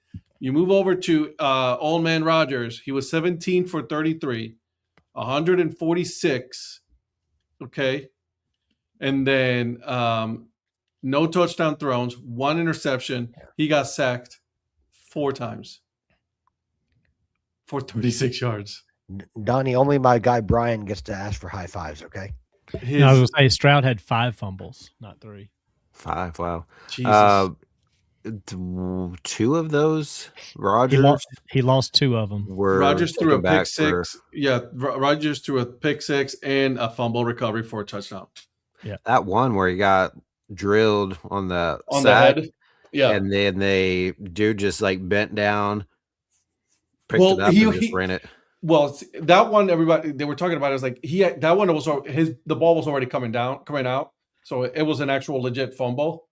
You move over to Old Man Rodgers. He was 17 for 33, 146. Okay. And then no touchdown throws, 1 interception. He got sacked 4 times for 36 yards. Donnie, only my guy Brian gets to ask for high fives. Okay. No, I was going to say Stroud had 5 fumbles, not 3. 5. Wow. Jesus. 2 of those Rodgers He lost 2 of them. were Rodgers threw a taken back pick 6. Yeah, Rodgers threw a pick 6 and a fumble recovery for a touchdown. that one where he got drilled on the On sack, the head. Yeah. and then dude just like bent down, picked Well, it up, and just ran it. Well, that one, everybody they were talking about is like that one was the ball was already coming out, so it was an actual legit fumble.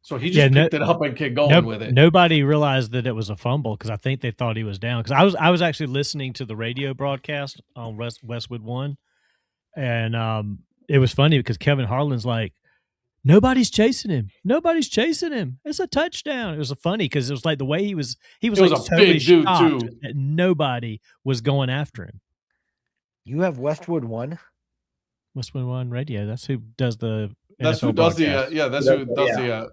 So he just picked it up and kept going with it. Nobody realized that it was a fumble because I think they thought he was down. Because I was actually listening to the radio broadcast on Westwood One, and it was funny because Kevin Harlan's like, "Nobody's chasing him. Nobody's chasing him. It's a touchdown." It was funny because it was like the way he was It like was a totally big dude, shocked too. that nobody was going after him. You have Westwood One. Westwood One radio. That's who does the. That's NFL who does broadcast.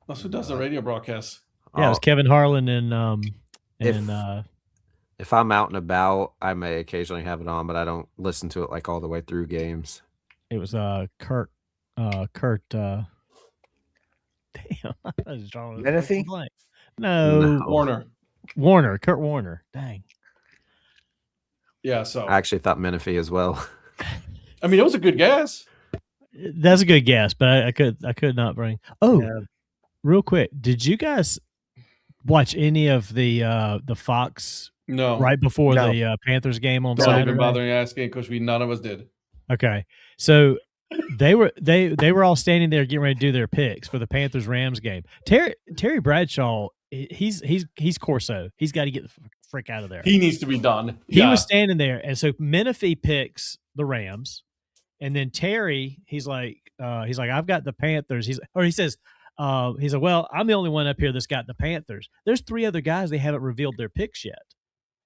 That's who does the radio broadcast. Yeah, it was Kevin Harlan and If I'm out and about, I may occasionally have it on, but I don't listen to it like all the way through games. it was Kurt. Damn, I was drawing a Menifee? blank. No, Warner. Kurt Warner. Dang. Yeah, so I actually thought Menifee as well. I mean, it was a good guess. That's a good guess, but I could not bring. Oh, Yeah. real quick, did you guys watch any of the Fox No, right before No. the Panthers game on don't Saturday? even bother asking because none of us did. Okay, so they were all standing there getting ready to do their picks for the Panthers Rams game. Terry Bradshaw, he's Corso. He's got to get the frick out of there. He needs to be done. He was standing there, and so Menifee picks the Rams, and then Terry, he's like, I've got the Panthers. He says, well, I'm the only one up here that's got the Panthers. There's 3 other guys they haven't revealed their picks yet,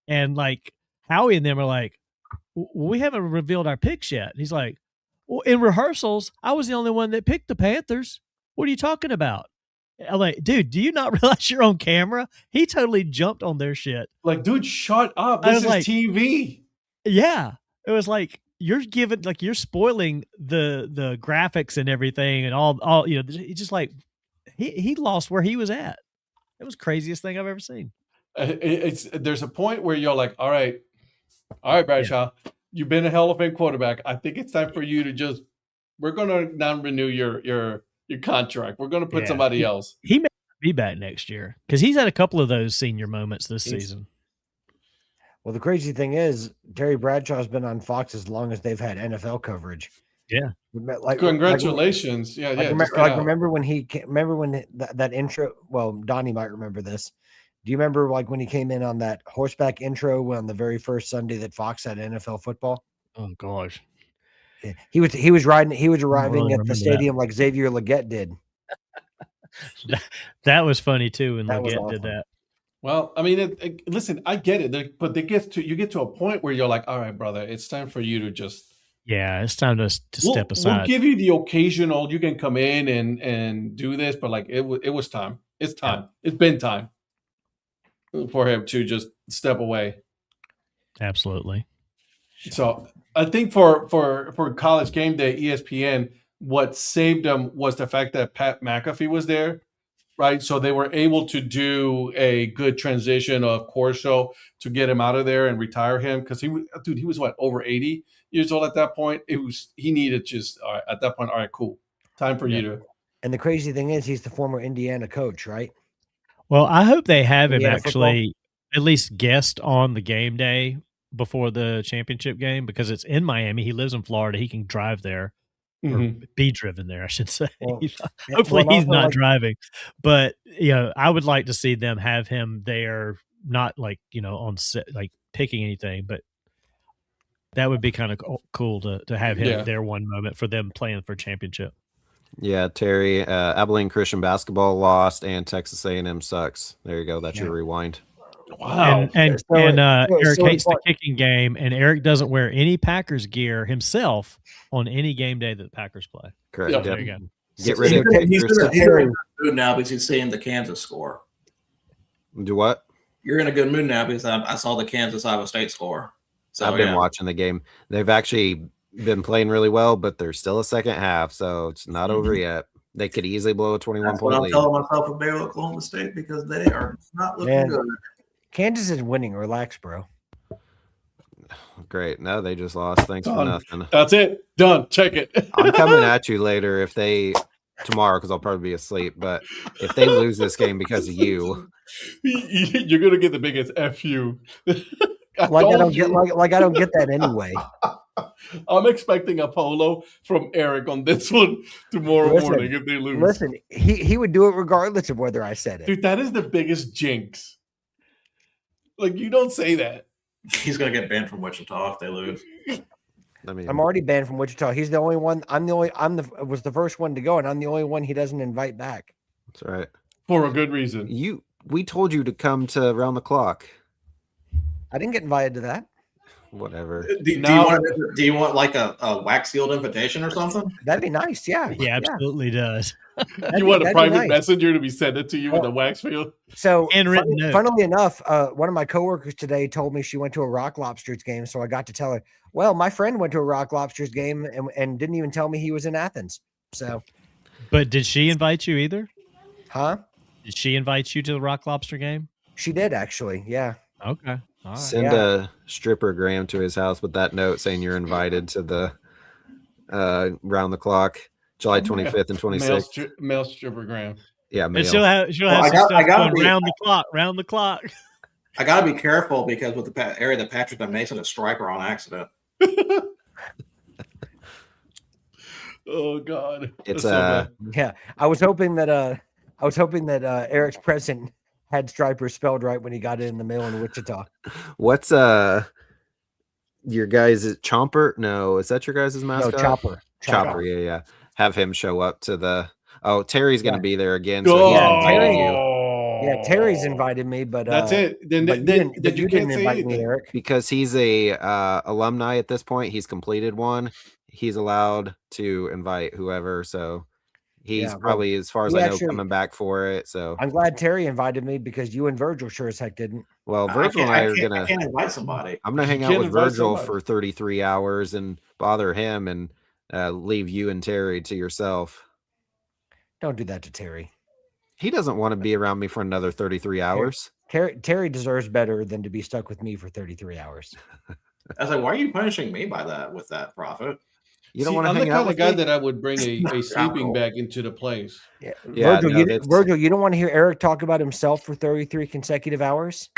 and like Howie and them are like, we haven't revealed our picks yet. And he's like, well, in rehearsals, I was the only one that picked the Panthers. What are you talking about? I'm like, dude, do you not realize you're on camera? He totally jumped on their shit. Like, dude, shut up. I This was is like- TV. Yeah. It was like you're spoiling the graphics and everything and all it's just like he lost where he was at. It was the craziest thing I've ever seen. There's a point where you're like, all right, Bradshaw, you've been a Hall of Fame quarterback. I think it's time for you to we're gonna non-renew your contract. We're gonna put somebody else. He may be back next year because he's had a couple of those senior moments this season. Well, the crazy thing is, Terry Bradshaw's been on Fox as long as they've had NFL coverage. Yeah. Like, congratulations. Remember when that intro? Well, Donnie might remember this. Do you remember like when he came in on that horseback intro on the very first Sunday that Fox had NFL football? Oh gosh. He was arriving at the stadium like Xavier Legette did. That was funny too, and That was Legette awesome. did that. Well, I mean, listen, I get it, but you get to a point where you're like, all right, brother, it's time for you to just. Yeah, it's time to step aside. We'll give you the occasional. You can come in and do this, but like it was time. It's time. Yeah. It's been time for him to just step away. Absolutely. So I think for College Game Day, ESPN, what saved them was the fact that Pat McAfee was there, right? So they were able to do a good transition of Corso to get him out of there and retire him because he was what, over 80 years old at that point. He needed just at that point. All right, cool, time for you to. And the crazy thing is, he's the former Indiana coach, right? Well, I hope they have him Indiana actually at least guest on the game day before the championship game because it's in Miami. He lives in Florida. He can drive there. Or be driven there, I should say. Well, hopefully he's not driving. But I would like to see them have him there, not like on set, like picking anything, but that would be kind of cool to have him there one moment for them playing for championship. Yeah, Terry, Abilene Christian basketball lost, and Texas A&M sucks. There you go. That's your rewind. Wow. And Eric hates the kicking game, and Eric doesn't wear any Packers gear himself on any game day that the Packers play. Correct. Yep. There you go. Get rid of He's in a good mood now because he's seeing the Kansas score. Do what? You're in a good mood now because I saw the Kansas Iowa State score. So I've been watching the game. They've actually been playing really well, but there's still a second half, so it's not over yet. They could easily blow a 21-point lead. I'm telling myself about Oklahoma State because they are not looking good. Kansas is winning. Relax, bro. Great. No, they just lost. Thanks for nothing. That's it. Done. Check it. I'm coming at you later tomorrow because I'll probably be asleep. But if they lose this game because of you, you're gonna get the biggest FU. I don't get that anyway. I'm expecting a polo from Eric on this one tomorrow morning if they lose. Listen, he would do it regardless of whether I said it. Dude, that is the biggest jinx. Like, you don't say that. He's gonna get banned from Wichita if they lose. I'm already banned from Wichita. He's the only one. Was the first one to go, and I'm the only one he doesn't invite back. That's right. For a good reason. We told you to come to Round the Clock. I didn't get invited to that. Whatever. Do you want like a wax sealed invitation or something? That'd be nice. Yeah. He absolutely does. You want a private messenger to be sent it to you with a wax field? So, funnily enough, one of my coworkers today told me she went to a Rock Lobsters game. So I got to tell her, well, my friend went to a Rock Lobsters game and didn't even tell me he was in Athens. So, but did she invite you either? Huh? Did she invite you to the Rock Lobster game? She did actually. Yeah. Okay. All right. Send a stripper Graham to his house with that note saying you're invited to the Round the Clock, July 25th and 26th. Male stripper Graham. Yeah, male. She'll have some stuff going round the clock. I got to be careful because with the area that Patrick's been making a striker on accident. Oh God. It's yeah. I was hoping that Eric's present had Striper spelled right when he got it in the mail in Wichita. What's your guys? Is Chomper? No, is that your guys' mascot? No, Chopper. Yeah. Have him show up to the. Oh, Terry's going to be there again. So Terry's invited me, but that's it. Then you didn't invite me, Eric, because he's a alumni at this point. He's completed one. He's allowed to invite whoever. So He's probably, as far as I know, coming back for it. So I'm glad Terry invited me because you and Virgil sure as heck didn't. Well, Virgil and I can't invite somebody. I'm gonna hang out with Virgil for 33 hours and bother him and leave you and Terry to yourself. Don't do that to Terry. He doesn't want to be around me for another 33 hours. Terry deserves better than to be stuck with me for 33 hours. I was like, why are you punishing me with that, Prophet? You don't want to hang out with the kind of guy me? that I would bring a sleeping bag into the place. Yeah, Virgil, Virgil, you don't want to hear Eric talk about himself for 33 consecutive hours?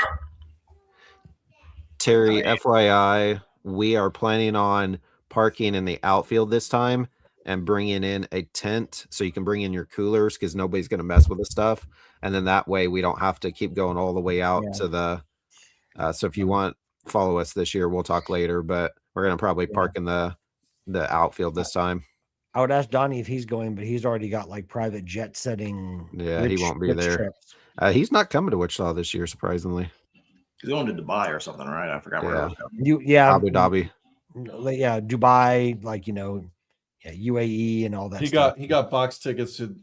Terry, FYI, we are planning on parking in the outfield this time and bringing in a tent so you can bring in your coolers because nobody's going to mess with the stuff. And then that way we don't have to keep going all the way out to the so if you want, follow us this year. We'll talk later, but we're going to probably park in the outfield this time. I would ask Donnie if he's going, but he's already got like private jet setting. Yeah, he won't be there. He's not coming to Wichita this year, surprisingly. He's going to Dubai or something, right? I forgot where it was. Abu Dhabi. Yeah, Dubai, like UAE and all that. He got box tickets to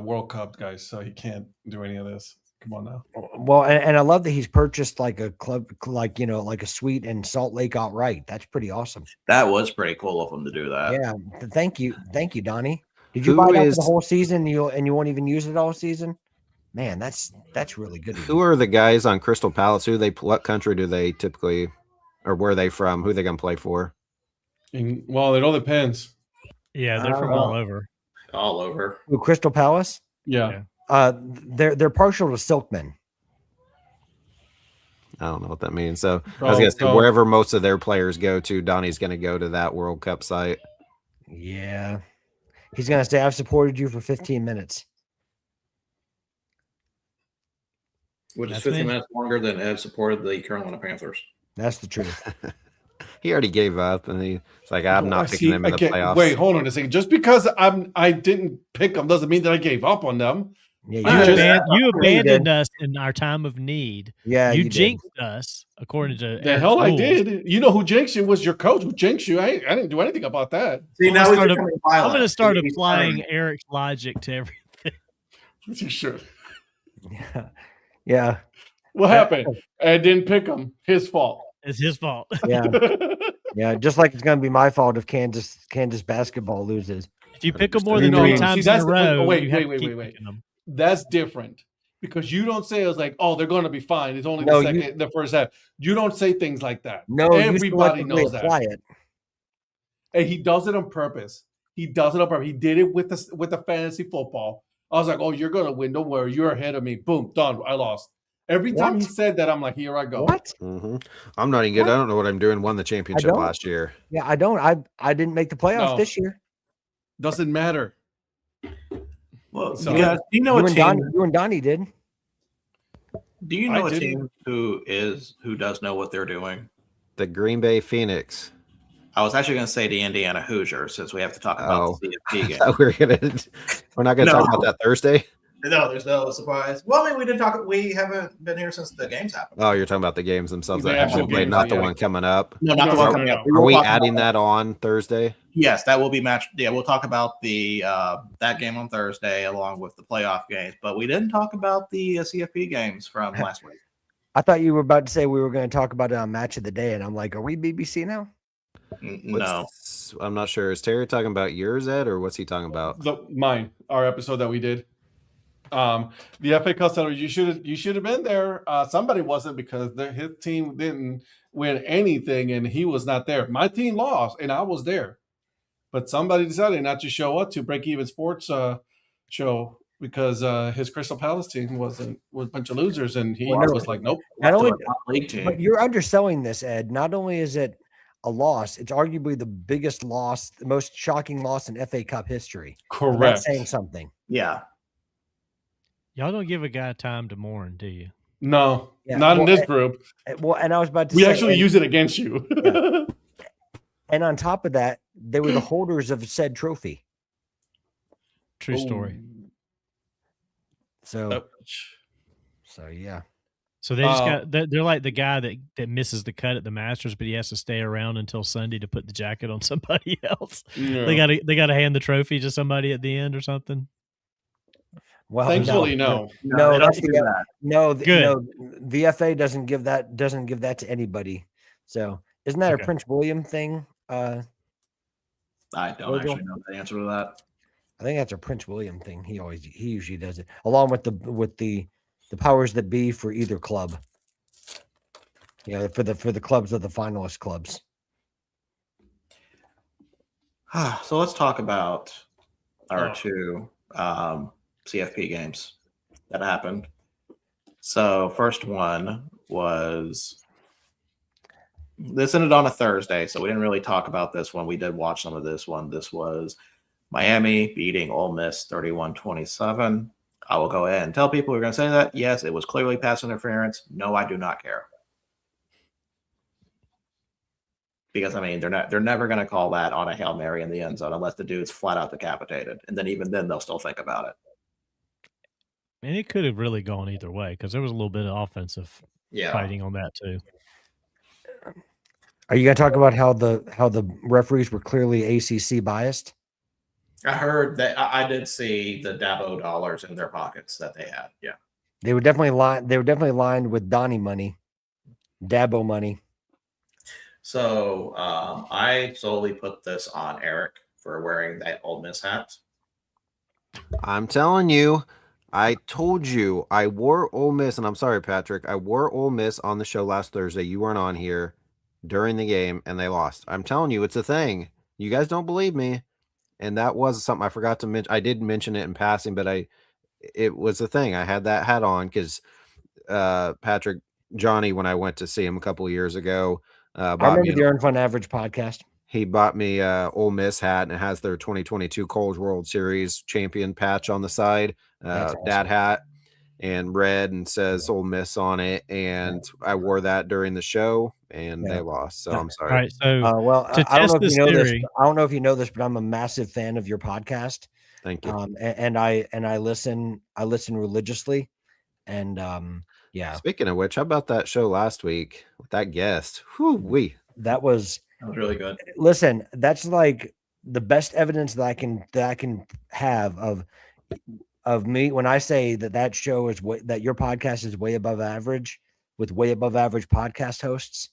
World Cup, guys, so he can't do any of this. Come on now. Well, and I love that he's purchased like a club, like a suite in Salt Lake outright. That's pretty awesome. That was pretty cool of him to do that. Yeah, thank you, Donnie. Did you buy that for the whole season? And you won't even use it all season? Man, that's really good. Who are the guys on Crystal Palace? What country do they typically, or where are they from? Who are they going to play for? Well, it all depends. Yeah, they're from all over. All over. Ooh, Crystal Palace? Yeah. They're partial to Silkmen. I don't know what that means. So I was gonna say wherever most of their players go to, Donnie's gonna go to that World Cup site. Yeah. He's gonna say, I've supported you for 15 minutes. Which is 15 minutes longer than Ed supported the Carolina Panthers. That's the truth. He already gave up, and he's like, "I'm not picking them in the playoffs." Wait, hold on a second. Just because I didn't pick them doesn't mean that I gave up on them. Yeah, you abandoned us in our time of need. Yeah, you jinxed us, according to the hell rules. I did. You know who jinxed you was your coach who jinxed you. I didn't do anything about that. See, I'm going to start applying Eric's logic to everything. You should. Yeah. What happened? I didn't pick him. His fault. It's his fault. Yeah. Yeah. Just like it's going to be my fault if Kansas basketball loses. If you pick them more than 3 times in a row, wait. That's different because you don't say it's like, oh, they're going to be fine. It's only the first half. You don't say things like that. No, everybody knows that. It. And he does it on purpose. He did it with the fantasy football. I was like, oh, you're going to win. Don't worry. You're ahead of me. Boom, done. I lost. Every time he said that, I'm like, here I go. What? Mm-hmm. I'm not even good. I don't know what I'm doing. Won the championship last year. Yeah, I don't. I didn't make the playoffs this year. Doesn't matter. Well, so you guys, do you know you and Donnie did. Do you know a team who does know what they're doing? The Green Bay Phoenix. I was actually going to say the Indiana Hoosiers since we have to talk about the CFP game. We're not going to talk about that Thursday. No, there's no surprise. Well, I mean, we didn't talk. We haven't been here since the games happened. Oh, you're talking about the games themselves that haven't played, not the one coming up. No, not the one coming up. Are we adding that on Thursday? Yes, that will be matched. Yeah, we'll talk about the that game on Thursday along with the playoff games. But we didn't talk about the CFP games from last week. I thought you were about to say we were going to talk about it on Match of the Day, and I'm like, are we BBC now? No, I'm not sure. Is Terry talking about yours, Ed, or what's he talking about? Mine, our episode that we did. The FA Cup Center, you should have been there. Somebody wasn't because his team didn't win anything, and he was not there. My team lost, and I was there, but somebody decided not to show up to Break Even Sports show because his Crystal Palace team was a bunch of losers, and he was like, nope. Not only, but you're underselling this, Ed. Not only is it a loss, it's arguably the biggest loss, the most shocking loss in FA Cup history. Correct. That's saying something. Yeah. Y'all don't give a guy time to mourn, do you? No, not in this group. Well, and I was about to say, we actually use it against you. Yeah. And on top of that, they were the holders of said trophy. True story. So yeah. So they just they're like the guy that misses the cut at the Masters, but he has to stay around until Sunday to put the jacket on somebody else. Yeah. They gotta hand the trophy to somebody at the end or something. Well, Thankfully, no, no. that's do that. no, Good. no. VFA doesn't give that to anybody. So isn't that Okay. a Prince William thing? I don't Virgil? actually know the answer to that. I think that's a Prince William thing. He usually does it along with the powers that be for either club. You know, for the clubs of the finalist clubs. So let's talk about our two CFP games that happened. So first one was, this ended on a Thursday, so we didn't really talk about this one. We did watch some of this one. This was Miami beating Ole Miss 31-27. I will go ahead and tell people who are going to say that. Yes, it was clearly pass interference. No, I do not care. Because, I mean, they're never going to call that on a Hail Mary in the end zone unless the dude's flat out decapitated. And then even then, they'll still think about it. And it could have really gone either way because there was a little bit of offensive fighting on that too. Are you going to talk about how the referees were clearly ACC biased? I heard that. I did see the Dabo dollars in their pockets that they had. Yeah, They were definitely lined with Donnie money, Dabo money. So I solely put this on Eric for wearing that Ole Miss hat. I'm telling you, I told you I wore Ole Miss, and I'm sorry, Patrick. I wore Ole Miss on the show last Thursday. You weren't on here during the game, and they lost. I'm telling you, it's a thing. You guys don't believe me, and that was something I forgot to mention. I did mention it in passing, but it was a thing. I had that hat on because Patrick, Johnny, when I went to see him a couple of years ago, I remember the Earn Fun Average podcast. He bought me Ole Miss hat, and it has their 2022 College World Series champion patch on the side, Awesome. Dad Hat, and red, and says Ole Miss on it. And I wore that during the show, and they lost. So I'm sorry. All right, so Well, to I don't test know if this you know theory, this. I don't know if you know this, but I'm a massive fan of your podcast. Thank you. And I listen religiously, and yeah. Speaking of which, how about that show last week with that guest? Whew, that was really good. Listen, that's like the best evidence that I can have of me when I say that show is that your podcast is way above average with way above average podcast hosts.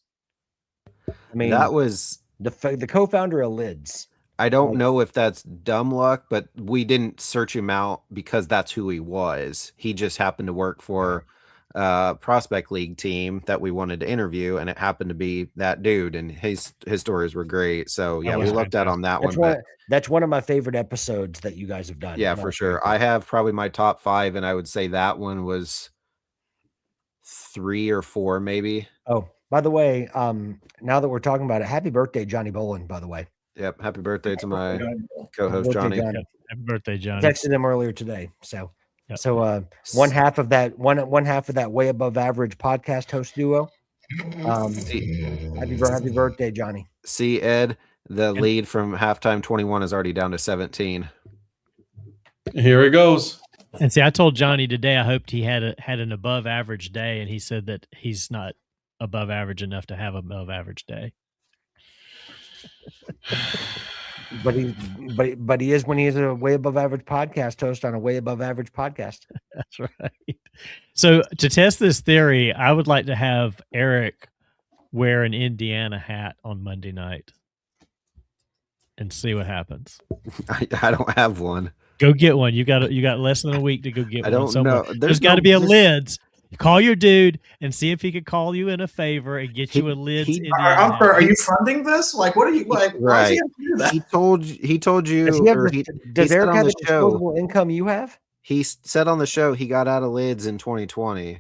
I mean, that was the co-founder of Lids. I don't know if that's dumb luck, but we didn't search him out because that's who he was. He just happened to work for Prospect League team that we wanted to interview, and it happened to be that dude, and his stories were great. So yeah, we looked at on that one. That's one of my favorite episodes that you guys have done. Yeah, for sure. I have probably my top 5, and I would say that one was 3 or 4, maybe. Oh, by the way, now that we're talking about it, happy birthday, Johnny Bolin, by the way. Yep, happy birthday to my co-host Johnny. Happy birthday, Johnny. I texted him earlier today. So one half of that way above average podcast host duo. Happy birthday, Johnny. See, Ed, the lead from halftime 21 is already down to 17. Here it goes. And see, I told Johnny today I hoped he had an above average day, and he said that he's not above average enough to have an above average day. But he is when he's a way above average podcast host on a way above average podcast. That's right. So to test this theory, I would like to have Eric wear an Indiana hat on Monday night and see what happens. I don't have one. Go get one. You got less than a week to go get one. I don't somewhere. know. There's got to be a Lids. Call your dude and see if he could call you in a favor and get you a Lids. Are you funding this? Like, what are you like? Why is he gonna do that? He told you. Does Eric have the disposable income you have? He said on the show he got out of Lids in 2020.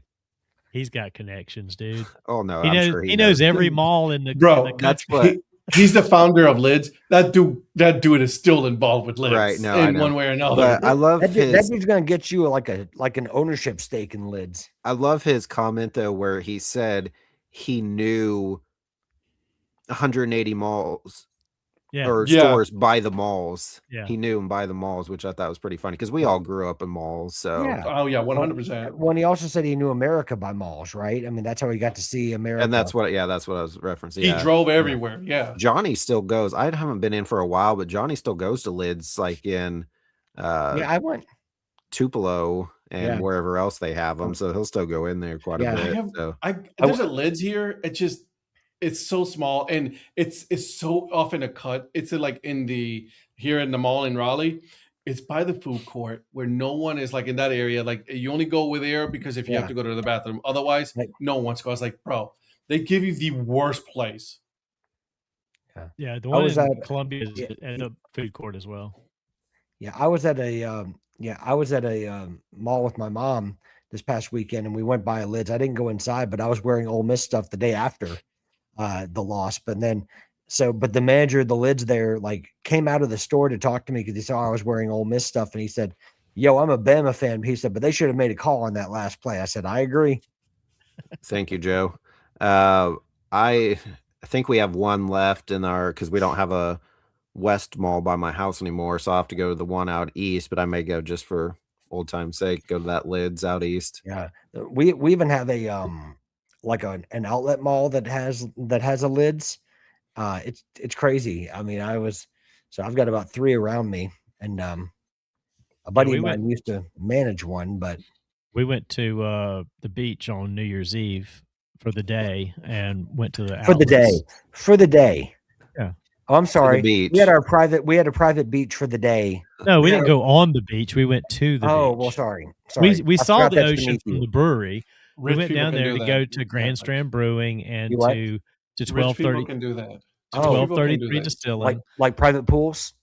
He's got connections, dude. Oh no, he knows every mall in the bro. In the that's what. He's the founder of Lids. That dude is still involved with Lids, right? No, in one way or another. But I love that dude's gonna get you like an ownership stake in Lids. I love his comment though, where he said he knew 180 malls Yeah. or Yeah. stores by the malls. Yeah. He knew them by the malls, which I thought was pretty funny because we all grew up in malls. So Yeah. Oh yeah, 100%. When he also said he knew America by malls, right? I mean, that's how he got to see America. and that's what I was referencing. He Yeah. drove everywhere. Yeah. Johnny still goes. I haven't been in for a while, but Johnny still goes to Lids like in yeah, I went. Tupelo and Yeah. wherever else they have them. So he'll still go in there quite Yeah. a bit. There's a Lids here. It's so small and it's so often a cut. It's like here in the mall in Raleigh. It's by the food court where no one is like in that area. Like you only go over there because if you have to go to the bathroom, otherwise no one wants to go. I was like, bro, they give you the worst place. Yeah, the one in Columbia is at a food court as well. Yeah, I was at a mall with my mom this past weekend, and we went by a Lids. I didn't go inside, but I was wearing Ole Miss stuff the day after the loss. But the manager of the Lids there like came out of the store to talk to me because he saw I was wearing Ole Miss stuff, and he said, "Yo, I'm a Bama fan." He said, "But they should have made a call on that last play." I said, "I agree." Thank you, Joe. I think we have one left in because we don't have a West Mall by my house anymore, so I'll have to go to the one out east. But I may go just for old time's sake, go to that Lids out east. Yeah, we even have a like an outlet mall that has a Lids. It's crazy. I mean, I've got about 3 around me, and a buddy of mine used to manage one, but we went to the beach on New Year's Eve for the day and went to the for the day. Yeah. Oh, I'm sorry. Beach. We had a private beach for the day. No, we didn't go on the beach. We went to the beach. Oh, well, sorry. We saw the ocean from the brewery. Rich we went down there to that. go to Grand Strand Brewing and to 1230. Can do that. 1233 Distilling. Like private pools.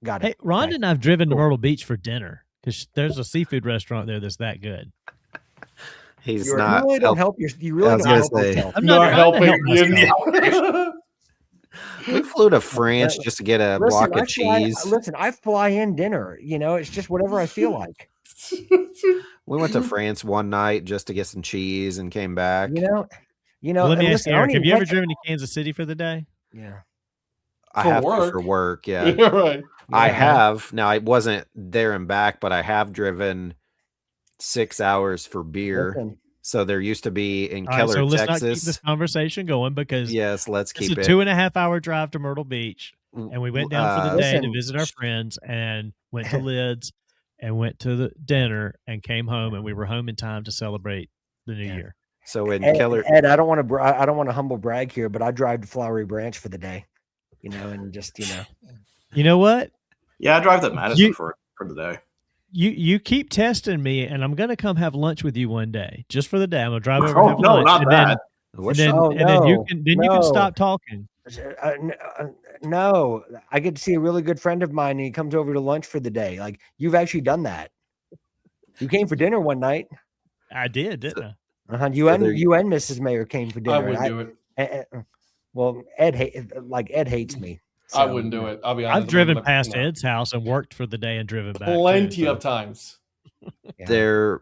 Got it. Hey, Rhonda and I've driven to Myrtle Beach for dinner because there's a seafood restaurant there that's that good. You really don't help yourself. I'm not helping. We flew to France just to get a block of cheese. I fly in dinner. It's just whatever I feel like. We went to France one night just to get some cheese and came back. Let me ask you, Eric, have you ever driven to Kansas City for the day? Yeah. I have to for work. Yeah. Right. I have. Now, I wasn't there and back, but I have driven 6 hours for beer. Listen. So there used to be in Keller, so let's Texas. not keep this conversation going because let's keep it's a 2.5 hour drive to Myrtle Beach, and we went down for the day to visit our friends and went to Lids and went to the dinner and came home, and we were home in time to celebrate the New Year. So in Keller, Ed, I don't want to humble brag here, but I drive to Flowery Branch for the day, and just You know what? Yeah, I drive to Madison for the day. You keep testing me, and I'm gonna come have lunch with you one day, just for the day. I'm gonna drive over. Oh and have no, lunch, not and that. Then you can stop talking. No, I get to see a really good friend of mine, and he comes over to lunch for the day. Like you've actually done that. You came for dinner one night. I did, didn't I? You and Mrs. Mayor came for dinner. I wouldn't do it. Well, Ed hates me. So, I wouldn't do it. I'll be honest. I've driven past Ed's house and worked for the day and driven back. Plenty of times. Yeah.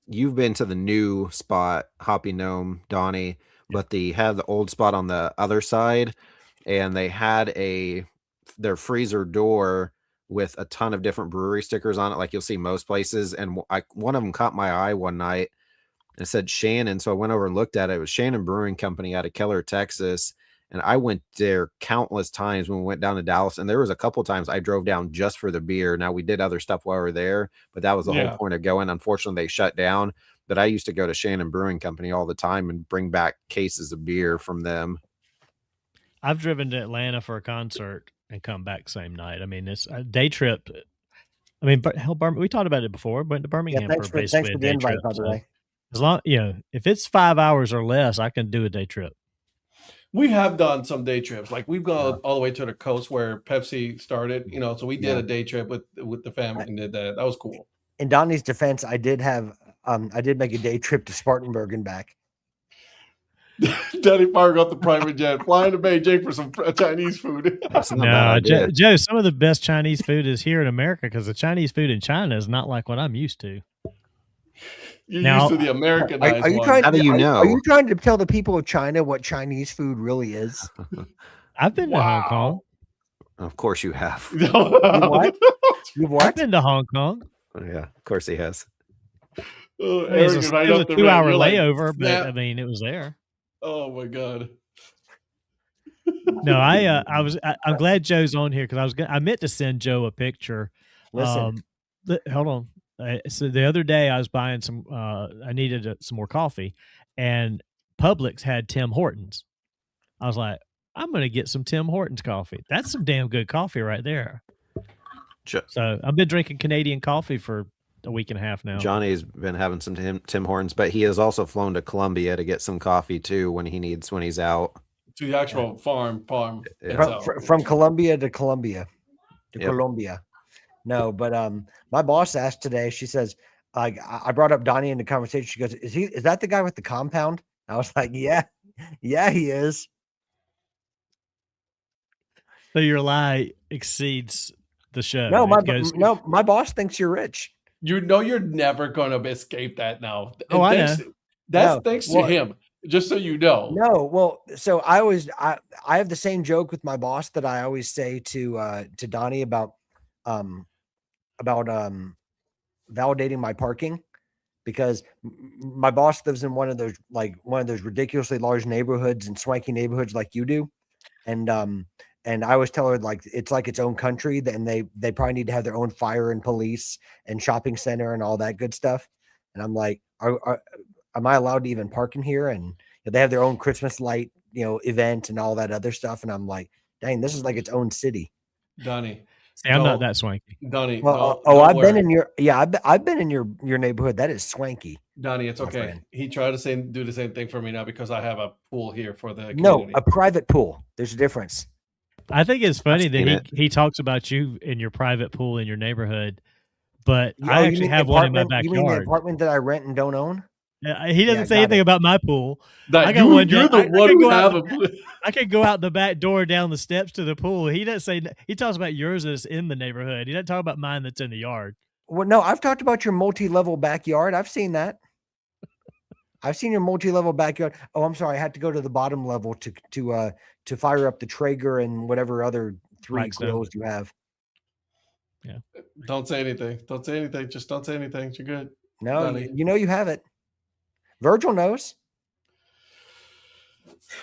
You've been to the new spot, Hoppy Gnome, Donnie, but they had the old spot on the other side, and they had their freezer door with a ton of different brewery stickers on it, like you'll see most places. And one of them caught my eye one night, and it said Shannon. So I went over and looked at it. It was Shannon Brewing Company out of Keller, Texas. And I went there countless times when we went down to Dallas. And there was a couple times I drove down just for the beer. Now we did other stuff while we were there, but that was the whole point of going. Unfortunately, they shut down. But I used to go to Shannon Brewing Company all the time and bring back cases of beer from them. I've driven to Atlanta for a concert and come back same night. I mean, it's a day trip. I mean, we talked about it before. Went to Birmingham for basically a day trip. By the way. As long, if it's 5 hours or less, I can do a day trip. We have done some day trips. Like we've gone all the way to the coast where Pepsi started, so we did a day trip with the family and did that. That was cool. In Donnie's defense, I did make a day trip to Spartanburg and back. Daddy Fire got the private jet, flying to Beijing for some Chinese food. No, Joe, some of the best Chinese food is here in America because the Chinese food in China is not like what I'm used to. You're used to the Americanized one. How do you know? Are you trying to tell the people of China what Chinese food really is? I've been to Hong Kong. Of course you have. You what? You've I've what? been to Hong Kong. Yeah, of course he has. Oh, I mean, Eric it is right was up a the 2-hour you're like, layover, but snap. I mean, it was there. Oh my god. No, I'm glad Joe's on here because I meant to send Joe a picture. Listen. Hold on. So the other day I was buying some. I needed some more coffee, and Publix had Tim Hortons. I was like, I'm gonna get some Tim Hortons coffee. That's some damn good coffee right there. So I've been drinking Canadian coffee for a week and a half now. Johnny's been having some Tim Hortons, but he has also flown to Colombia to get some coffee too when he's out. To the actual farm. Yeah. From Colombia to Colombia. Colombia. No, but my boss asked today, she says, I brought up Donnie in the conversation. She goes, is that the guy with the compound? I was like, yeah, he is. So your lie exceeds the show. No, my boss thinks you're rich. You know you're never gonna escape that now. Oh, I know. That's thanks to him. Just so you know. No, well, so I have the same joke with my boss that I always say to Donnie about validating my parking, because my boss lives in one of those ridiculously large neighborhoods and swanky neighborhoods like you do, and I always tell her like it's like its own country, and they probably need to have their own fire and police and shopping center and all that good stuff. And I'm like, am I allowed to even park in here? And they have their own Christmas light, event and all that other stuff. And I'm like, dang, this is like its own city. Donnie. See, I'm not that swanky. Donnie. Well, I've been in I've been in your neighborhood. That is swanky. Donnie, it's okay. Friend. He tried to do the same thing for me now because I have a pool here for the community. No, a private pool. There's a difference. I think it's funny that he talks about you in your private pool in your neighborhood, but I actually have one in my backyard. You mean the apartment that I rent and don't own? He doesn't say anything about my pool. I got one. You're the one who have a pool. I could go out the back door down the steps to the pool. He doesn't say. He talks about yours that's in the neighborhood. He doesn't talk about mine that's in the yard. Well, no, I've talked about your multi-level backyard. I've seen that. I've seen your multi-level backyard. Oh, I'm sorry. I had to go to the bottom level to fire up the Traeger and whatever other 3 grills you have. Yeah. Don't say anything. Don't say anything. Just don't say anything. You're good. No, you have it. Virgil knows.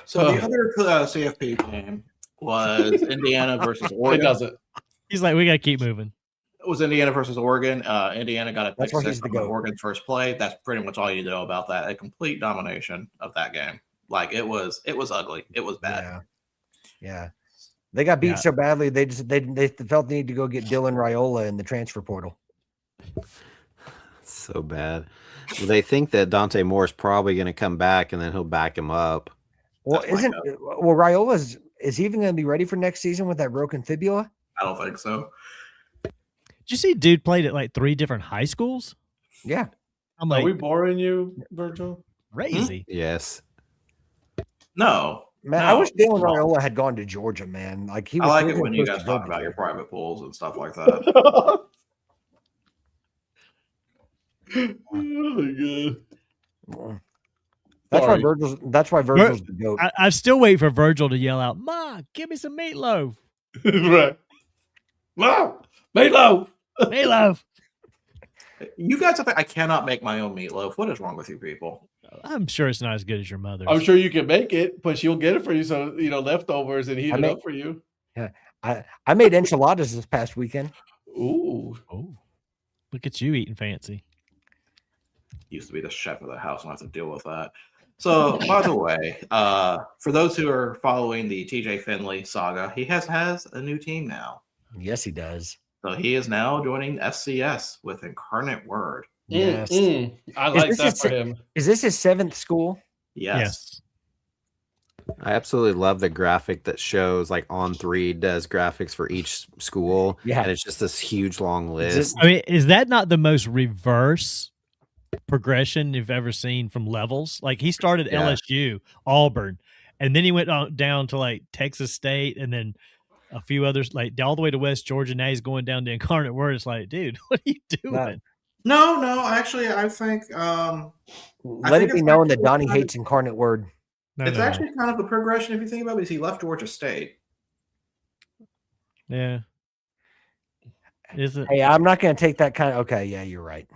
So the other CFP game was Indiana versus Oregon. It doesn't. He's like, we got to keep moving. It was Indiana versus Oregon. Indiana got a pick 6 from Oregon's first play. That's pretty much all you know about that. A complete domination of that game. Like it was ugly. It was bad. Yeah. They got beat so badly they felt the need to go get Dylan Raiola in the transfer portal. So bad. Well, they think that Dante Moore's probably going to come back and then he'll back him up. Well, Raiola's is he even going to be ready for next season with that broken fibula? I don't think so. Did you see dude played at like 3 different high schools? Yeah. I'm like, are we boring you, Virgil? Crazy. Yes. No. Man, I wish Dylan Raiola had gone to Georgia, man. Like he was. I like it when you guys talk about your private pools and stuff like that. Oh my god. That's why Virgil's the GOAT. I still wait for Virgil to yell out, "Ma, give me some meatloaf." Right. Wow. Meatloaf. Meatloaf. You guys have I cannot make my own meatloaf. What is wrong with you people? I'm sure it's not as good as your mother's. I'm sure you can make it, but she'll get it for you. So, leftovers and heat it up for you. Yeah. I made enchiladas this past weekend. Ooh. Oh, look at you eating fancy. Used to be the chef of the house and I have to deal with that. So, by the way, for those who are following the TJ Finley saga, he has a new team now. Yes, he does. So he is now joining FCS with Incarnate Word. Yes. I like that for him. Is this his 7th school? Yes. I absolutely love the graphic that shows like On3 does graphics for each school. Yeah. And it's just this huge long list. I mean, is that not the most reverse progression you've ever seen from levels? Like he started LSU, Auburn, and then he went down to like Texas State and then a few others, like all the way to West Georgia. Now he's going down to Incarnate Word. It's like, dude, what are you doing? No. Actually, I think let it be known that Donnie hates Incarnate Word. It's actually kind of the progression if you think about it. Because he left Georgia State Yeah. Is it? Hey, I'm not going to take that kind of. Okay, yeah, you're right.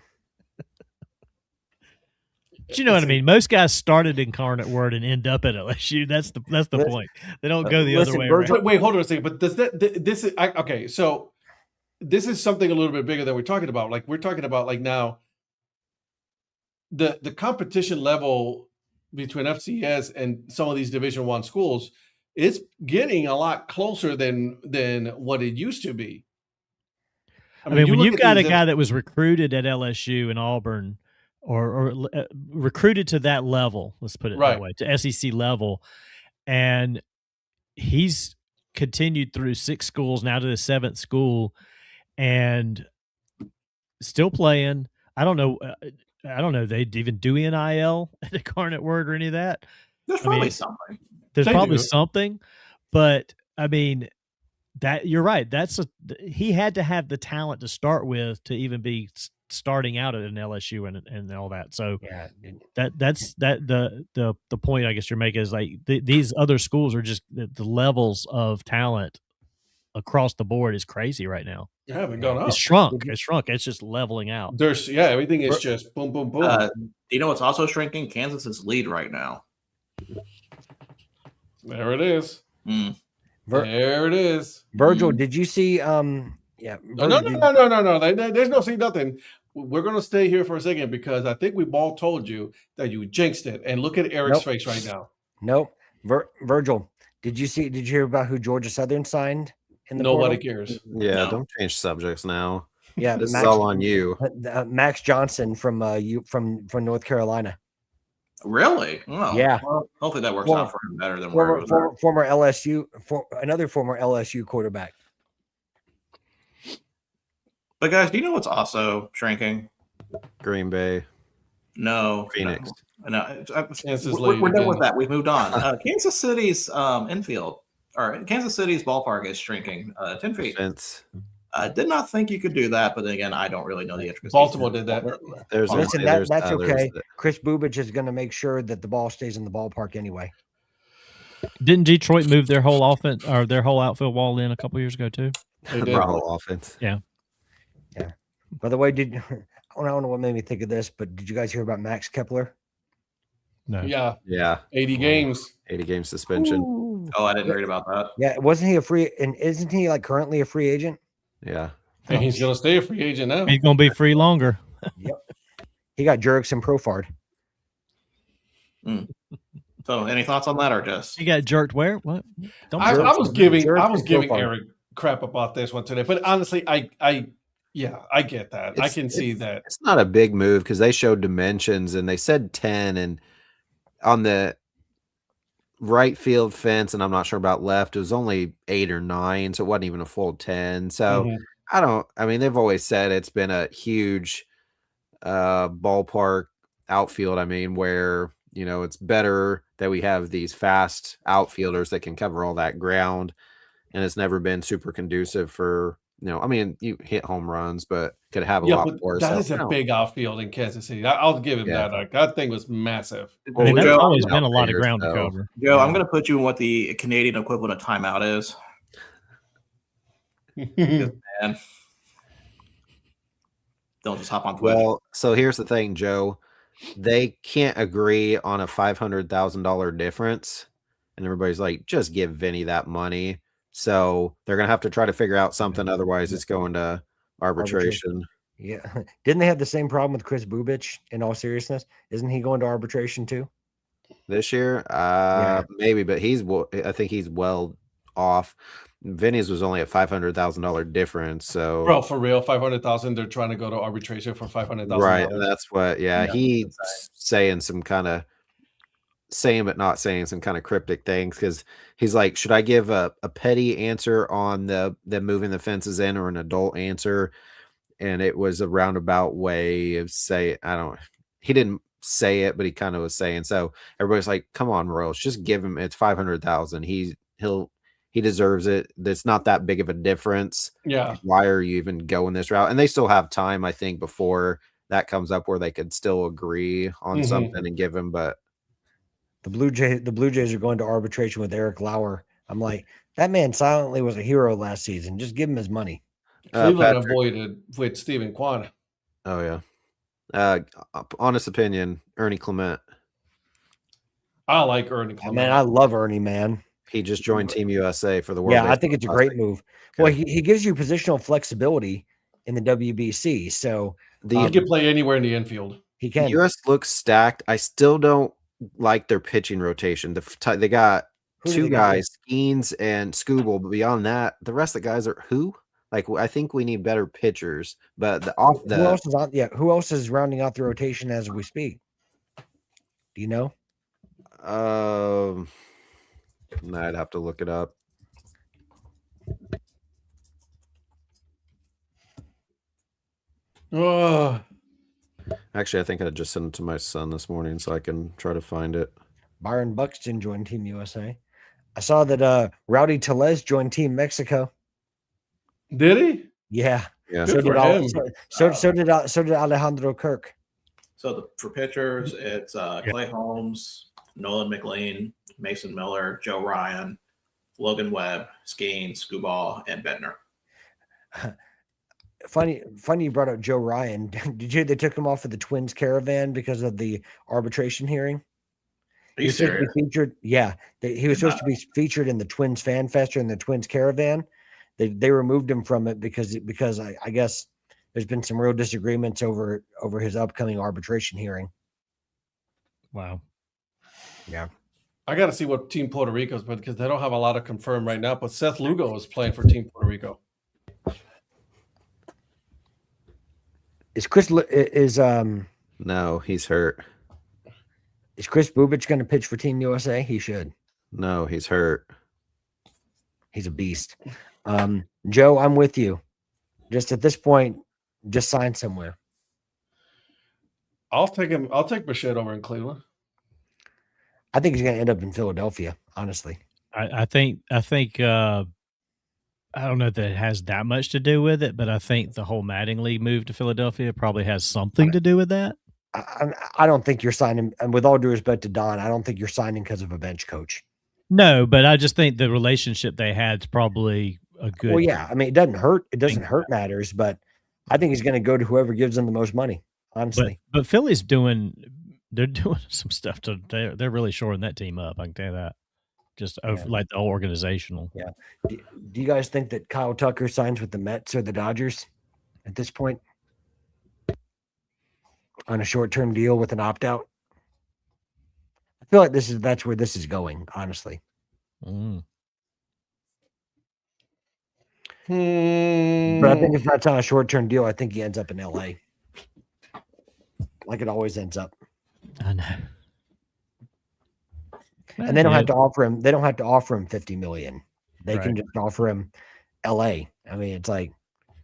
But you know what I mean? Most guys started Incarnate Word and end up at LSU. That's the point. They don't go the other way Virgil, around. Wait, hold on a second. But does this is okay? So this is something a little bit bigger than we're talking about. Like we're talking about like now the competition level between FCS and some of these Division I schools, it's getting a lot closer than what it used to be. I mean, when you've got a guy that was recruited at LSU and Auburn, or recruited to that level, let's put it that way, to SEC level, and he's continued through 6 schools, now to the 7th school, and still playing. I don't know. They'd even do NIL at Incarnate Word or any of that. There's probably something. There's probably something, but I mean, that you're right. He had to have the talent to start with to even be starting out at an LSU and all that. So yeah, that's the point I guess you're making is like these other schools are just the levels of talent across the board is crazy right now. You haven't gone up. It's shrunk. It's just leveling out. Everything is just boom, boom, boom. Do you know what's also shrinking? Kansas's lead right now. There it is. There it is. Virgil, did you see? No. There's no see nothing. We're gonna stay here for a second because I think we've all told you that you jinxed it. And look at Eric's face right now. Nope. Virgil, did you hear about who Georgia Southern signed in the Nobody portal? cares. Yeah, don't change subjects now. Yeah, this is all on you. Max Johnson from North Carolina. Really? Oh, yeah. Well, hopefully that works out for him better than where it was. Another former LSU quarterback. But guys, do you know what's also shrinking? Green Bay. No. Phoenix. No. We're done with that. We've moved on. Kansas City's infield, or Kansas City's ballpark is shrinking 10 feet. Fence. I did not think you could do that, but then again, I don't really know the intricacies. Baltimore did that. That's okay. Chris Bubich is going to make sure that the ball stays in the ballpark anyway. Didn't Detroit move their whole offense or their whole outfield wall in a couple years ago too? They did. Whole offense. Yeah. Yeah. By the way, I don't know what made me think of this, but did you guys hear about Max Kepler? No. Yeah. 80 games. 80 game suspension. Ooh. Oh, I didn't read about that. Yeah, wasn't he a free? And isn't he like currently a free agent? Yeah. And he's going to stay a free agent now. He's going to be free longer. Yep. He got jerks and Profard. So, any thoughts on that, or just he got jerked? Where? What? I was giving Eric crap about this one today, but honestly, I get that. I can see that it's not a big move because they showed dimensions and they said 10, and on the right field fence, and I'm not sure about left, it was only 8 or 9, so it wasn't even a full 10. So I mean, they've always said it's been a huge ballpark outfield. I mean, where, you know, it's better that we have these fast outfielders that can cover all that ground, and it's never been super conducive for, you know, I mean, you hit home runs, but could have a lot more. That is a big outfield in Kansas City. I'll give him that. Like, that thing was massive. I mean, there's always been a lot of ground to cover. Joe, I'm going to put you in what the Canadian equivalent of timeout is. Man. Don't just hop on Twitter. Well, so here's the thing, Joe. They can't agree on a $500,000 difference, and everybody's like, just give Vinny that money. So they're gonna have to try to figure out something. Otherwise, it's going to arbitration. Yeah, didn't they have the same problem with Chris Bubich? In all seriousness, isn't he going to arbitration too this year? Maybe, but I think he's well off. Vinny's was only a $500,000 difference. So, bro, for real, 500,000. They're trying to go to arbitration for 500,000. Right, that's what. Yeah, he's saying some kind of but not saying some kind of cryptic things, because he's like, should I give a petty answer on the moving the fences in, or an adult answer? And it was a roundabout way of he didn't say it, but he kind of was saying. So everybody's like, come on, Royals, just give him. It's 500,000. He deserves it. It's not that big of a difference. Yeah. Why are you even going this route? And they still have time, I think, before that comes up where they could still agree on something and give him. But the Blue Jays are going to arbitration with Eric Lauer. I'm like, That man silently was a hero last season. Just give him his money. Cleveland Patrick. avoided with Stephen Kwan. Oh yeah. Honest opinion, Ernie Clement. I like Ernie Clement. Man, I love Ernie, man. He just joined Team USA for the World. Yeah, I Baseball think it's a Classic. great move. Well, he gives you positional flexibility in the WBC, so He can play anywhere in the infield. he can. The US looks stacked. I still don't like their pitching rotation. They got two guys, Skeens and Scooble, but beyond that, the rest of the guys are who? Like, I think we need better pitchers. But who else is on? Yeah, who else is rounding out the rotation as we speak? Do you know? I'd have to look it up. Oh, Actually, I think I just sent it to my son this morning so I can try to find it. Byron Buxton joined Team USA. I saw that Rowdy Tellez joined Team Mexico. did he? Yeah. Yeah. Good for him. So did Alejandro Kirk. So for pitchers, it's Clay Holmes, Nolan McLean, Mason Miller, Joe Ryan, Logan Webb, Skeen, Scuball, and Bednar. Funny you brought up Joe Ryan. Did you hear they took him off of the Twins caravan because of the arbitration hearing? Are you serious? Featured, yeah. He was supposed to be featured in the Twins Fan Fest or in the Twins caravan. They removed him from it because I guess there's been some real disagreements over his upcoming arbitration hearing. Wow. Yeah. I got to see what Team Puerto Rico's, but because they don't have a lot of confirmed right now. But Seth Lugo is playing for Team Puerto Rico. No, he's hurt. Is Chris Bubich going to pitch for Team USA? He should. No, he's hurt. He's a beast. Joe, I'm with you. Just at this point, just sign somewhere. I'll take him. I'll take Bichette over in Cleveland. I think he's going to end up in Philadelphia, honestly. I think I don't know that it has that much to do with it, but I think the whole Mattingly move to Philadelphia probably has something to do with that. I don't think you're signing, and with all due respect to Don, I don't think you're signing because of a bench coach. No, but I just think the relationship they had is probably a good. Well, yeah, I mean, it doesn't hurt. It doesn't hurt matters, but I think he's going to go to whoever gives him the most money. Honestly, but Philly's they're doing some stuff they're really shoring that team up. I can tell you that. Just like the whole organizational. Yeah. Do you guys think that Kyle Tucker signs with the Mets or the Dodgers at this point on a short-term deal with an opt-out? I feel like that's where this is going, honestly. Mm. But I think if that's on a short-term deal, I think he ends up in LA. Like it always ends up. I know. And they don't have to offer him. They don't have to offer him $50 million. They can just offer him LA. I mean, it's like,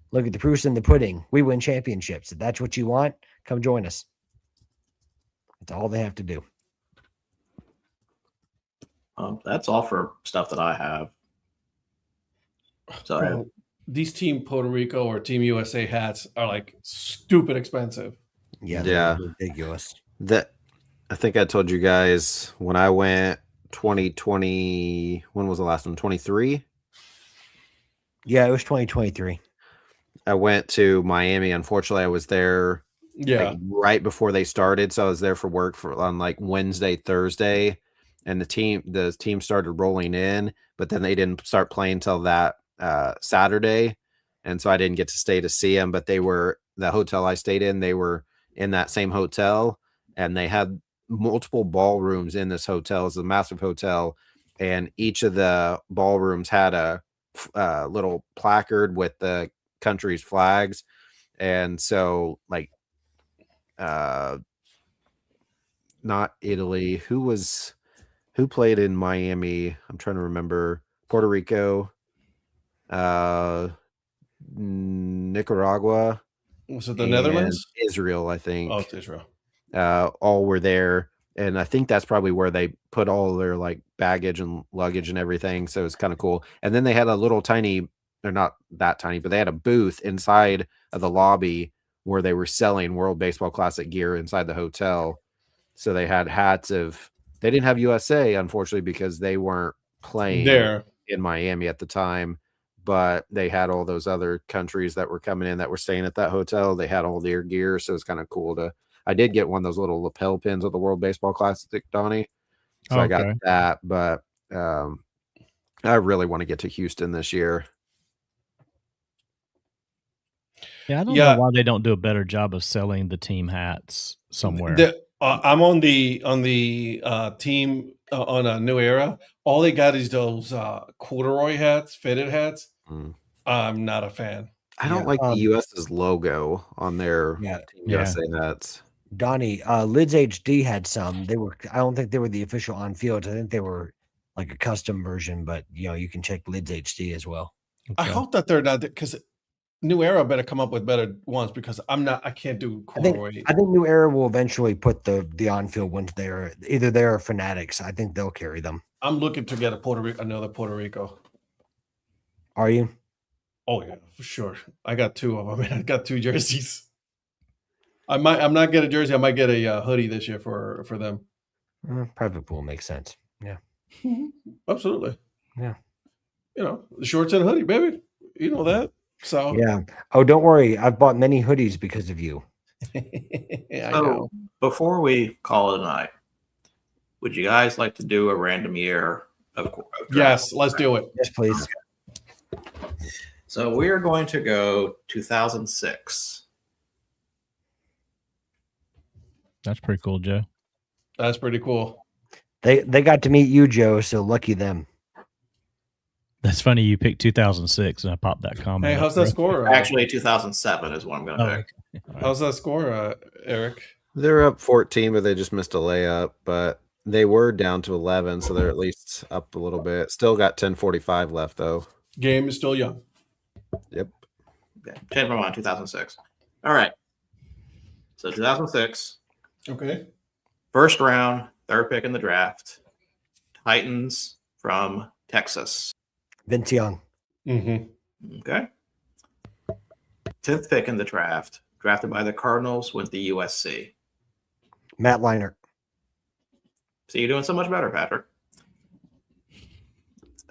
look at the proof's in the pudding. We win championships. If that's what you want, come join us. That's all they have to do. That's all for stuff that I have. So these Team Puerto Rico or Team USA hats are like stupid expensive. Yeah. Ridiculous. I think I told you guys when I went 2020. When was the last one? 23. Yeah, it was 2023. I went to Miami. Unfortunately, I was there right before they started, so I was there for work on like Wednesday, Thursday, and the team started rolling in, but then they didn't start playing till that Saturday, and so I didn't get to stay to see them. But the hotel I stayed in, they were in that same hotel, and they had multiple ballrooms in this hotel. It's a massive hotel, and each of the ballrooms had a little placard with the country's flags. And so like not Italy, who played in Miami? I'm trying to remember. Puerto Rico, Nicaragua. Was it the Netherlands? Israel, I think. Oh, it's Israel. All were there, and I think that's probably where they put all their like baggage and luggage and everything. So it's kind of cool. And then they had a little tiny, they're not that tiny, but they had a booth inside of the lobby where they were selling World Baseball Classic gear inside the hotel. So they had hats they didn't have USA, unfortunately, because they weren't playing there in Miami at the time, but they had all those other countries that were coming in that were staying at that hotel. They had all their gear, so it's kind of cool to. I did get one of those little lapel pins of the World Baseball Classic, Donnie. So I got that, but I really want to get to Houston this year. Yeah, I don't know why they don't do a better job of selling the team hats somewhere. I'm on the team on a New Era. All they got is those corduroy hats, fitted hats. I'm not a fan. I don't like the US's logo on their Team USA hats. Donnie, Lids HD had some. They were. I don't think they were the official on field. I think they were like a custom version. But you can check Lids HD as well. Okay. I hope that they're not, because New Era better come up with better ones, because I can't do corduroy. I think New Era will eventually put the on field ones there. Either there or Fanatics. I think they'll carry them. I'm looking to get another Puerto Rico. Are you? Oh yeah, for sure. I got 2 of them. I got 2 jerseys. I'm not get a jersey. I might get a hoodie this year for them. Private pool makes sense. Yeah, absolutely. Yeah, the shorts and a hoodie, baby. You know that. So yeah. Oh, don't worry. I've bought many hoodies because of you. I know. Before we call it a night, would you guys like to do a random year of yes, let's do it. Yes, please. Okay. So we are going to go 2006. That's pretty cool, Joe. That's pretty cool. They got to meet you, Joe, so lucky them. That's funny you picked 2006 and I popped that comment. Hey, how's that score? Actually, 2007 is what I'm going to pick. Okay. How's that score, Eric? They're up 14, but they just missed a layup. But they were down to 11, so they're at least up a little bit. Still got 10:45 left, though. Game is still young. Yep. Okay. 10-1, 2006. All right. So 2006. Okay. First round, 3rd pick in the draft. Titans from Texas. Vince Young. Mm-hmm. Okay. 10th pick in the draft, drafted by the Cardinals, went to USC. Matt Leinart. So you're doing so much better, Patrick.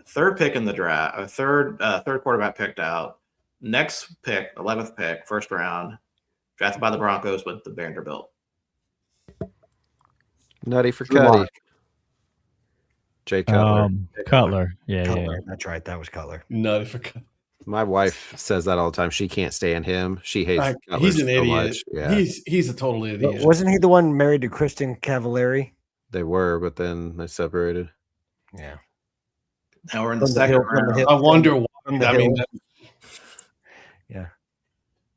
3rd pick in the draft, third quarterback picked out. Next pick, 11th pick, 1st round, drafted by the Broncos, went to Vanderbilt. Nutty for Cuddy. Jay Cutler. Cutler. Yeah, Cutler. yeah. That's right. That was Cutler. Nutty for Cutler. My wife says that all the time. She can't stand him. She hates Cutler. He's an idiot. Much. Yeah. He's a total idiot. Wasn't he the one married to Kristen Cavallari? They were, but then they separated. Yeah. Now we're in the second round. I wonder why. I mean, yeah.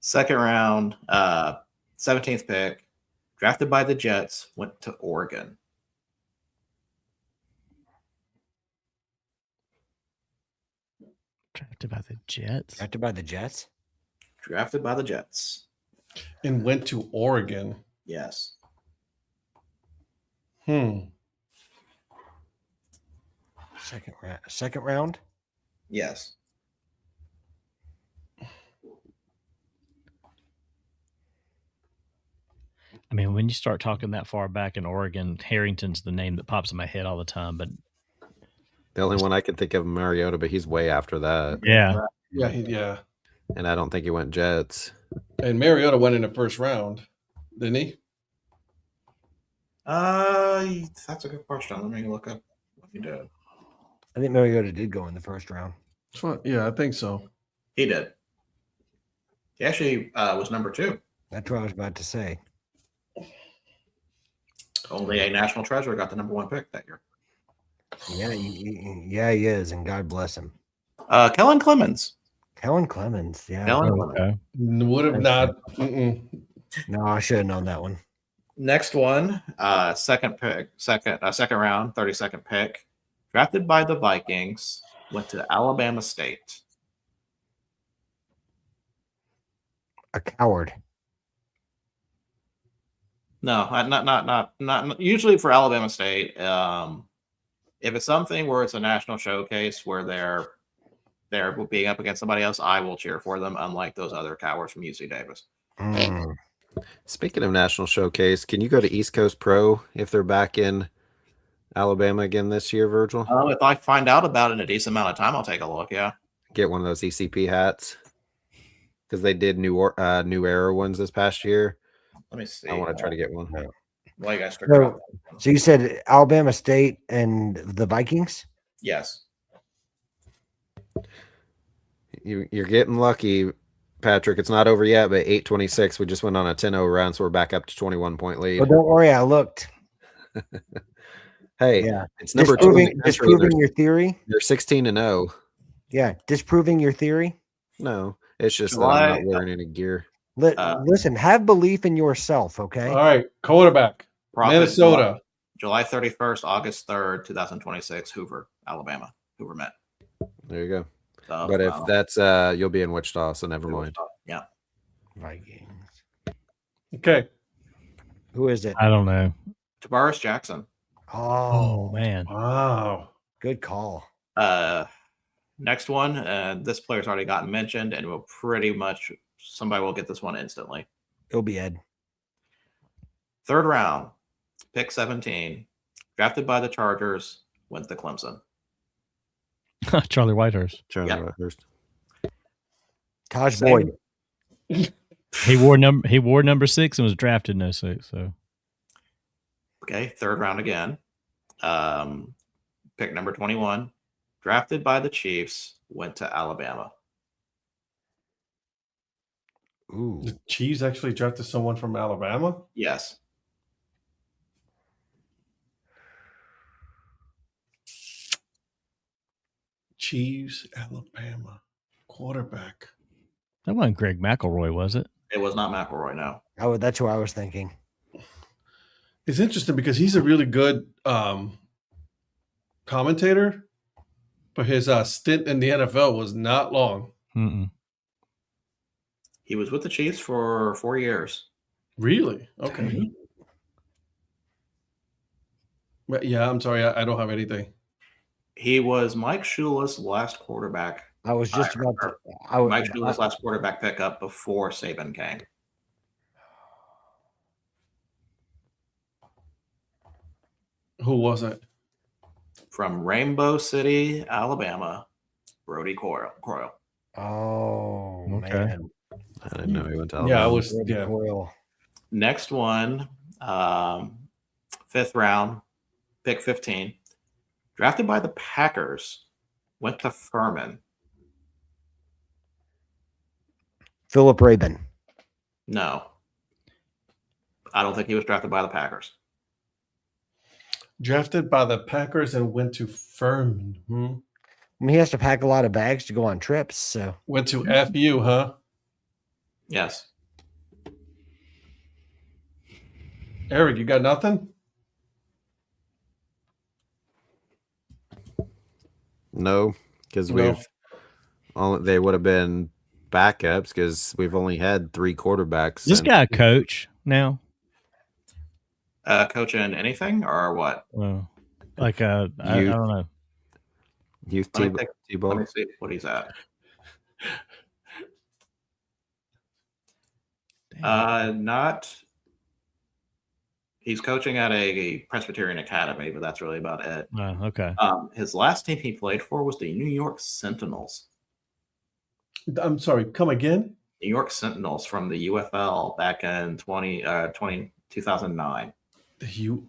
2nd round, 17th pick, drafted by the Jets, went to Oregon. Drafted by the Jets. Drafted by the Jets? Drafted by the Jets. And went to Oregon. Yes. Second round? Yes. I mean, when you start talking that far back in Oregon, Harrington's the name that pops in my head all the time. But the only one I can think of, Mariota, but he's way after that. Yeah. Yeah. And I don't think he went Jets. And Mariota went in the 1st round, didn't he? That's a good question. Let me look up what he did. I think Mariota did go in the 1st round. Yeah, I think so. He did. He actually was number 2. That's what I was about to say. Only a national treasure got the number 1 pick that year. Yeah, he is, and God bless him. Kellen Clemens. Kellen Clemens, yeah. Okay. Would have not. No, I should have known that one. Next one, second round, 32nd pick, drafted by the Vikings, went to Alabama State. A coward. No, not usually for Alabama State. If it's something where it's a national showcase where they're being up against somebody else, I will cheer for them, unlike those other cowards from UC Davis. Speaking of national showcase, can you go to East Coast Pro if they're back in Alabama again this year, Virgil? If I find out about it in a decent amount of time, I'll take a look. Yeah. Get one of those ECP hats because they did new era ones this past year. Let me see. I want to try to get one. Why you guys So you said Alabama State and the Vikings? Yes. You're getting lucky, Patrick. It's not over yet, but 8-26. We just went on a 10-0 run, so we're back up to 21-point lead. Well, don't worry, I looked. Hey, Yeah, it's number 2 in the country. Disproving your theory. They're 16-0. Yeah, disproving your theory. No, it's just July, that I'm not wearing any gear. Listen, have belief in yourself, okay? All right, quarterback, Minnesota. July 31st, August 3rd, 2026, Hoover, Alabama. Hoover Met. There you go. So, but if that's you'll be in Wichita, so never mind. Yeah. Vikings. Okay. Who is it? I don't know. Tavares Jackson. Oh man. Wow. Good call. Next one. This player's already gotten mentioned, and will pretty much somebody will get this one instantly. It'll be Ed. 3rd round, pick 17, drafted by the Chargers, went to Clemson. Charlie Whitehurst. Whitehurst. Taj Boyd. He wore number 6 and was drafted no 6. So okay, 3rd round again. Pick number 21, drafted by the Chiefs, went to Alabama. Ooh. The Chiefs actually drafted someone from Alabama? Yes. Chiefs, Alabama, quarterback. that wasn't Greg McElroy, was it? It was not McElroy, no. Oh, that's who I was thinking. It's interesting because he's a really good commentator, but his stint in the NFL was not long. Mm-mm. He was with the Chiefs for 4 years. Really? Okay. But yeah, I'm sorry, I don't have anything. He was Mike Shula's last quarterback. I was just about to. Mike Shula's last quarterback pickup before Saban came. Who was it? From Rainbow City, Alabama, Brody Coyle. Oh, Okay. man. I didn't know he went to Alabama. Yeah, I was. Brody Yeah. Coyle. Next one, 5th round, pick 15. Drafted by the Packers, went to Furman. Philip Rabin. No. I don't think he was drafted by the Packers. Drafted by the Packers and went to Furman. I mean, he has to pack a lot of bags to go on trips. So Went to FU, huh? Yes. Eric, you got nothing? No, because No. they would have been backups because we've only had 3 quarterbacks. This guy a coach now? Coaching anything or what? Like I don't know. Youth Let me T-ball. see what he's at. Not. He's coaching at a Presbyterian academy, but that's really about it. Okay. His last team he played for was the New York Sentinels. I'm sorry, come again? New York Sentinels from the UFL back in 2009. The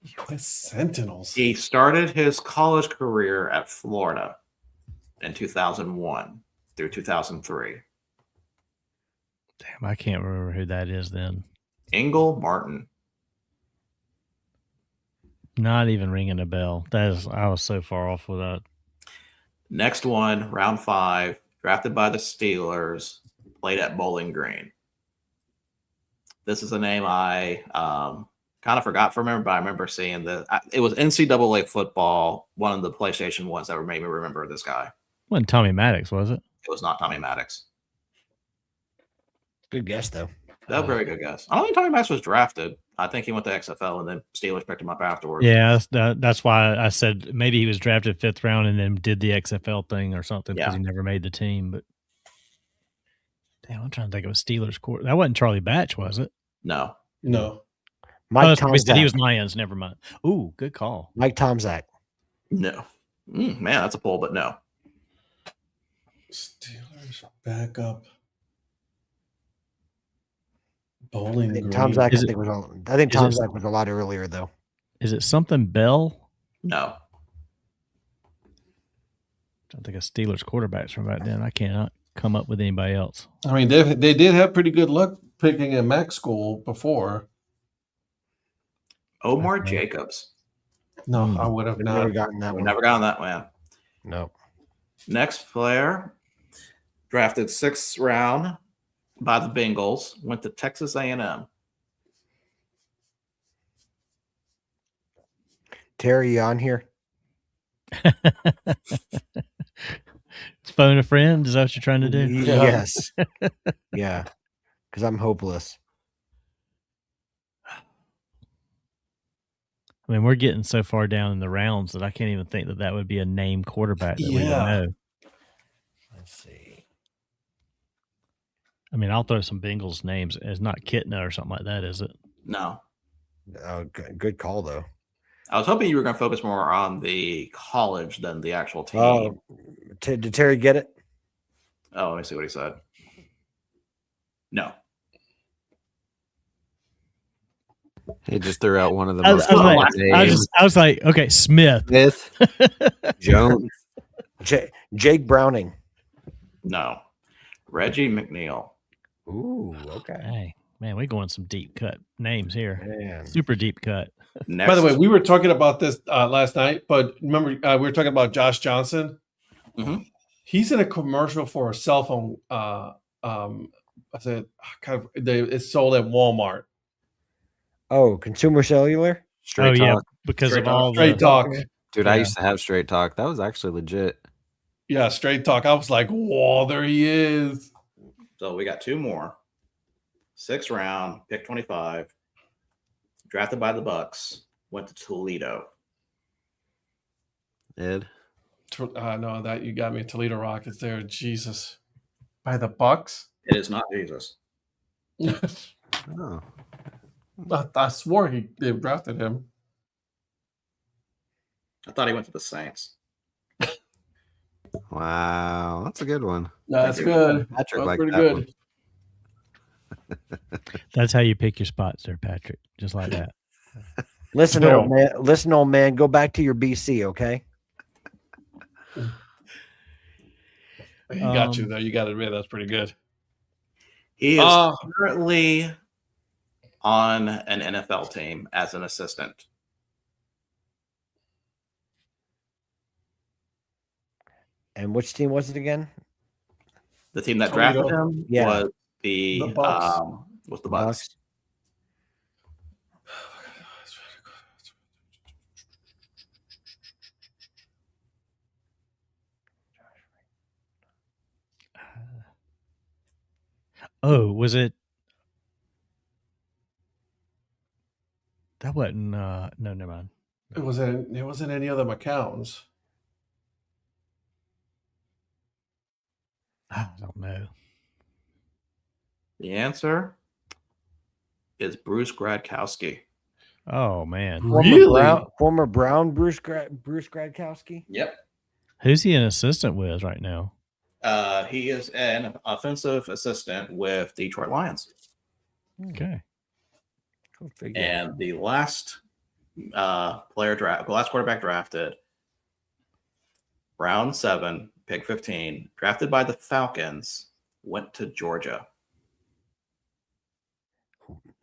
U.S. Sentinels. He started his college career at Florida in 2001 through 2003. Damn, I can't remember who that is then. Engel Martin. Not even ringing a bell. I was so far off with that. Next one, round 5, drafted by the Steelers, played at Bowling Green. This is a name I kind of forgot from him, but I remember seeing it was NCAA football, one of the PlayStation ones that made me remember this guy. Wasn't Tommy Maddox, was it? It was not Tommy Maddox. good guess, though. That's a very good guess. I don't think Tommy Maddox was drafted. I think he went to XFL and then Steelers picked him up afterwards. Yeah, that's why I said maybe he was drafted 5th round and then did the XFL thing or something because he never made the team. But damn, I'm trying to think of a Steelers court. That wasn't Charlie Batch, was it? No. No. Mike we said he Tomczak. was Lions. Never mind. Ooh, good call. Mike Tomczak. No. Man, that's a pull, but no. Steelers backup. Bowling Green. Tomczak, I think Tomczak was a lot earlier though. Is it something Bell? No. I don't think a Steelers quarterbacks from back then. I cannot come up with anybody else. I mean, they did have pretty good luck picking a Mac school before. Omar Jacobs. No, I would have Never not. gotten that one. Never gotten that one. No. Next player, drafted 6th round by the Bengals, went to Texas A&M. Terry, you on here? Phone a friend? Is that what you're trying to do? Yeah. Yes. Yeah. Because I'm hopeless. I mean, we're getting so far down in the rounds that I can't even think that would be a name quarterback that we would know. Let's see. I mean, I'll throw some Bengals names. It's not Kitna or something like that, is it? No. Good call though. I was hoping you were going to focus more on the college than the actual team. Oh, did Terry get it? Oh, let me see what he said. No. He just threw out one of the I most was common like, names. I was like, okay, Smith. Smith, Jones. Jake Browning. No. Reggie McNeil. Ooh, okay. Hey, man, we're going some deep cut names here. Man. Super deep cut. Next. By the way, we were talking about this last night, but remember we were talking about Josh Johnson. Mhm. He's in a commercial for a cell phone. I said, it's sold at Walmart. Oh, Consumer Cellular? Straight yeah, talk. because Straight of talk. all Straight the Talk. Dude, I Yeah. used to have Straight Talk. That was actually legit. Yeah, Straight Talk. I was like, whoa, there he is. So we got 2 more. 6th round, pick 25. Drafted by the Bucks. Went to Toledo. Ed. No, that you got me. Toledo Rockets there. Jesus. By the Bucks? It is not Jesus. Oh. I swore they drafted him. I thought he went to the Saints. Wow. That's a good one. That's Thank you. good. Patrick That's liked pretty that good. one. That's how you pick your spots there, Patrick. Just like that. Listen, No. old man. Listen, old man. Go back to your BC, okay? He got you, though. You got to admit, that's pretty good. He is currently on an NFL team as an assistant. And which team was it again? The team that Toledo. drafted him Yeah. was the Bucks. Bucks. Oh, was it? That wasn't. No, never mind. It wasn't any other McCowns. I don't know. The answer is Bruce Gradkowski. Oh man, Former Brown Bruce Gradkowski? Yep. who's he an assistant with right now? He is an offensive assistant with Detroit Lions. Okay. Go figure. And the last quarterback drafted, round 7, pick 15, drafted by the Falcons, went to Georgia.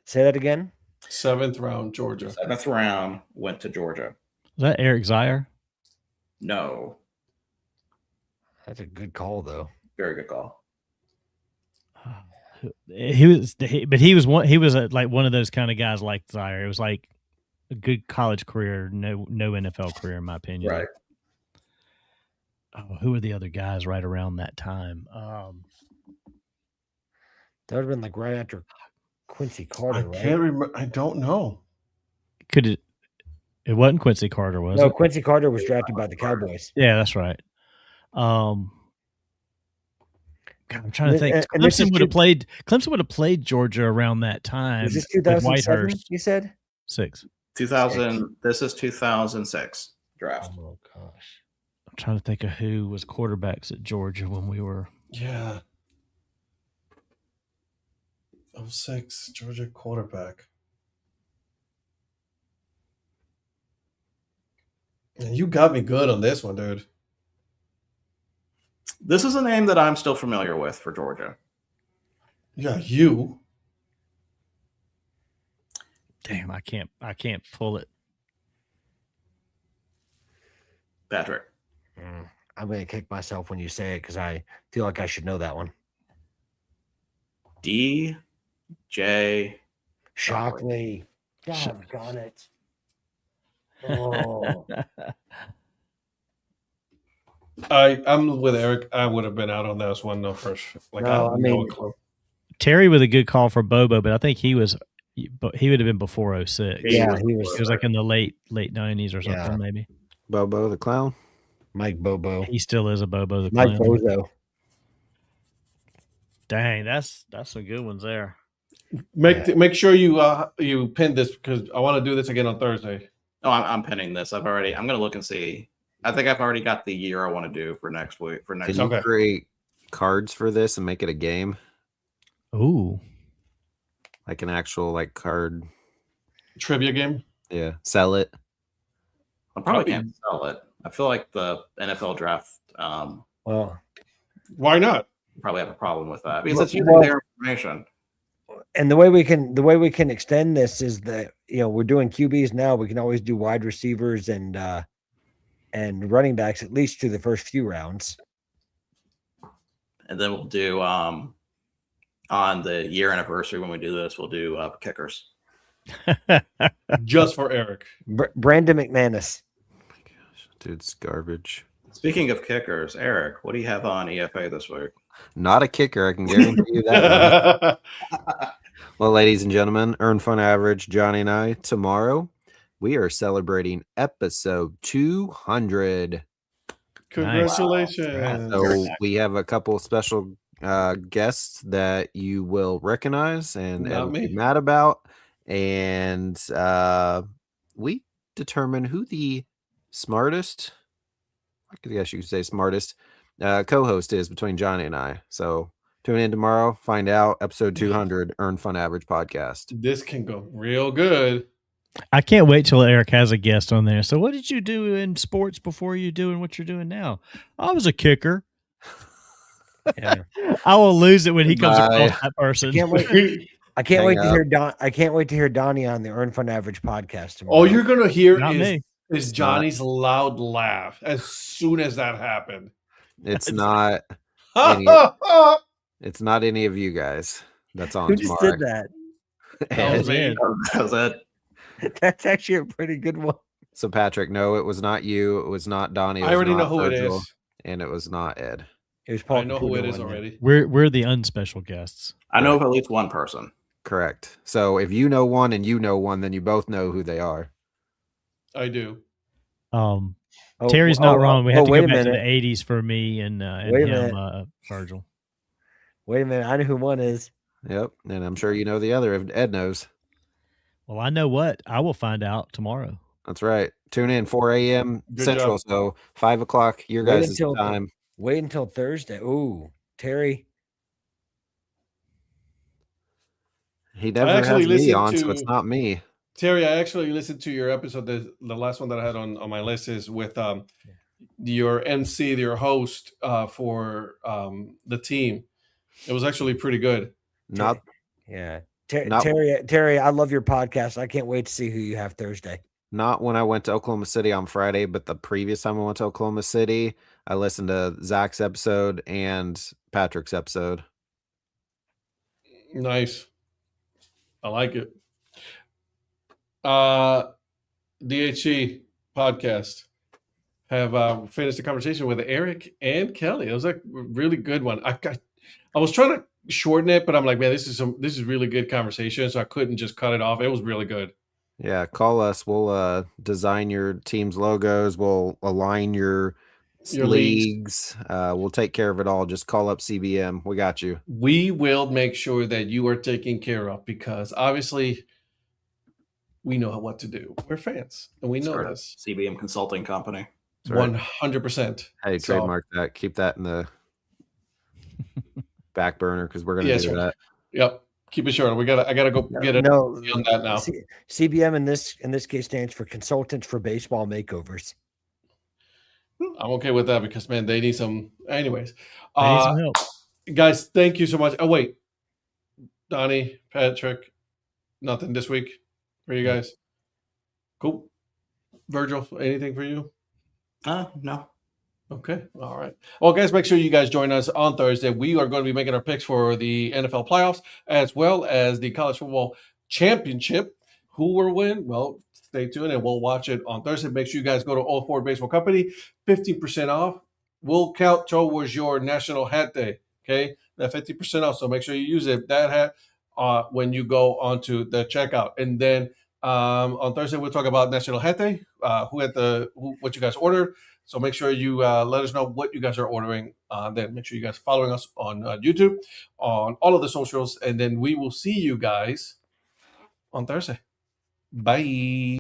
Say that again. 7th round, Georgia. 7th round, went to Georgia. Is that Eric Zier? No. That's a good call, though. Very good call. He was like one of those kind of guys like Zier. It was like a good college career, no NFL career, in my opinion. Right. Oh, who were the other guys right around that time? That would have been like right after Quincy Carter, I right? can't remember. I don't know. Could it? It wasn't Quincy Carter, was No, it? Quincy Carter was drafted by the Cowboys. Yeah, that's right. God, I'm trying to think. And this Clemson is would have played. Clemson would have played Georgia around that time. Was this with 2007? Whitehurst. You said 6? 2000. This is 2006 draft. Oh gosh. I'm trying to think of who was quarterbacks at Georgia when we were. Yeah. 06 Georgia quarterback. You got me good on this one, dude. This is a name that I'm still familiar with for Georgia. Yeah, you. Damn, I can't pull it. Patrick. I'm going to kick myself when you say it because I feel like I should know that one. DJ Shockley. Doggone it. Oh. I'm with Eric. I would have been out on this one, no, for sure. Like, No, I mean, clue. Terry with a good call for Bobo, but I think he would have been before 06. Yeah, he was like in the late 90s or something, maybe. Bobo the Clown. Mike Bobo. He still is a Bobo the Mike Clown. Bozo. Dang, that's some good ones there. Make sure you pin this because I want to do this again on Thursday. Oh, I'm pinning this. I'm going to look and see. I think I've already got the year I want to do for next week. Can you create cards for this and make it a game? Ooh. Like an actual card trivia game? Yeah. Sell it. I probably can't sell it. I feel like the NFL draft well, why not? Probably have a problem with that because it's using their information. And the way we can extend this is that we're doing QBs now. We can always do wide receivers and running backs at least through the first few rounds. And then we'll do on the year anniversary when we do this, we'll do kickers. Just for Eric. Brandon McManus. Oh my gosh, dude, it's garbage. Speaking of kickers, Eric, what do you have on EFA this week? Not a kicker, I can guarantee you that. Well, ladies and gentlemen, Earn Fun Average, Johnny and I, tomorrow we are celebrating episode 200. Congratulations. Nice. So we have a couple special guests that you will recognize and be mad about. And we determine who the smartest, I guess you could say smartest, co-host is between Johnny and I. So tune in tomorrow, find out. Episode 200, Earn Fun Average podcast. This can go real good. I can't wait till Eric has a guest on there. So what did you do in sports before you doing what you're doing now? I was a kicker. Yeah. I will lose it when he comes across that person. I can't wait to hear I can't wait to hear Donnie on the Earn Fun Average podcast tomorrow. All you're gonna hear is Johnny's loud laugh as soon as that happened. It's not it's not any of you guys. That's on Who tomorrow. just did that? That was Ed. That's actually a pretty good one. So Patrick, no, it was not you. It was not Donnie. I already know who Virgil, it is. And it was not Ed. It was Paul. I know who it is already. We're the unspecial guests. I know of at least one person. Correct. So if you know one and you know one, then you both know who they are. I do. Terry's not wrong. We have to go back to the 80s for me and him, Virgil. Wait a minute. I know who one is. Yep. And I'm sure you know the other if Ed knows. Well, I know what. I will find out tomorrow. That's right. Tune in 4 a.m. Central. Job. So 5 o'clock your guys' time. Wait until Thursday. Ooh, Terry. He never has me on, so it's not me. Terry, I actually listened to your episode. The last one that I had on my list is with your MC, your host for the team. It was actually pretty good. Terry, I love your podcast. I can't wait to see who you have Thursday. Not when I went to Oklahoma City on Friday, but the previous time I went to Oklahoma City, I listened to Zach's episode and Patrick's episode. Nice. I like it. DHC podcast have finished the conversation with Eric and Kelly. It was like a really good one. I was trying to shorten it, but I'm like, man, this is really good conversation, so I couldn't just cut it off. It was really good. Yeah, call us. We'll design your team's logos. We'll align your leagues. We'll take care of it all. Just call up CBM. We got you. We will make sure that you are taken care of because obviously we know what to do. We're fans, and we know Start a this. CBM consulting company. 100%. Hey, trademark that. Keep that in the back burner because we're going to do that. Yep. Keep it short. I gotta go get it No, on that now. CBM in this case stands for Consultants for Baseball Makeovers. I'm okay with that because, man, they need some. Anyways, They need some help. guys, thank you so much. Oh wait, Donnie, Patrick, nothing this week for you guys. Cool. Virgil, anything for you? No. Okay. All right. Well, guys, make sure you guys join us on Thursday. We are going to be making our picks for the NFL playoffs as well as the college football championship. Who will win? Well, stay tuned and we'll watch it on Thursday. Make sure you guys go to All Forward Baseball Company. 15% off. Will count towards your National Hat Day. Okay. That 50% off. So make sure you use it, that hat, when you go onto the checkout. And then on Thursday, we'll talk about National Hat Day, what you guys ordered. So make sure you let us know what you guys are ordering. Then make sure you guys are following us on YouTube, on all of the socials, and then we will see you guys on Thursday. Bye.